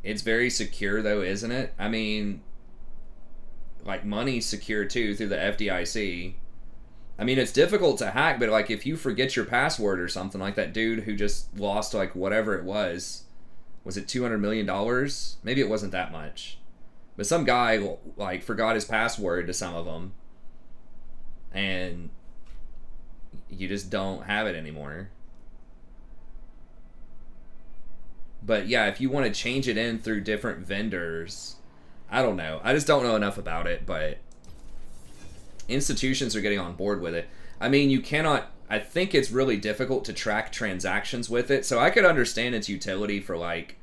it's very secure though, isn't it? I mean, like, money's secure too through the FDIC. I mean, it's difficult to hack, but like if you forget your password or something, like that dude who just lost like whatever it was it $200 million? Maybe it wasn't that much, but some guy like forgot his password to some of them, and you just don't have it anymore. But yeah, if you want to change it in through different vendors, I don't know. I just don't know enough about it, but institutions are getting on board with it. I mean, you cannot... I think it's really difficult to track transactions with it, so I could understand its utility for, like,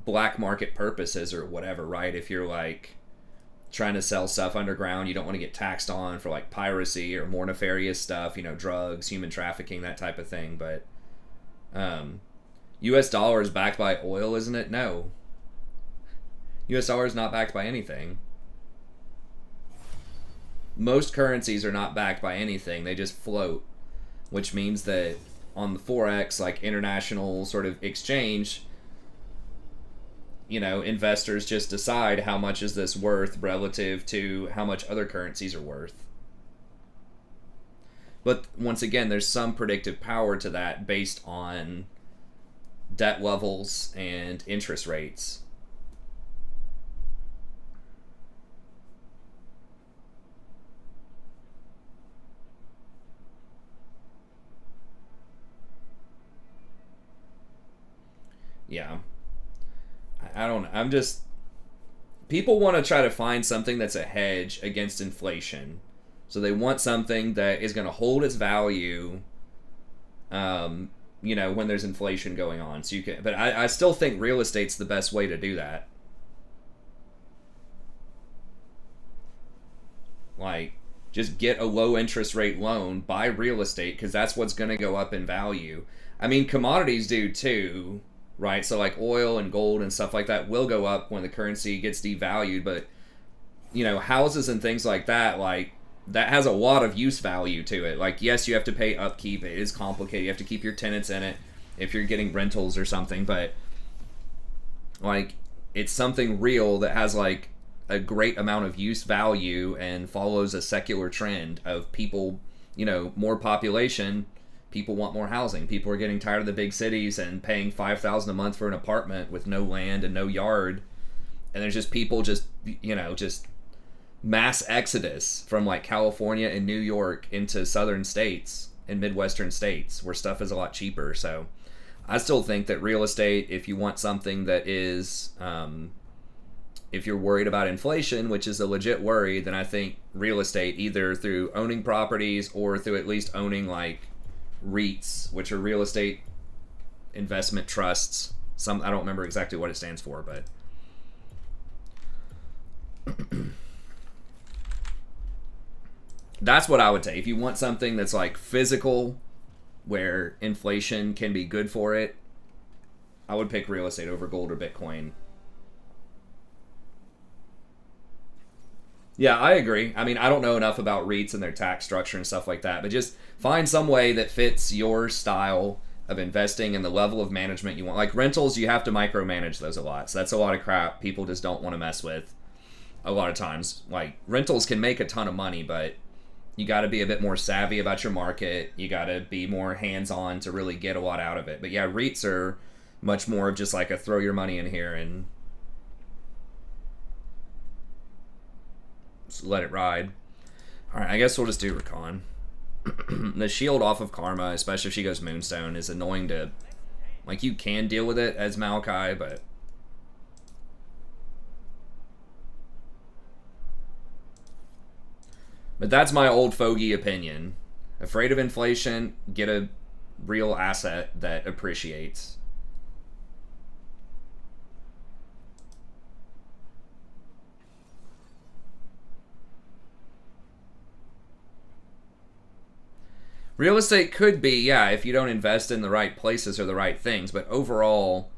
black market purposes or whatever, right? If you're, like, trying to sell stuff underground, you don't want to get taxed on for, like, piracy or more nefarious stuff, drugs, human trafficking, that type of thing, but... US dollar is backed by oil, isn't it? No. US dollar is not backed by anything. Most currencies are not backed by anything. They just float, which means that on the Forex, like international sort of exchange, investors just decide how much is this worth relative to how much other currencies are worth. But once again, there's some predictive power to that based on debt levels and interest rates. Yeah. I don't know. I'm just... People want to try to find something that's a hedge against inflation. So they want something that is going to hold its value, when there's inflation going on. So you can... But I still think real estate's the best way to do that. Like, just get a low interest rate loan, buy real estate, because that's what's going to go up in value. I mean, commodities do too, right? So like oil and gold and stuff like that will go up when the currency gets devalued, but houses and things like that, like, that has a lot of use value to it. Like, yes, you have to pay upkeep. It is complicated. You have to keep your tenants in it if you're getting rentals or something, but like, it's something real that has like a great amount of use value and follows a secular trend of people, more population. People want more housing. People are getting tired of the big cities and paying $5,000 a month for an apartment with no land and no yard. And there's just people just mass exodus from like California and New York into southern states and Midwestern states where stuff is a lot cheaper. So I still think that real estate, if you want something that is, if you're worried about inflation, which is a legit worry, then I think real estate, either through owning properties or through at least owning like REITs, which are real estate investment trusts. I don't remember exactly what it stands for, but that's what I would take. If you want something that's like physical, where inflation can be good for it, I would pick real estate over gold or Bitcoin. Yeah, I agree. I mean, I don't know enough about REITs and their tax structure and stuff like that, but just find some way that fits your style of investing and the level of management you want. Like rentals, you have to micromanage those a lot. So that's a lot of crap people just don't want to mess with a lot of times. Like, rentals can make a ton of money, but you got to be a bit more savvy about your market. You got to be more hands-on to really get a lot out of it. But yeah, REITs are much more of just like a throw your money in here and let it ride. Alright, I guess we'll just do Rakan. The shield off of Karma, especially if she goes Moonstone, is annoying to... Like, you can deal with it as Maokai, but... But that's my old fogey opinion. Afraid of inflation, get a real asset that appreciates. Real estate could be, yeah, if you don't invest in the right places or the right things, but overall,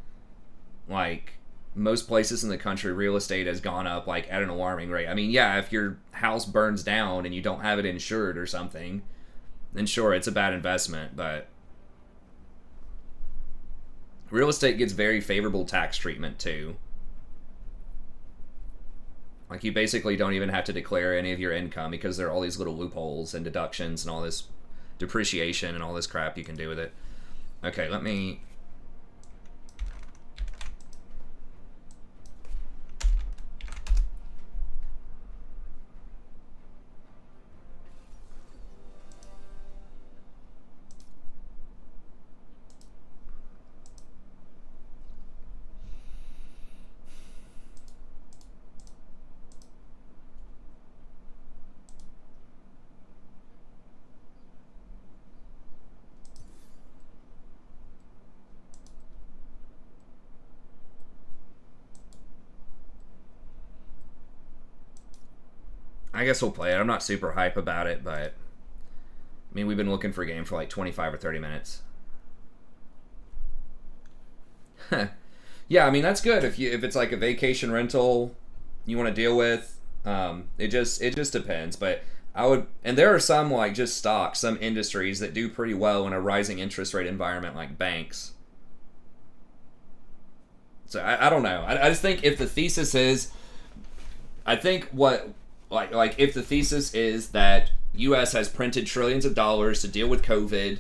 like, most places in the country, real estate has gone up, like, at an alarming rate. I mean, yeah, if your house burns down and you don't have it insured or something, then sure, it's a bad investment, but real estate gets very favorable tax treatment, too. Like, you basically don't even have to declare any of your income because there are all these little loopholes and deductions and all this depreciation and all this crap you can do with it. Okay, let me... I guess we'll play it. I'm not super hype about it, but I mean, we've been looking for a game for like 25 or 30 minutes. Yeah, I mean, that's good if it's like a vacation rental you want to deal with. It just depends, but I would, and there are some like just stocks, some industries that do pretty well in a rising interest rate environment, like banks. So I don't know. I just think if the thesis is, I think what like if the thesis is that U.S. has printed trillions of dollars to deal with COVID,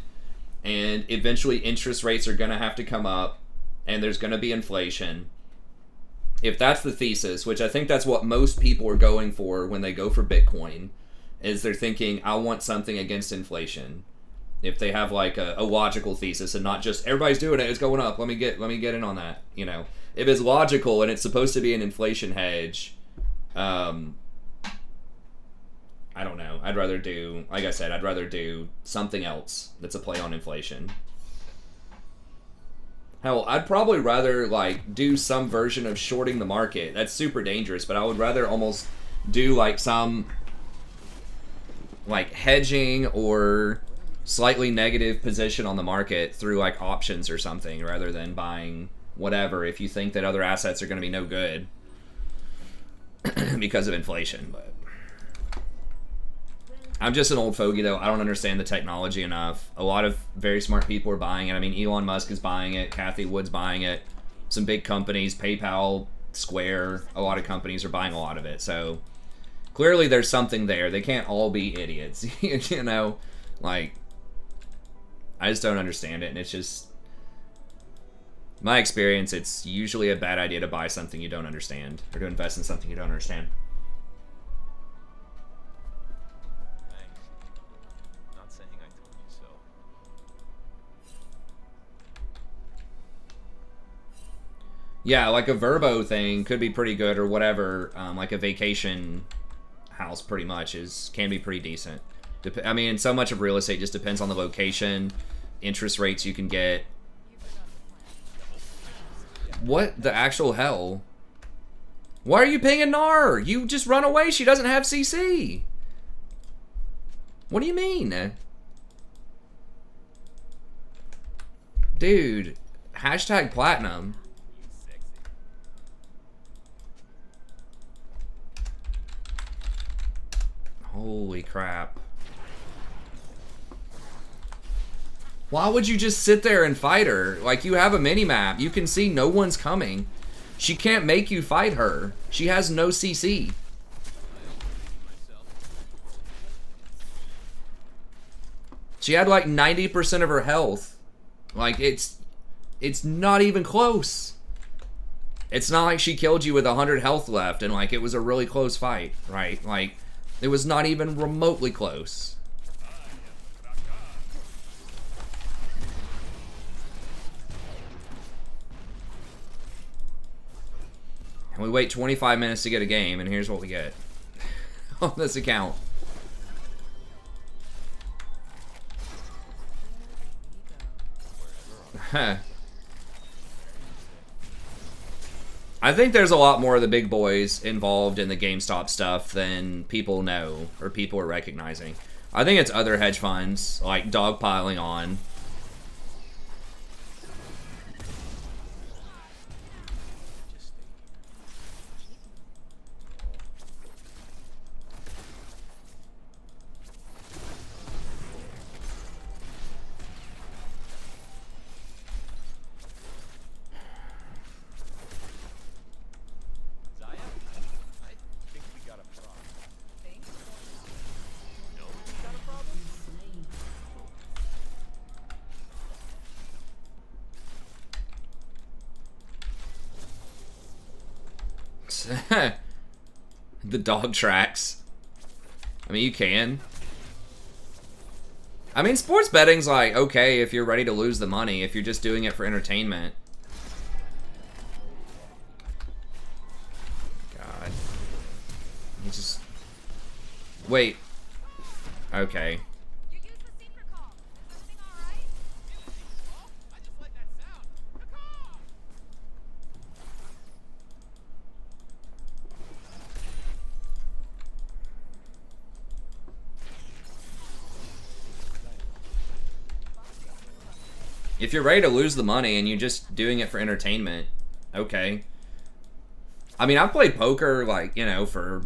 and eventually interest rates are going to have to come up, and there's going to be inflation. If that's the thesis, which I think that's what most people are going for when they go for Bitcoin, is they're thinking, I want something against inflation. If they have like a logical thesis and not just everybody's doing it, it's going up, let me get in on that. You know, if it's logical and it's supposed to be an inflation hedge, I don't know. I'd rather do, like I said, I'd rather do something else that's a play on inflation. Hell, I'd probably rather like do some version of shorting the market. That's super dangerous, but I would rather almost do like some like hedging or slightly negative position on the market through like options or something, rather than buying whatever if you think that other assets are going to be no good because of inflation. But I'm just an old fogey, though. I don't understand the technology enough. A lot of very smart people are buying it. I mean, Elon Musk is buying it. Cathie Wood's buying it. Some big companies, PayPal, Square, a lot of companies are buying a lot of it. So clearly there's something there. They can't all be idiots. You know? Like, I just don't understand it. And it's just, my experience, it's usually a bad idea to buy something you don't understand or to invest in something you don't understand. Yeah, like a Verbo thing could be pretty good or whatever. Like a vacation house pretty much can be pretty decent. I mean, so much of real estate just depends on the location, interest rates you can get. What the actual hell? Why are you pinging Nar? You just run away. She doesn't have CC. What do you mean? Dude, hashtag platinum. Holy crap. Why would you just sit there and fight her? Like, you have a mini-map. You can see no one's coming. She can't make you fight her. She has no CC. She had like 90% of her health. Like, it's not even close. It's not like she killed you with 100 health left and like it was a really close fight, right? Like, it was not even remotely close. And we wait 25 minutes to get a game, and here's what we get on this account. I think there's a lot more of the big boys involved in the GameStop stuff than people know or people are recognizing. I think it's other hedge funds like dogpiling on. The dog tracks. I mean, you can. I mean, sports betting's like, okay if you're ready to lose the money, if you're just doing it for entertainment. God. You just... Wait. Okay. You used the secret call. Is everything alright? I just like that sound. Caw-caw! If you're ready to lose the money and you're just doing it for entertainment, okay. I mean, I've played poker, like, you know, for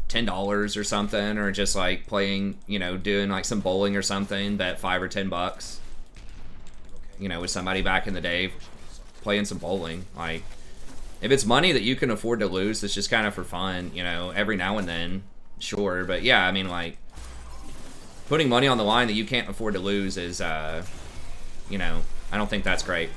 $10 or something, or just like playing, you know, doing like some bowling or something, bet $5 or $10, you know, with somebody back in the day, playing some bowling. Like, if it's money that you can afford to lose, it's just kind of for fun, you know, every now and then, sure. But yeah, I mean, like, putting money on the line that you can't afford to lose is, you know, I don't think that's great.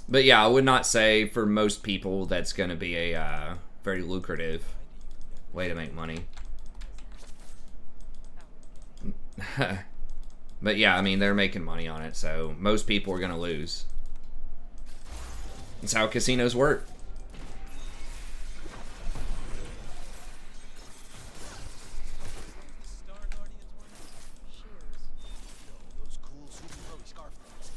But yeah, I would not say for most people that's going to be a very lucrative way to make money. But yeah, I mean, they're making money on it, so most people are going to lose. That's how casinos work. Star Guardians one? No, those cool super scarf ones.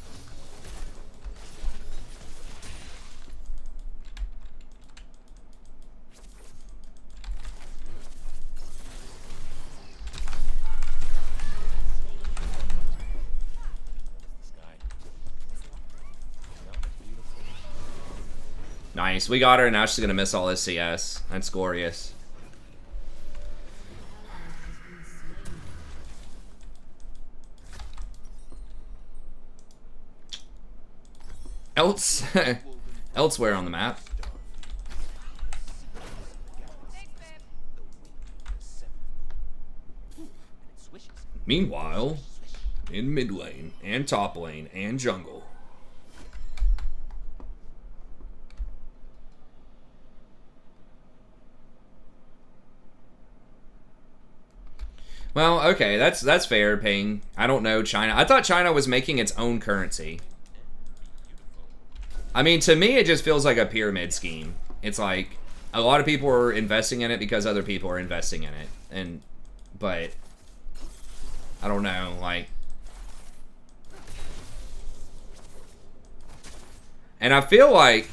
Nice. We got her, and now she's going to miss all this CS. That's glorious. Elsewhere on the map. Meanwhile, in mid lane, and top lane, and jungle. Well, okay, that's fair, Ping. I don't know China. I thought China was making its own currency. I mean, to me, it just feels like a pyramid scheme. It's like a lot of people are investing in it because other people are investing in it, but I don't know, like. And I feel like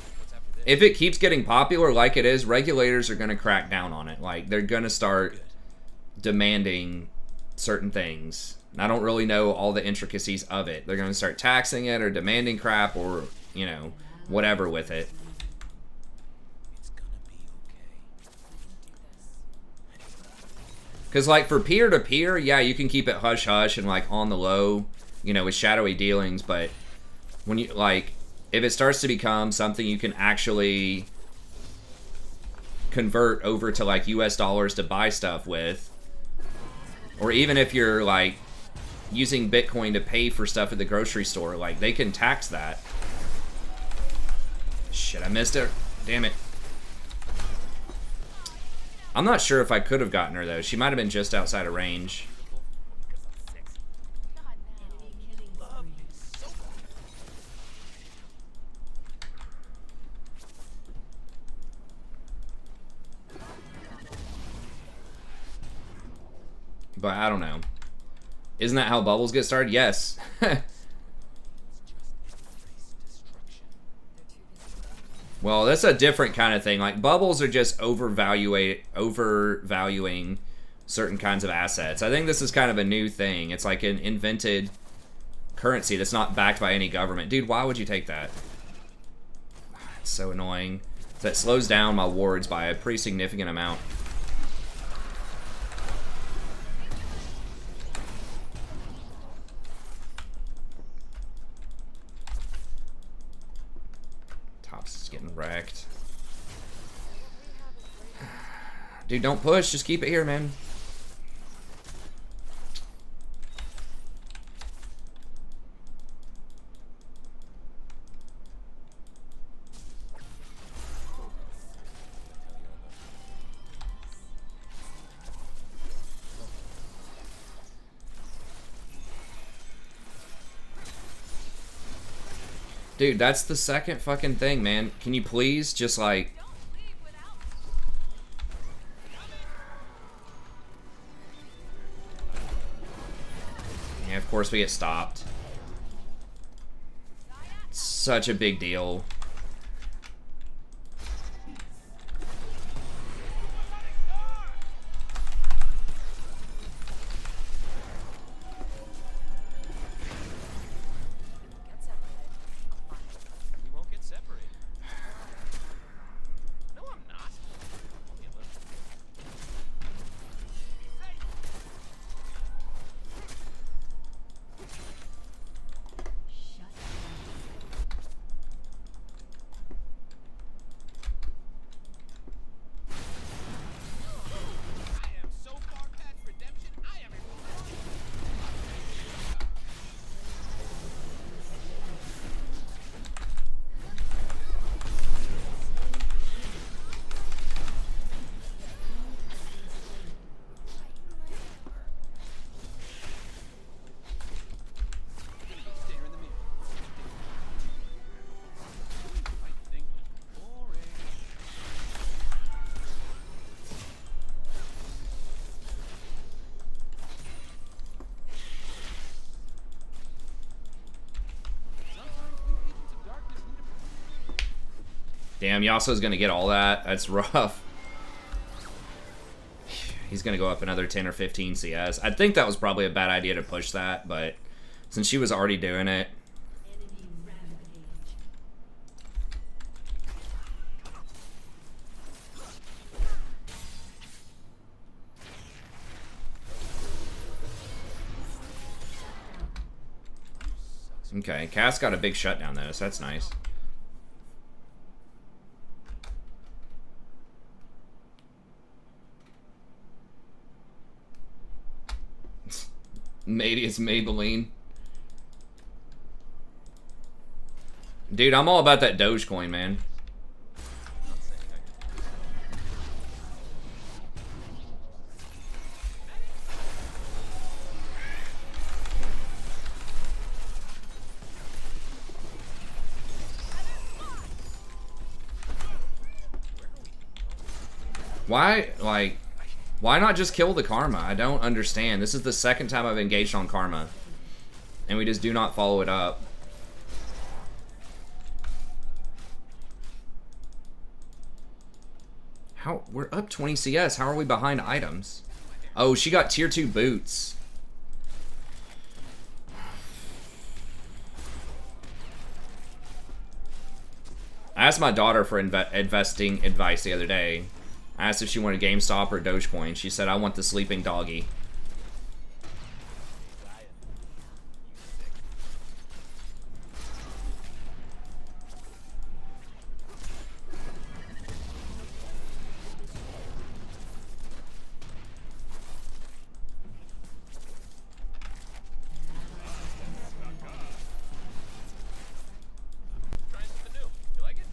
if it keeps getting popular like it is, regulators are going to crack down on it. Like, they're going to start demanding certain things. And I don't really know all the intricacies of it. They're going to start taxing it or demanding crap or, you know, whatever with it. It's gonna be okay. Because, like, for peer-to-peer, yeah, you can keep it hush-hush and, like, on the low, you know, with shadowy dealings. But when you, like, if it starts to become something you can actually convert over to, like, US dollars to buy stuff with, or even if you're, like, using Bitcoin to pay for stuff at the grocery store, like, they can tax that. Shit, I missed it. Damn it. I'm not sure if I could have gotten her, though. She might have been just outside of range. But I don't know. Isn't that how bubbles get started? Yes. Well, that's a different kind of thing. Like, bubbles are just overvaluing certain kinds of assets. I think this is kind of a new thing. It's like an invented currency that's not backed by any government. Dude, why would you take that? It's so annoying. That slows down my wards by a pretty significant amount. Top's is getting wrecked. Dude, don't push. Just keep it here, man. Dude, that's the second fucking thing, man. Can you please just, like... Yeah, of course we get stopped. Such a big deal. We won't get separated. No, I'm not. Only a little. I am so far past redemption. I am stare in the mirror. I think boring. Sometimes we agents of darkness need a Damn, Yasuo's gonna get all that. That's rough. He's gonna go up another 10 or 15 CS. I think that was probably a bad idea to push that, but since she was already doing it. Enemy rampage. Okay, Cass got a big shutdown though, so that's nice. Maybe it's Maybelline. Dude, I'm all about that Dogecoin, man. Why, like, why not just kill the Karma? I don't understand. This is the second time I've engaged on Karma. And we just do not follow it up. How? We're up 20 CS. How are we behind items? Oh, she got tier 2 boots. I asked my daughter for investing advice the other day. I asked if she wanted GameStop or Dogecoin. She said, I want the sleeping doggy. Trying something new. You like it?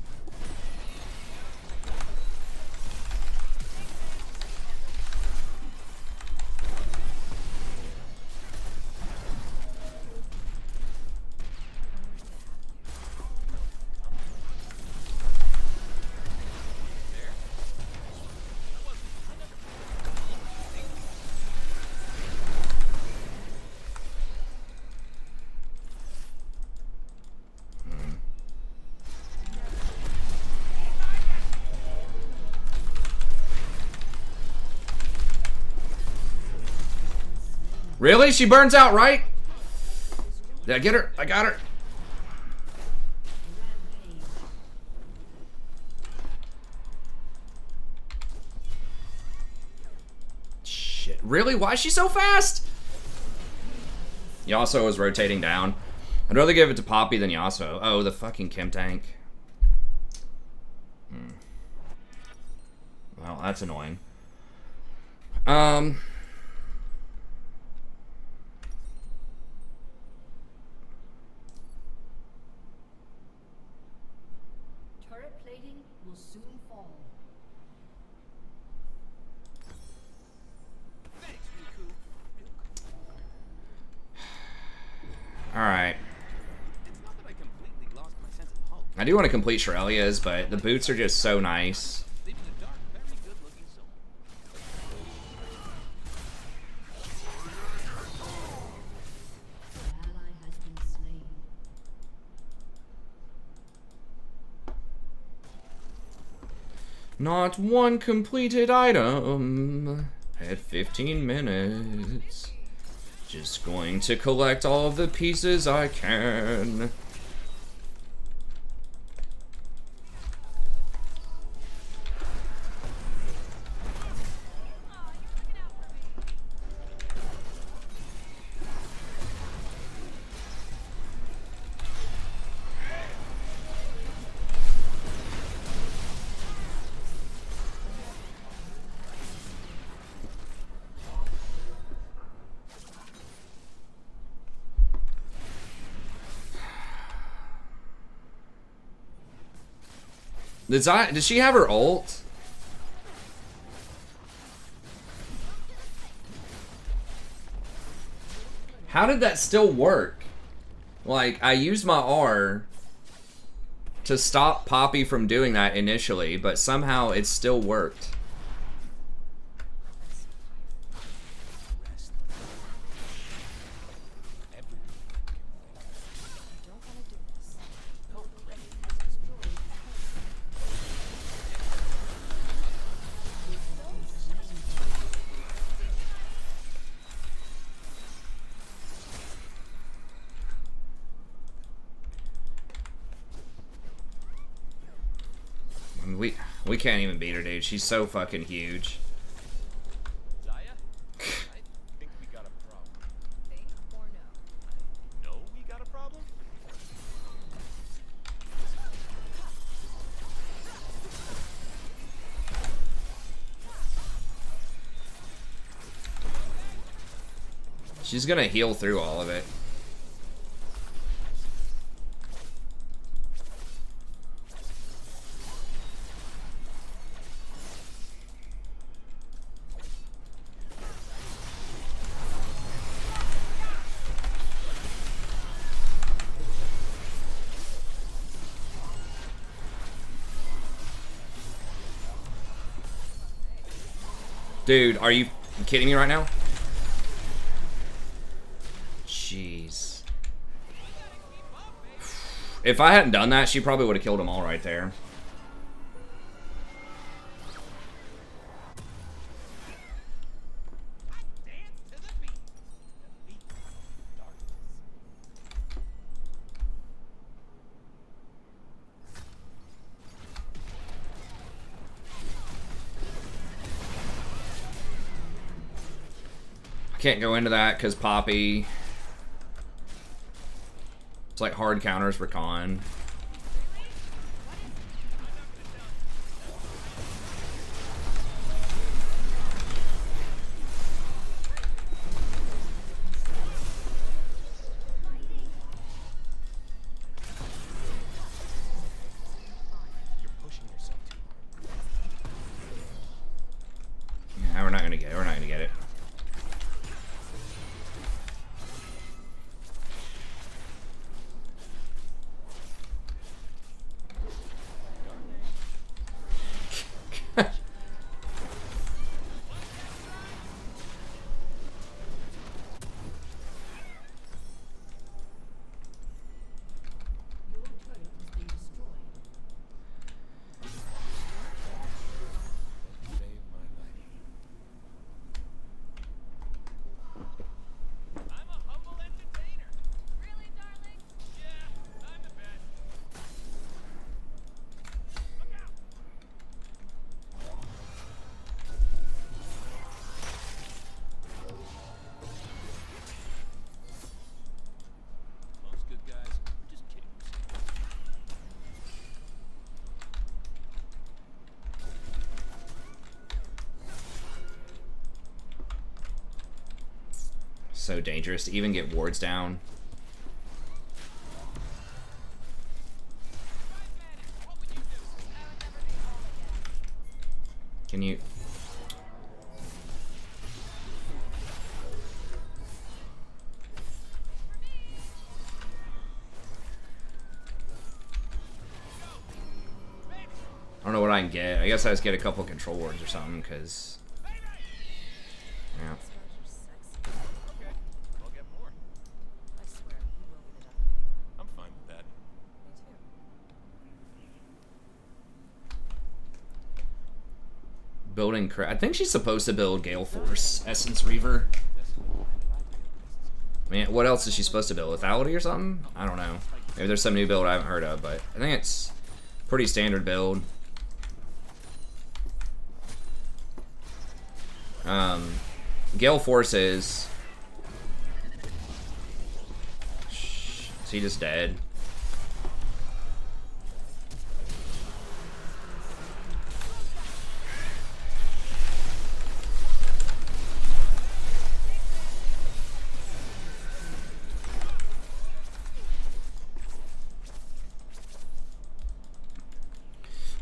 Really? She burns out, right? Did I get her? I got her. Shit. Really? Why is she so fast? Yasuo is rotating down. I'd rather give it to Poppy than Yasuo. Oh, the fucking Chem tank. Well, that's annoying. Turret plating will soon fall. Alright. It's not that I completely lost my sense of hope. I do want to complete Shirelia's, but the boots are just so nice. Leaving a dark, very good-looking soul. An ally has been slain. Not one completed item at 15 minutes. Just going to collect all of the pieces I can. Does she have her ult? How did that still work? Like, I used my R to stop Poppy from doing that initially, but somehow it still worked. I mean, we can't even beat her, dude. She's so fucking huge. Zaya? I think we got a problem. Think or no? No, we got a problem? She's gonna heal through all of it. Dude, are you kidding me right now? Jeez. If I hadn't done that, she probably would have killed them all right there. I can't go into that because Poppy. It's like hard counters for Rakan. You're pushing yourself too hard. Yeah, we're not gonna get it. We're not gonna get it. So dangerous to even get wards down. Can you... I don't know what I can get. I guess I just get a couple control wards or something, because... Yeah. Okay, I'll get more. I swear, you will be the death of me. I'm fine with that. Me too. Building... I think she's supposed to build Gale Force, Essence Reaver. I mean, what else is she supposed to build? Lethality or something? I don't know. Maybe there's some new build I haven't heard of, but I think it's pretty standard build. Gale Force is... Is he just dead?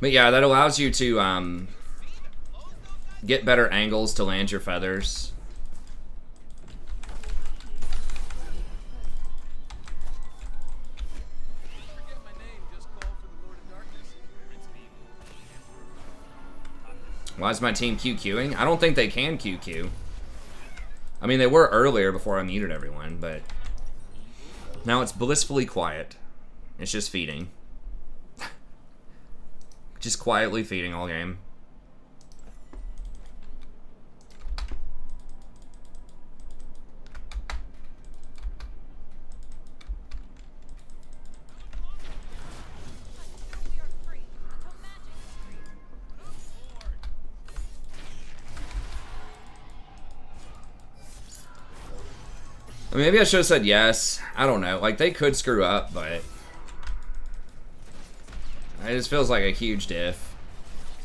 But yeah, that allows you to get better angles to land your feathers. Why is my team QQing? I don't think they can QQ. I mean, they were earlier before I muted everyone, but now it's blissfully quiet. It's just feeding. Just quietly feeding all game. I mean, maybe I should have said yes. I don't know. Like, they could screw up, but it just feels like a huge diff.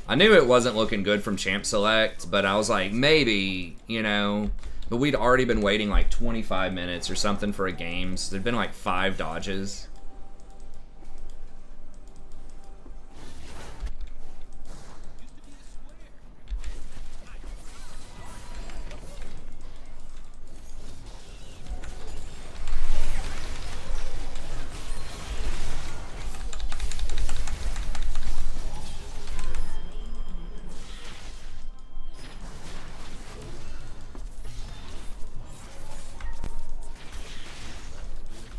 I knew it wasn't looking good from Champ Select, but I was like, maybe, you know. But we'd already been waiting like 25 minutes or something for a game. So there'd been like 5 dodges.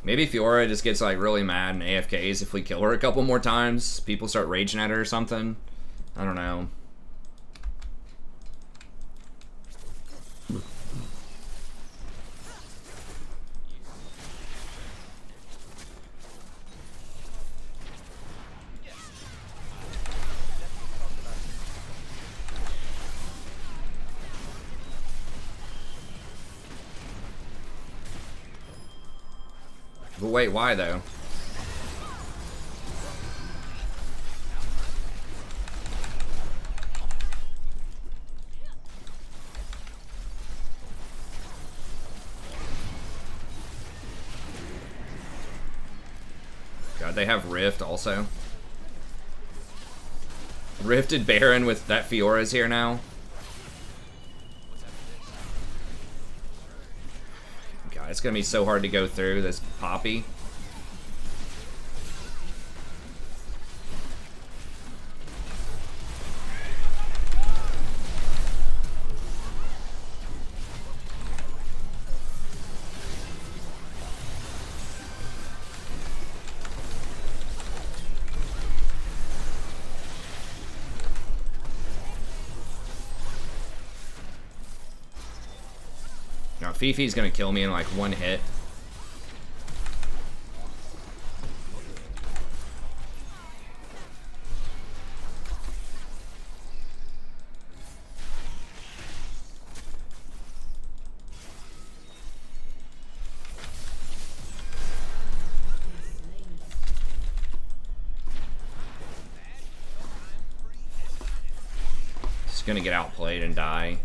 Maybe Fiora just gets like really mad and AFKs if we kill her a couple more times. People start raging at her or something. I don't know. But wait, why though? God, they have Rift also. Rifted Baron with that Fiora's here now. God, it's gonna be so hard to go through this Poppy. Now, Fifi's gonna kill me in like one hit. Gonna get outplayed and die.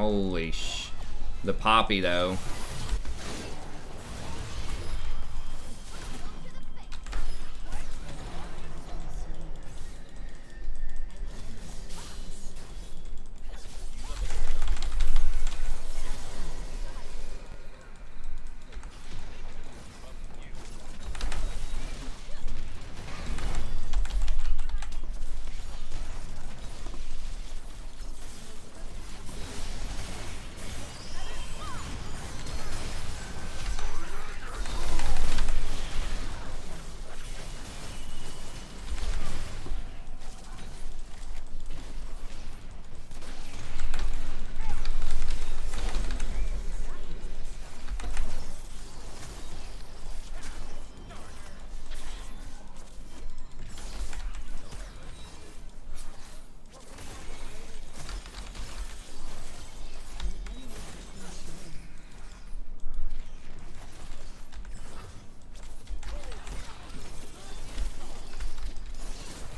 Holy the Poppy, though.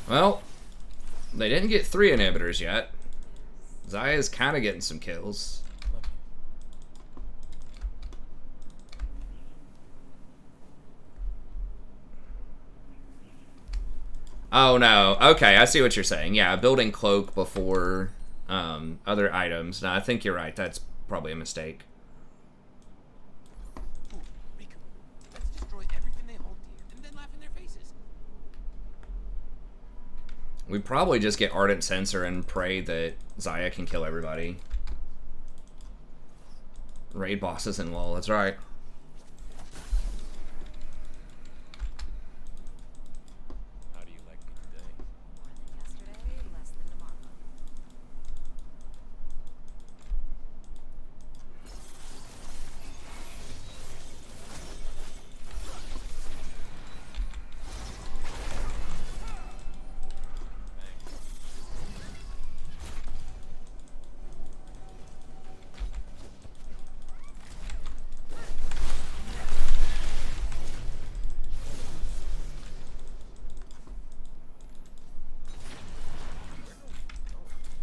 Well, they didn't get 3 inhibitors yet. Zaya's kind of getting some kills. Oh no, okay, I see what you're saying. Yeah, building cloak before other items. No, I think you're right, that's probably a mistake. Ooh, Riku, let's destroy everything they hold dear and then laugh in their faces. We probably just get Ardent Censor and pray that Zaya can kill everybody. Raid bosses in LoL, that's right. How do you like me today? More than yesterday, less than tomorrow.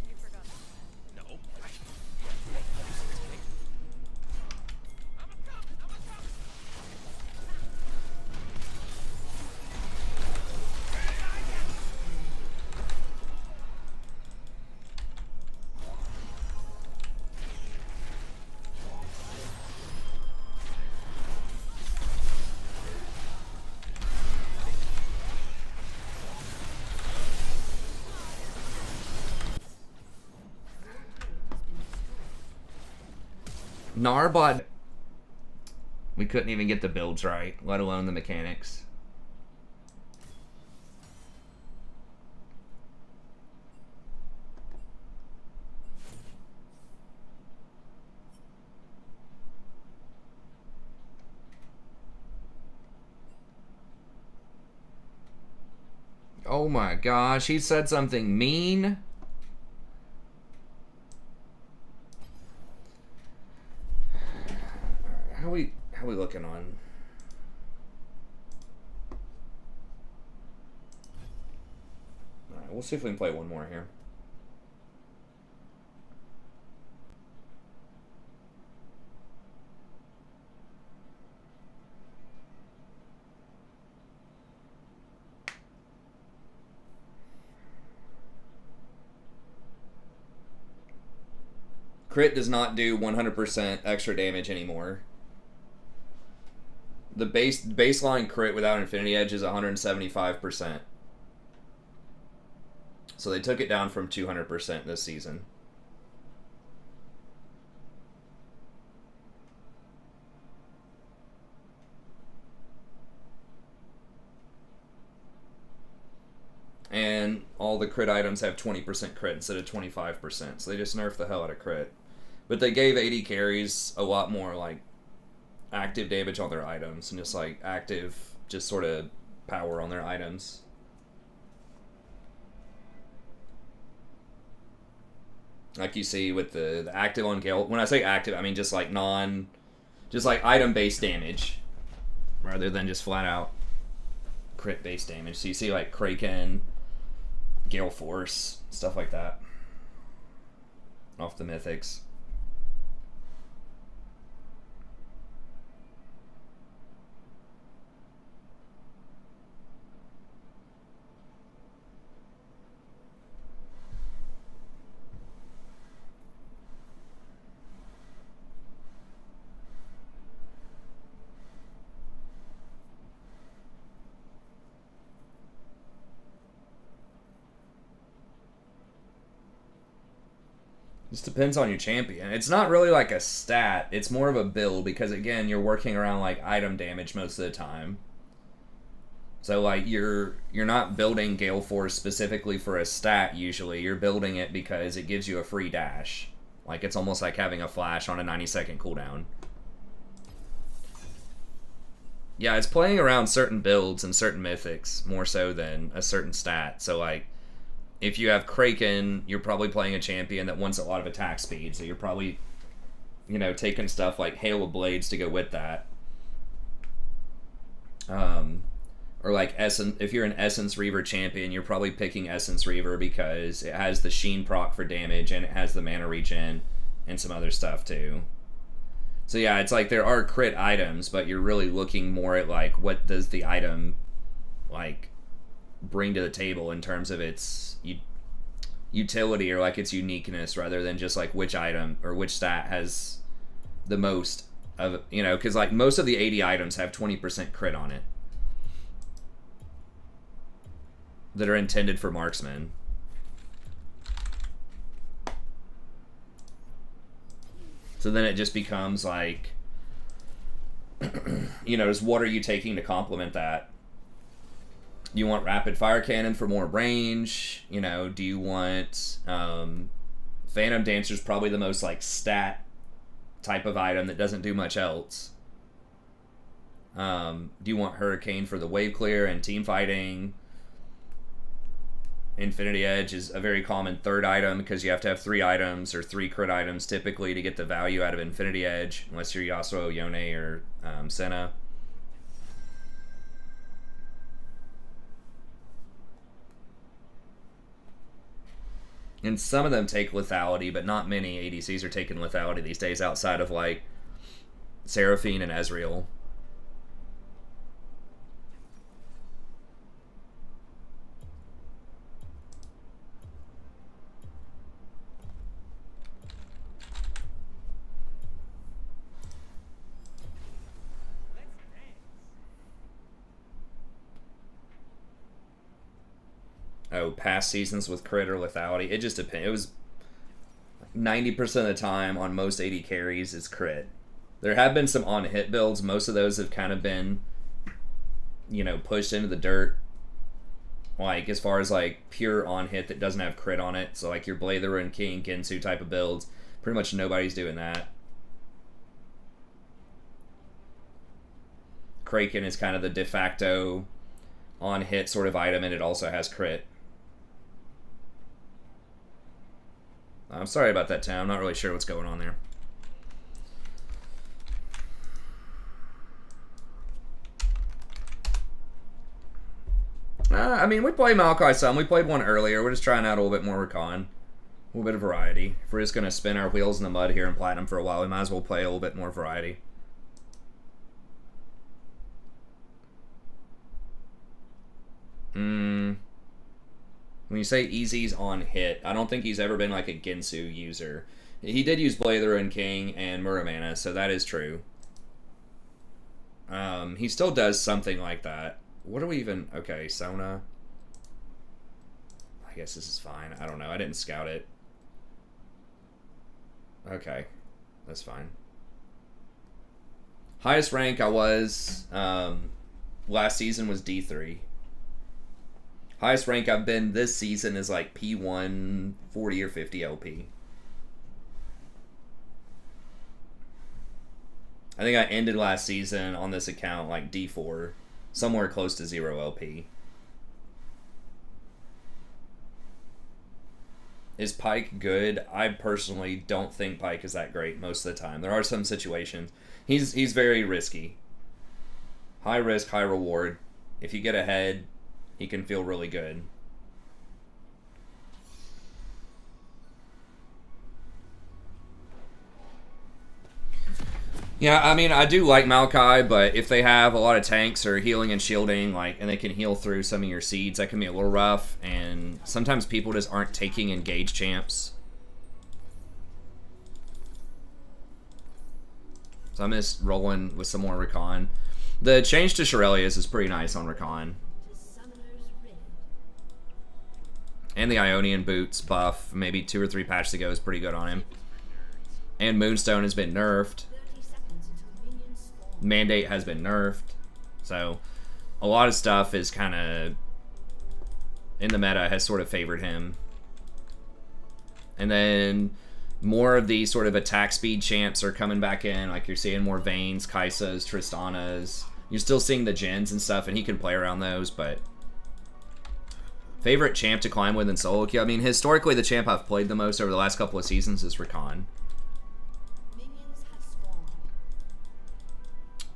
You forgot something. No. Narbot. We couldn't even get the builds right, let alone the mechanics. Oh my gosh, he said something mean. How we looking on? Alright, we'll see if we can play one more here. Crit does not do 100% extra damage anymore. The baseline crit without Infinity Edge is 175%. So they took it down from 200% this season. And all the crit items have 20% crit instead of 25%. So they just nerfed the hell out of crit. But they gave 80 carries a lot more like active damage on their items and just like active just sort of power on their items. Like you see with the active on Gale. When I say active, I mean just like just like item based damage rather than just flat out crit based damage. So you see like Kraken, Gale Force, stuff like that off the mythics. Just depends on your champion. It's not really like a stat. It's more of a build because, again, you're working around like item damage most of the time. So like you're not building Gale Force specifically for a stat usually. You're building it because it gives you a free dash. Like it's almost like having a flash on a 90-second cooldown. Yeah, it's playing around certain builds and certain mythics more so than a certain stat. So like if you have Kraken, you're probably playing a champion that wants a lot of attack speed. So you're probably, you know, taking stuff like Hail of Blades to go with that. Or like Essence, if you're an Essence Reaver champion, you're probably picking Essence Reaver because it has the Sheen proc for damage and it has the mana regen and some other stuff too. So yeah, it's like there are crit items, but you're really looking more at like what does the item like bring to the table in terms of its utility or like its uniqueness rather than just like which item or which stat has the most of, you know, because like most of the 80 items have 20% crit on it that are intended for marksmen. So then it just becomes like, you know, just what are you taking to complement that? Do you want rapid fire cannon for more range? You know, do you want Phantom Dancer's probably the most like stat type of item that doesn't do much else. Do you want Hurricane for the wave clear and team fighting? Infinity Edge is a very common third item because you have to have 3 items or 3 crit items typically to get the value out of Infinity Edge, unless you're Yasuo, Yone, or Senna. And some of them take lethality, but not many ADCs are taking lethality these days outside of like Seraphine and Ezreal. Oh, past seasons with crit or lethality. It just depends. It was 90% of the time on most AD carries is crit. There have been some on-hit builds. Most of those have kind of been, you know, pushed into the dirt. Like, as far as, like, pure on-hit that doesn't have crit on it. So, like, your Blade the Ruined King, Gensu type of builds. Pretty much nobody's doing that. Kraken is kind of the de facto on-hit sort of item, and it also has crit. I'm sorry about that, Tom. I'm not really sure what's going on there. I mean, we play Maokai some. We played one earlier. We're just trying out a little bit more Rakan. A little bit of variety. If we're just going to spin our wheels in the mud here in Platinum for a while, we might as well play a little bit more variety. When you say Easy's on hit, I don't think he's ever been like a Gensu user. He did use Blade the Ruined King and Muramana, so that is true. He still does something like that. What are we even... Okay, Sona. I guess this is fine. I don't know. I didn't scout it. Okay. That's fine. Highest rank I was last season was D3. Highest rank I've been this season is like P1 40 or 50 LP. I think I ended last season on this account like D4, somewhere close to 0 LP. Is Pyke good? I personally don't think Pyke is that great most of the time. There are some situations. He's very risky. High risk, high reward. If you get ahead, he can feel really good. Yeah, I mean, I do like Maokai, but if they have a lot of tanks or healing and shielding, like, and they can heal through some of your seeds, that can be a little rough. And sometimes people just aren't taking engage champs. So I'm just rolling with some more Rakan. The change to Shurelya's is pretty nice on Rakan. And the Ionian Boots buff, maybe 2 or 3 patches ago, is pretty good on him. And Moonstone has been nerfed. 30 seconds until minions spawn. Mandate has been nerfed. So, a lot of stuff is kind of, in the meta, has sort of favored him. And then more of these sort of attack speed champs are coming back in. Like you're seeing more Vaynes, Kaisas, Tristanas. You're still seeing the gens and stuff, and he can play around those, but... Favorite champ to climb with in solo queue? I mean, historically, the champ I've played the most over the last couple of seasons is Rakan. Minions have spawned.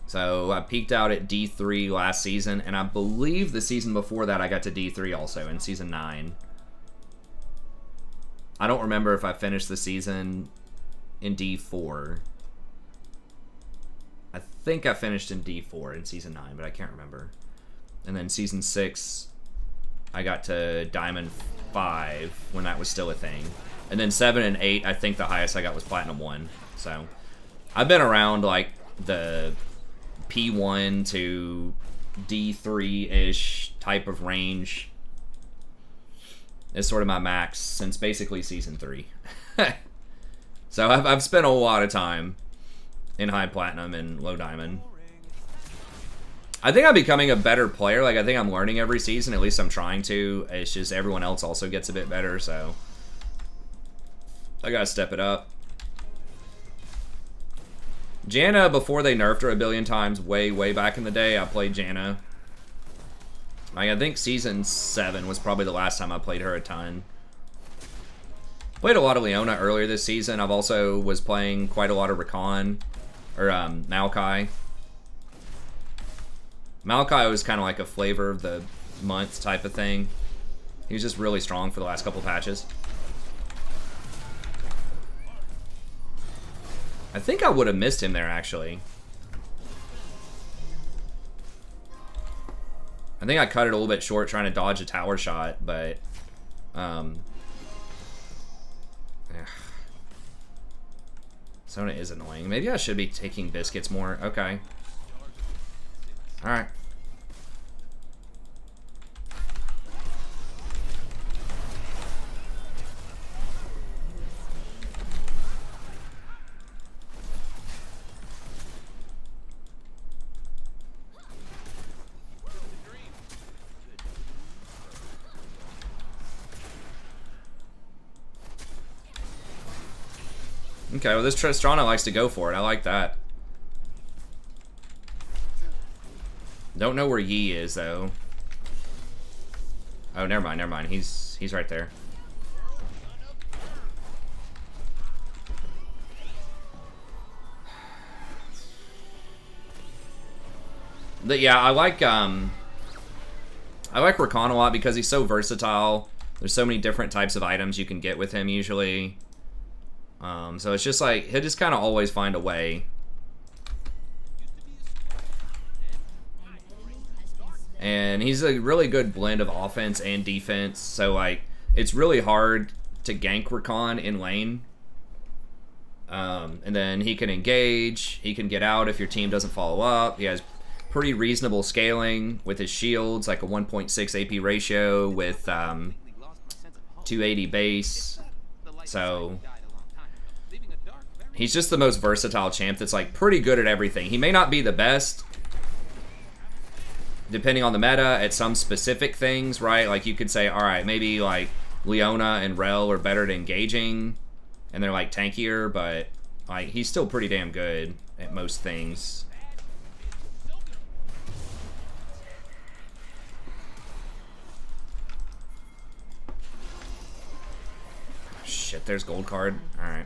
So I peaked out at D3 last season, and I believe the season before that I got to D3 also, in Season 9. I don't remember if I finished the season in D4. I think I finished in D4 in Season 9, but I can't remember. And then Season 6, I got to Diamond 5 when that was still a thing. And then 7 and 8, I think the highest I got was Platinum 1. So I've been around like the P1 to D3-ish type of range. Is sort of my max since basically Season 3. So I've spent a lot of time in high platinum and low diamond. I think I'm becoming a better player. Like, I think I'm learning every season. At least I'm trying to. It's just everyone else also gets a bit better, so I gotta step it up. Janna, before they nerfed her a billion times, way back in the day, I played Janna. Like, I think Season 7 was probably the last time I played her a ton. Played a lot of Leona earlier this season. I've also was playing quite a lot of Rakan, or Maokai. Maokai was kind of like a flavor of the month type of thing. He was just really strong for the last couple patches. I think I would have missed him there, actually. I think I cut it a little bit short trying to dodge a tower shot, but... Sona is annoying. Maybe I should be taking biscuits more. Okay. Alright. Okay, well this Tristana likes to go for it. I like that. Don't know where Yi is though. Oh, never mind. He's right there. But yeah, I like Rakan a lot because he's so versatile. There's so many different types of items you can get with him usually. So it's just like, he'll just kind of always find a way. And he's a really good blend of offense and defense. So like, it's really hard to gank Rakan in lane. And then he can engage, he can get out if your team doesn't follow up. He has pretty reasonable scaling with his shields, like a 1.6 AP ratio with 280 base. So he's just the most versatile champ that's like pretty good at everything. He may not be the best, depending on the meta, at some specific things, right? Like you could say, all right, maybe like Leona and Rel are better at engaging, and they're like tankier, but like he's still pretty damn good at most things. Shit, there's gold card. All right.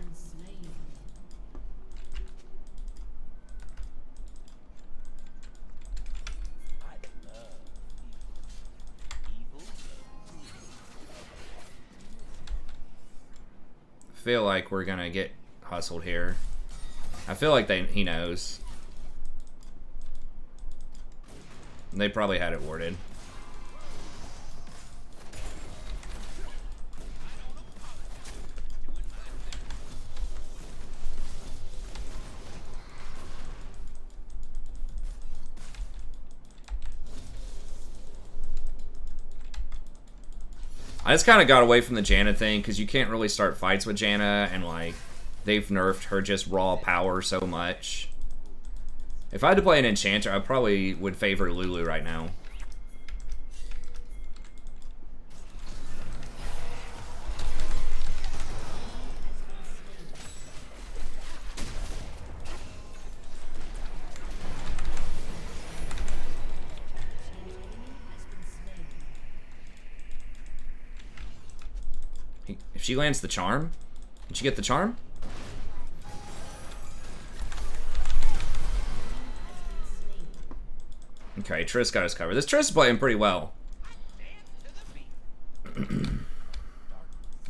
Feel like we're gonna get hustled here. I feel like he knows. They probably had it warded. I just kind of got away from the Janna thing because you can't really start fights with Janna, and like they've nerfed her just raw power so much. If I had to play an enchanter, I probably would favor Lulu right now. If she lands the charm, did she get the charm? Okay, Triss got us covered. This Triss is playing pretty well.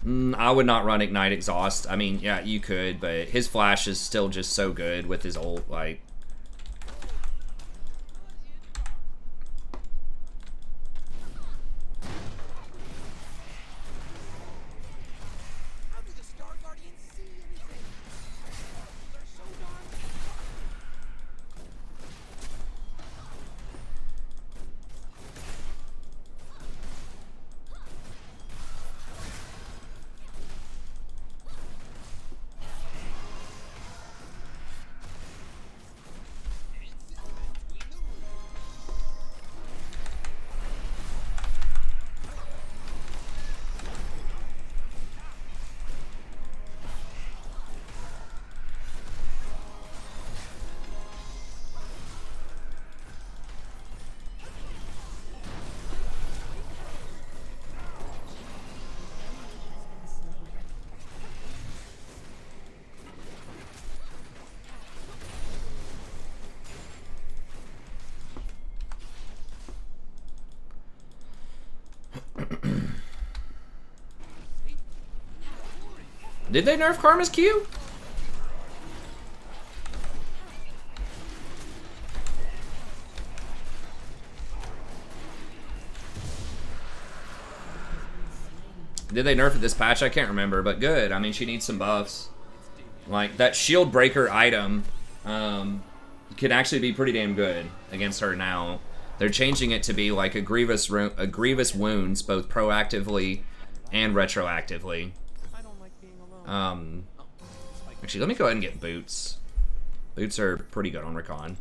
I would not run Ignite Exhaust. I mean, yeah, you could, but his flash is still just so good with his ult, like... Did they nerf Karma's Q? Did they nerf it this patch? I can't remember, but good. I mean, she needs some buffs. Like, that shield breaker item can actually be pretty damn good against her now. They're changing it to be like a grievous wounds, both proactively and retroactively. Actually, let me go ahead and get boots. Boots are pretty good on Rakan.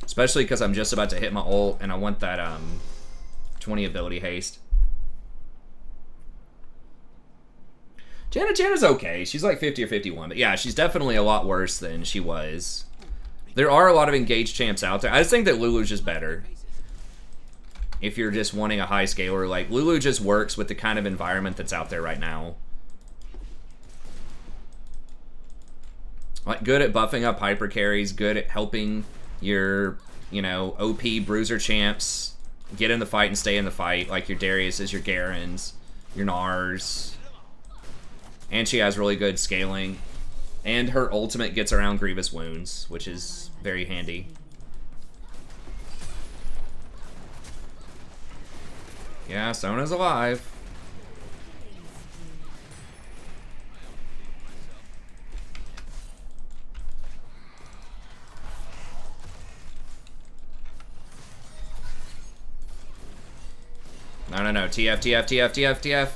Especially because I'm just about to hit my ult and I want that 20 ability haste. Janna's okay. She's like 50 or 51. But yeah, she's definitely a lot worse than she was. There are a lot of engaged champs out there. I just think that Lulu's just better. If you're just wanting a high scaler, like Lulu just works with the kind of environment that's out there right now. Like, good at buffing up hyper carries, good at helping your, you know, OP bruiser champs get in the fight and stay in the fight, like your Darius's, your Garen's, your Nars. And she has really good scaling. And her ultimate gets around grievous wounds, which is very handy. Yeah, Sona's alive. No. TF, TF, TF, TF, TF.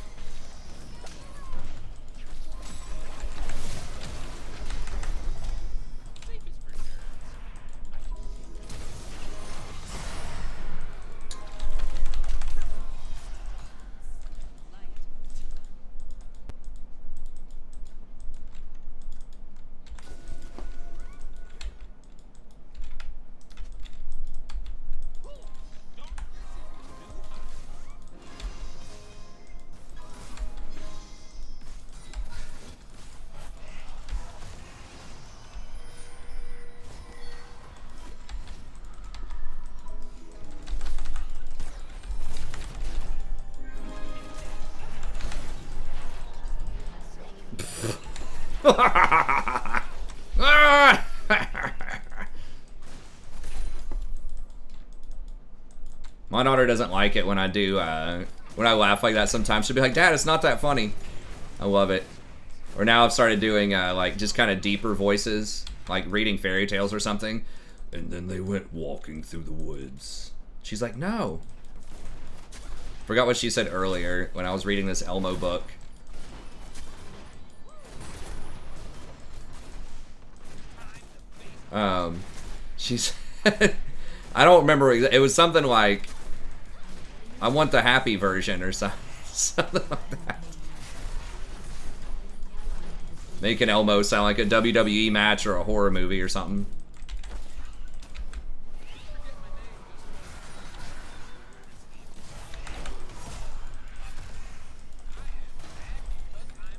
My daughter doesn't like it when I do, when I laugh like that sometimes. She'll be like, Dad, it's not that funny. I love it. Or now I've started doing, like, just kind of deeper voices, like reading fairy tales or something. And then they went walking through the woods. She's like, no. Forgot what she said earlier when I was reading this Elmo book. She said, I don't remember. It was something like, I want the happy version or something, something like that. Making Elmo sound like a WWE match or a horror movie or something.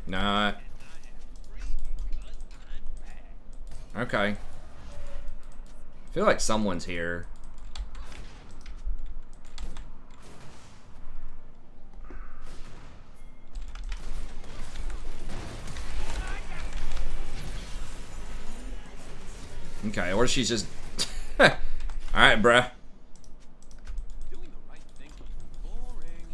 Nah. Okay. I feel like someone's here. Okay, or she's just... Alright, bruh. Doing the right thing can be boring.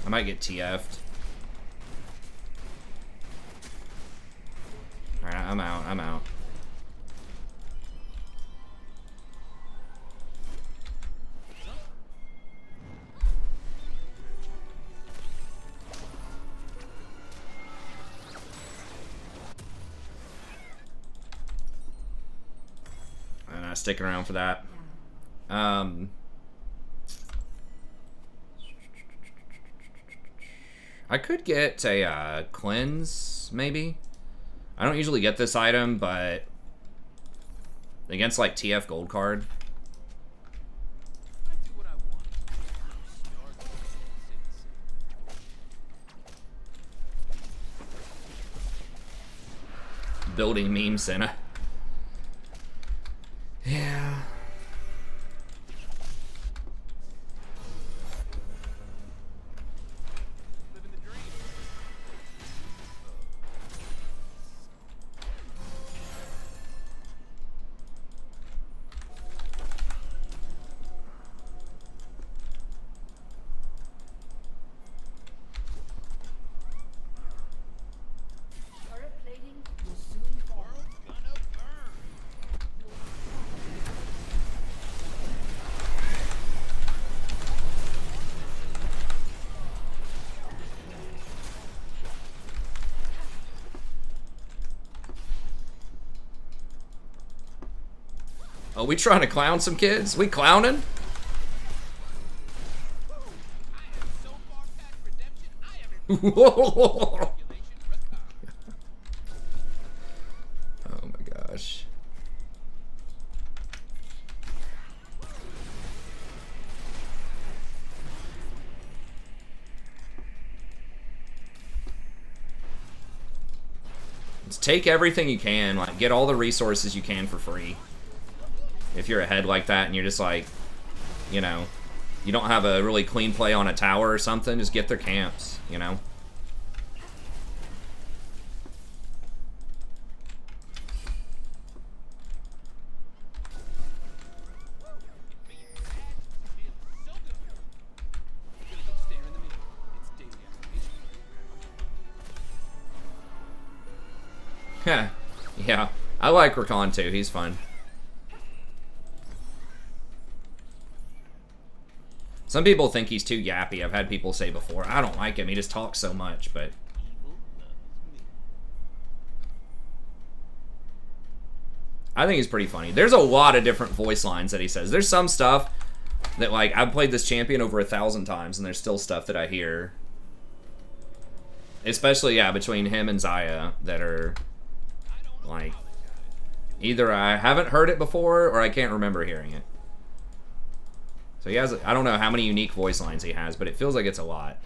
I might get TF'd. Alright, I'm out, I'm out. I'm not sticking around for that. I could get a cleanse, maybe. I don't usually get this item, but against like TF gold card. I do what I want. Start with sin. Building meme Senna. Yeah. Living the dream. Turret plating will soon fall. Gonna burn. Oh, we trying to clown some kids? We clowning? I am so far past redemption. I haven't Whoa. regulation Rakan. Oh my gosh. Just take everything you can, like get all the resources you can for free. If you're ahead like that and you're just like, you know, you don't have a really clean play on a tower or something, just get their camps, you know? Yeah, I like Rakan too, he's fun. Some people think he's too yappy. I've had people say before, I don't like him, he just talks so much, but... I think he's pretty funny. There's a lot of different voice lines that he says. There's some stuff that, like, I've played this champion over 1,000 times, and there's still stuff that I hear. Especially, yeah, between him and Zaya that are, like, either I haven't heard it before, or I can't remember hearing it. So he has, I don't know how many unique voice lines he has, but it feels like it's a lot.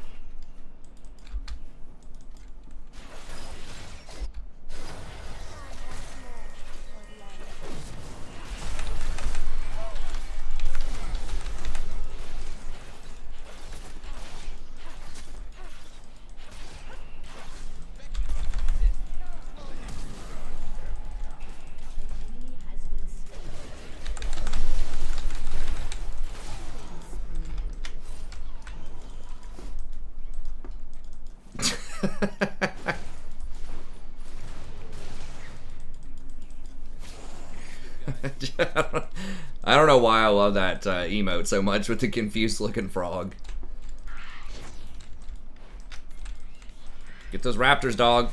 I don't know why I love that emote so much with the confused looking frog. Get those raptors, dog.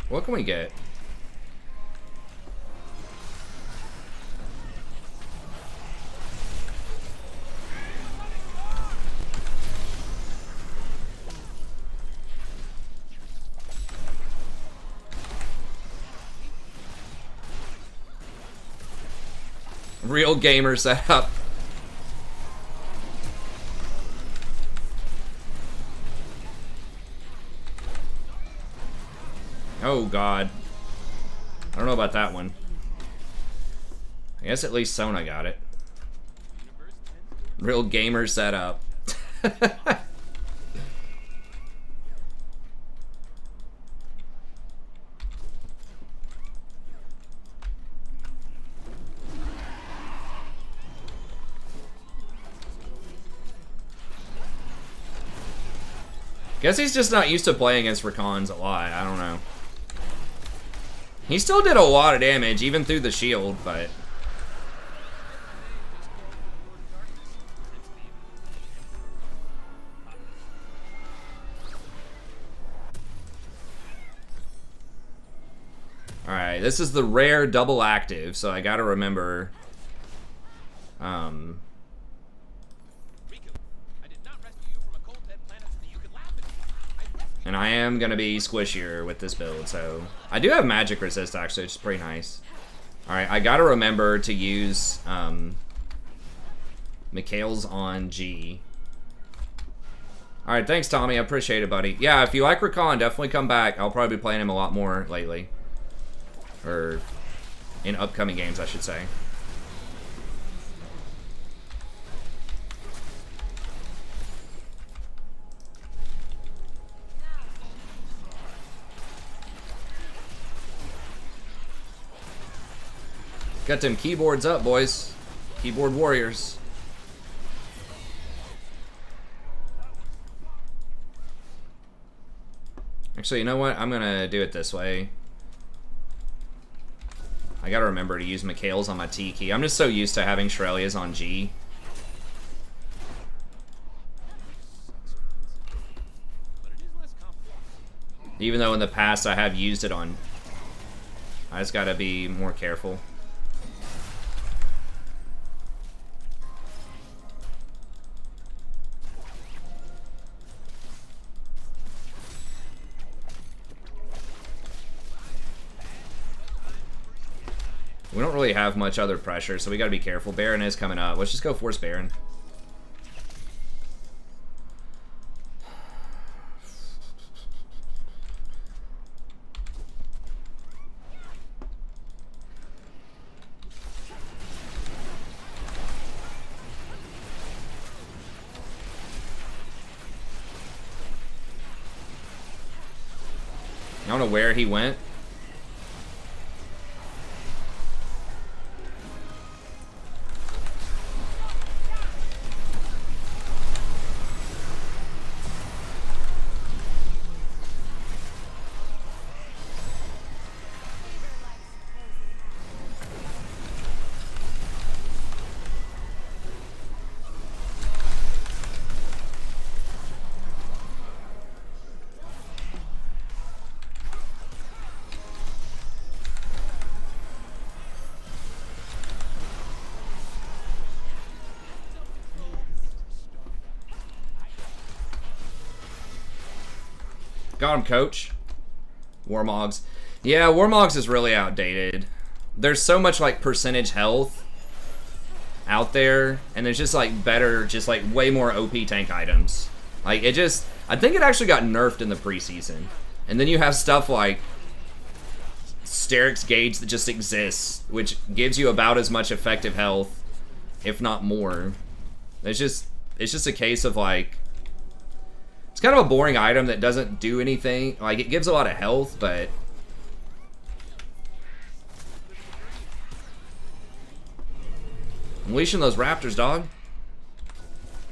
What can we get? Real gamer setup. Oh god. I don't know about that one. I guess at least Sona got it. Real gamer setup. Guess he's just not used to playing against Rakans a lot. I don't know. He still did a lot of damage, even through the shield, but... Alright, this is the rare double active, so I gotta remember... And I am going to be squishier with this build, so... I do have magic resist, actually, which is pretty nice. Alright, I gotta remember to use, Mikhail's on G. Alright, thanks, Tommy. I appreciate it, buddy. Yeah, if you like Rakan, definitely come back. I'll probably be playing him a lot more lately. Or... in upcoming games, I should say. Got them keyboards up, boys. Keyboard warriors. Actually, you know what? I'm gonna do it this way. I gotta remember to use Mikhail's on my T key. I'm just so used to having Shrelia's on G. Even though in the past I have used it on... I just gotta be more careful. We don't really have much other pressure, so we gotta be careful. Baron is coming up. Let's just go force Baron. I don't know where he went. Got him, coach. Warmogs. Yeah, Warmogs is really outdated. There's so much, like, percentage health out there, and there's just, like, better, just, like, way more OP tank items. Like, it just... I think it actually got nerfed in the preseason. And then you have stuff like Steric's Gauge that just exists, which gives you about as much effective health, if not more. It's just a case of, like... It's kind of a boring item that doesn't do anything. Like, it gives a lot of health, but... Unleashing those raptors, dog.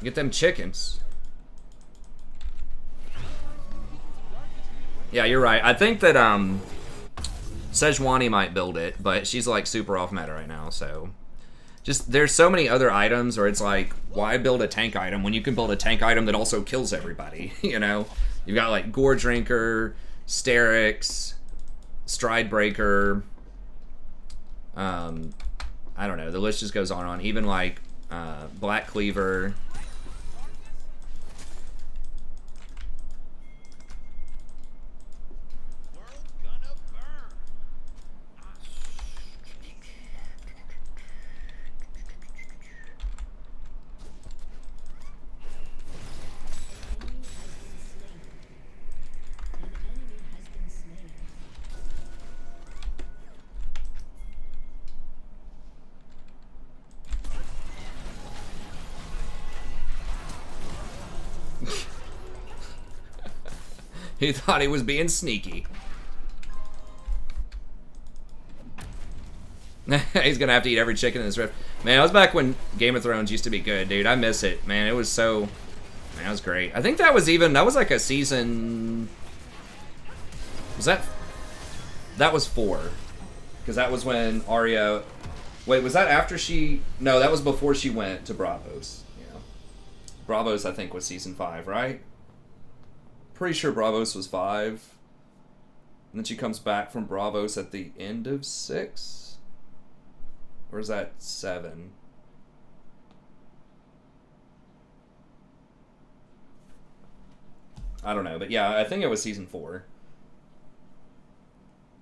Get them chickens. Yeah, you're right. I think that Sejuani might build it, but she's like super off meta right now, so just there's so many other items where it's like, why build a tank item when you can build a tank item that also kills everybody, you know? You've got like Gore Drinker, Sterix, Stride Breaker, I don't know, the list just goes on and on. Even like Black Cleaver. He thought he was being sneaky. He's gonna have to eat every chicken in this rift. Man, I was back when Game of Thrones used to be good, dude. I miss it, man. It was so... Man, that was great. I think that was like a season... Was that... That was 4. Because that was when Arya... Wait, was that after she... No, that was before she went to Bravos. Yeah. Bravos, I think, was season 5, right? Pretty sure Bravos was 5. And then she comes back from Bravos at the end of 6? Or is that 7? I don't know, but yeah, I think it was season 4.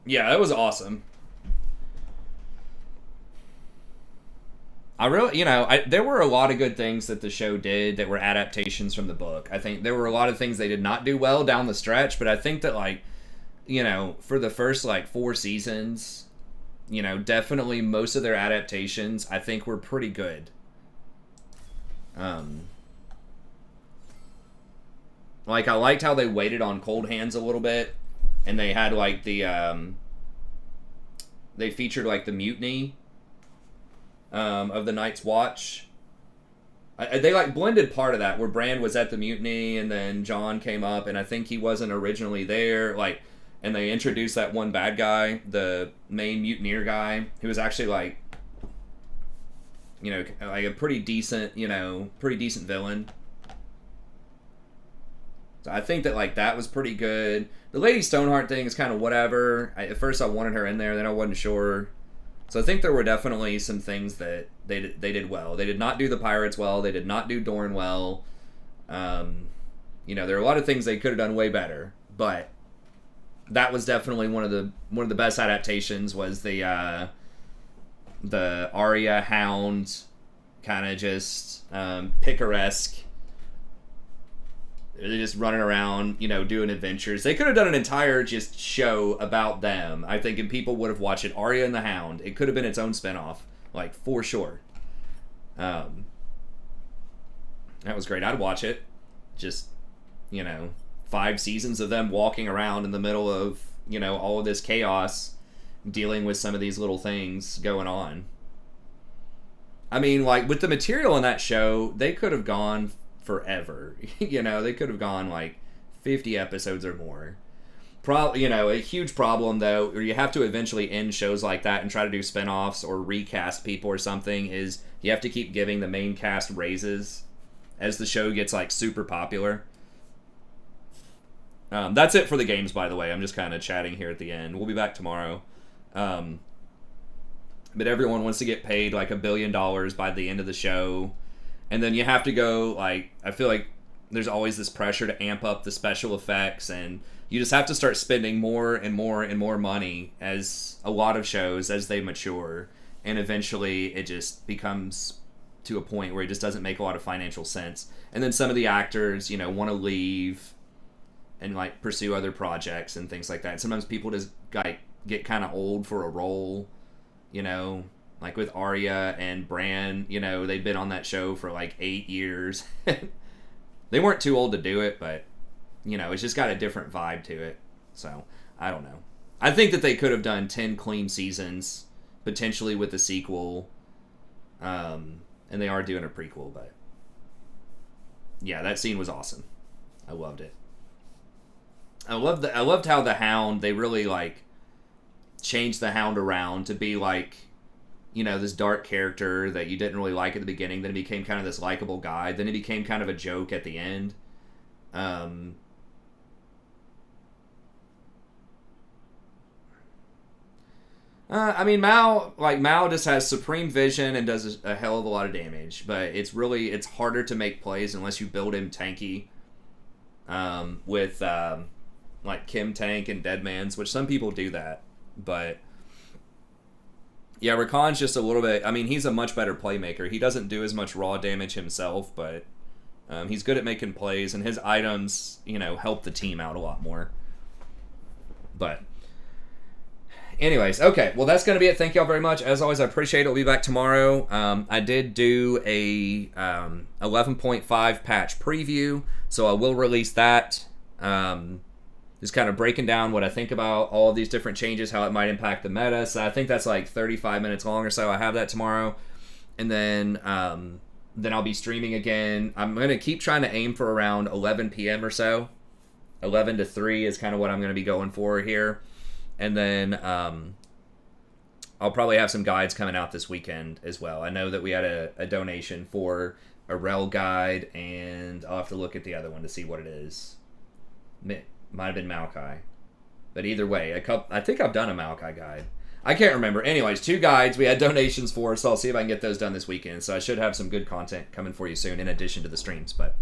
Yeah, that was awesome. I really, you know, there were a lot of good things that the show did that were adaptations from the book. I think there were a lot of things they did not do well down the stretch, but I think that, like, you know, for the first, like, 4 seasons, you know, definitely most of their adaptations, I think, were pretty good. Like, I liked how they waited on Cold Hands a little bit, and they had, like, the, they featured, like, the mutiny of the Night's Watch. They like blended part of that where Bran was at the mutiny and then Jon came up and I think he wasn't originally there, like, and they introduced that one bad guy, the main mutineer guy, who was actually like, you know, like a pretty decent, you know, pretty decent villain. So I think that, like, that was pretty good. The Lady Stoneheart thing is kind of whatever. At first I wanted her in there, then I wasn't sure. So I think there were definitely some things that they did well. They did not do the pirates well. They did not do Dorne well. You know, there are a lot of things they could have done way better. But that was definitely one of the best adaptations. Was the Arya Hound kind of just picaresque. They're just running around, you know, doing adventures. They could have done an entire just show about them, I think, and people would have watched it. Arya and the Hound. It could have been its own spinoff, like, for sure. That was great. I'd watch it. Just, you know, 5 seasons of them walking around in the middle of, you know, all of this chaos, dealing with some of these little things going on. I mean, like, with the material in that show, they could have gone forever. You know, they could have gone like 50 episodes or more. You know, a huge problem though, or you have to eventually end shows like that and try to do spin-offs or recast people or something, is you have to keep giving the main cast raises as the show gets like super popular. That's it for the games, by the way. I'm just kind of chatting here at the end. We'll be back tomorrow. But everyone wants to get paid like $1 billion by the end of the show. And then you have to go, like, I feel like there's always this pressure to amp up the special effects, and you just have to start spending more and more and more money as a lot of shows as they mature, and eventually it just becomes to a point where it just doesn't make a lot of financial sense. And then some of the actors, you know, want to leave and like pursue other projects and things like that. And sometimes people just like get kind of old for a role, you know, like with Arya and Bran, you know, they've been on that show for like 8 years. They weren't too old to do it, but you know, it's just got a different vibe to it. So I don't know. I think that they could have done 10 clean seasons, potentially with the sequel. And they are doing a prequel, but yeah, that scene was awesome. I loved it. I loved how the Hound, they really like changed the Hound around to be like, you know, this dark character that you didn't really like at the beginning. Then he became kind of this likable guy. Then he became kind of a joke at the end. I mean, Mao just has supreme vision and does a hell of a lot of damage, but it's harder to make plays unless you build him tanky, with like Kim Tank and Deadman's, which some people do that, but yeah, Rakan's just a little bit. I mean, he's a much better playmaker. He doesn't do as much raw damage himself, but he's good at making plays, and his items, you know, help the team out a lot more. But anyways, okay, well, that's going to be it. Thank y'all very much. As always, I appreciate it. We'll be back tomorrow. I did do a 11.5 patch preview, so I will release that. Just kind of breaking down what I think about all of these different changes, how it might impact the meta. So I think that's like 35 minutes long or so. I have that tomorrow. And then I'll be streaming again. I'm going to keep trying to aim for around 11 p.m. or so. 11 to 3 is kind of what I'm going to be going for here. And then I'll probably have some guides coming out this weekend as well. I know that we had a donation for a Rel guide, and I'll have to look at the other one to see what it is. Might have been Maokai. But either way, I think I've done a Maokai guide. I can't remember. Anyways, 2 guides we had donations for, so I'll see if I can get those done this weekend. So I should have some good content coming for you soon in addition to the streams. But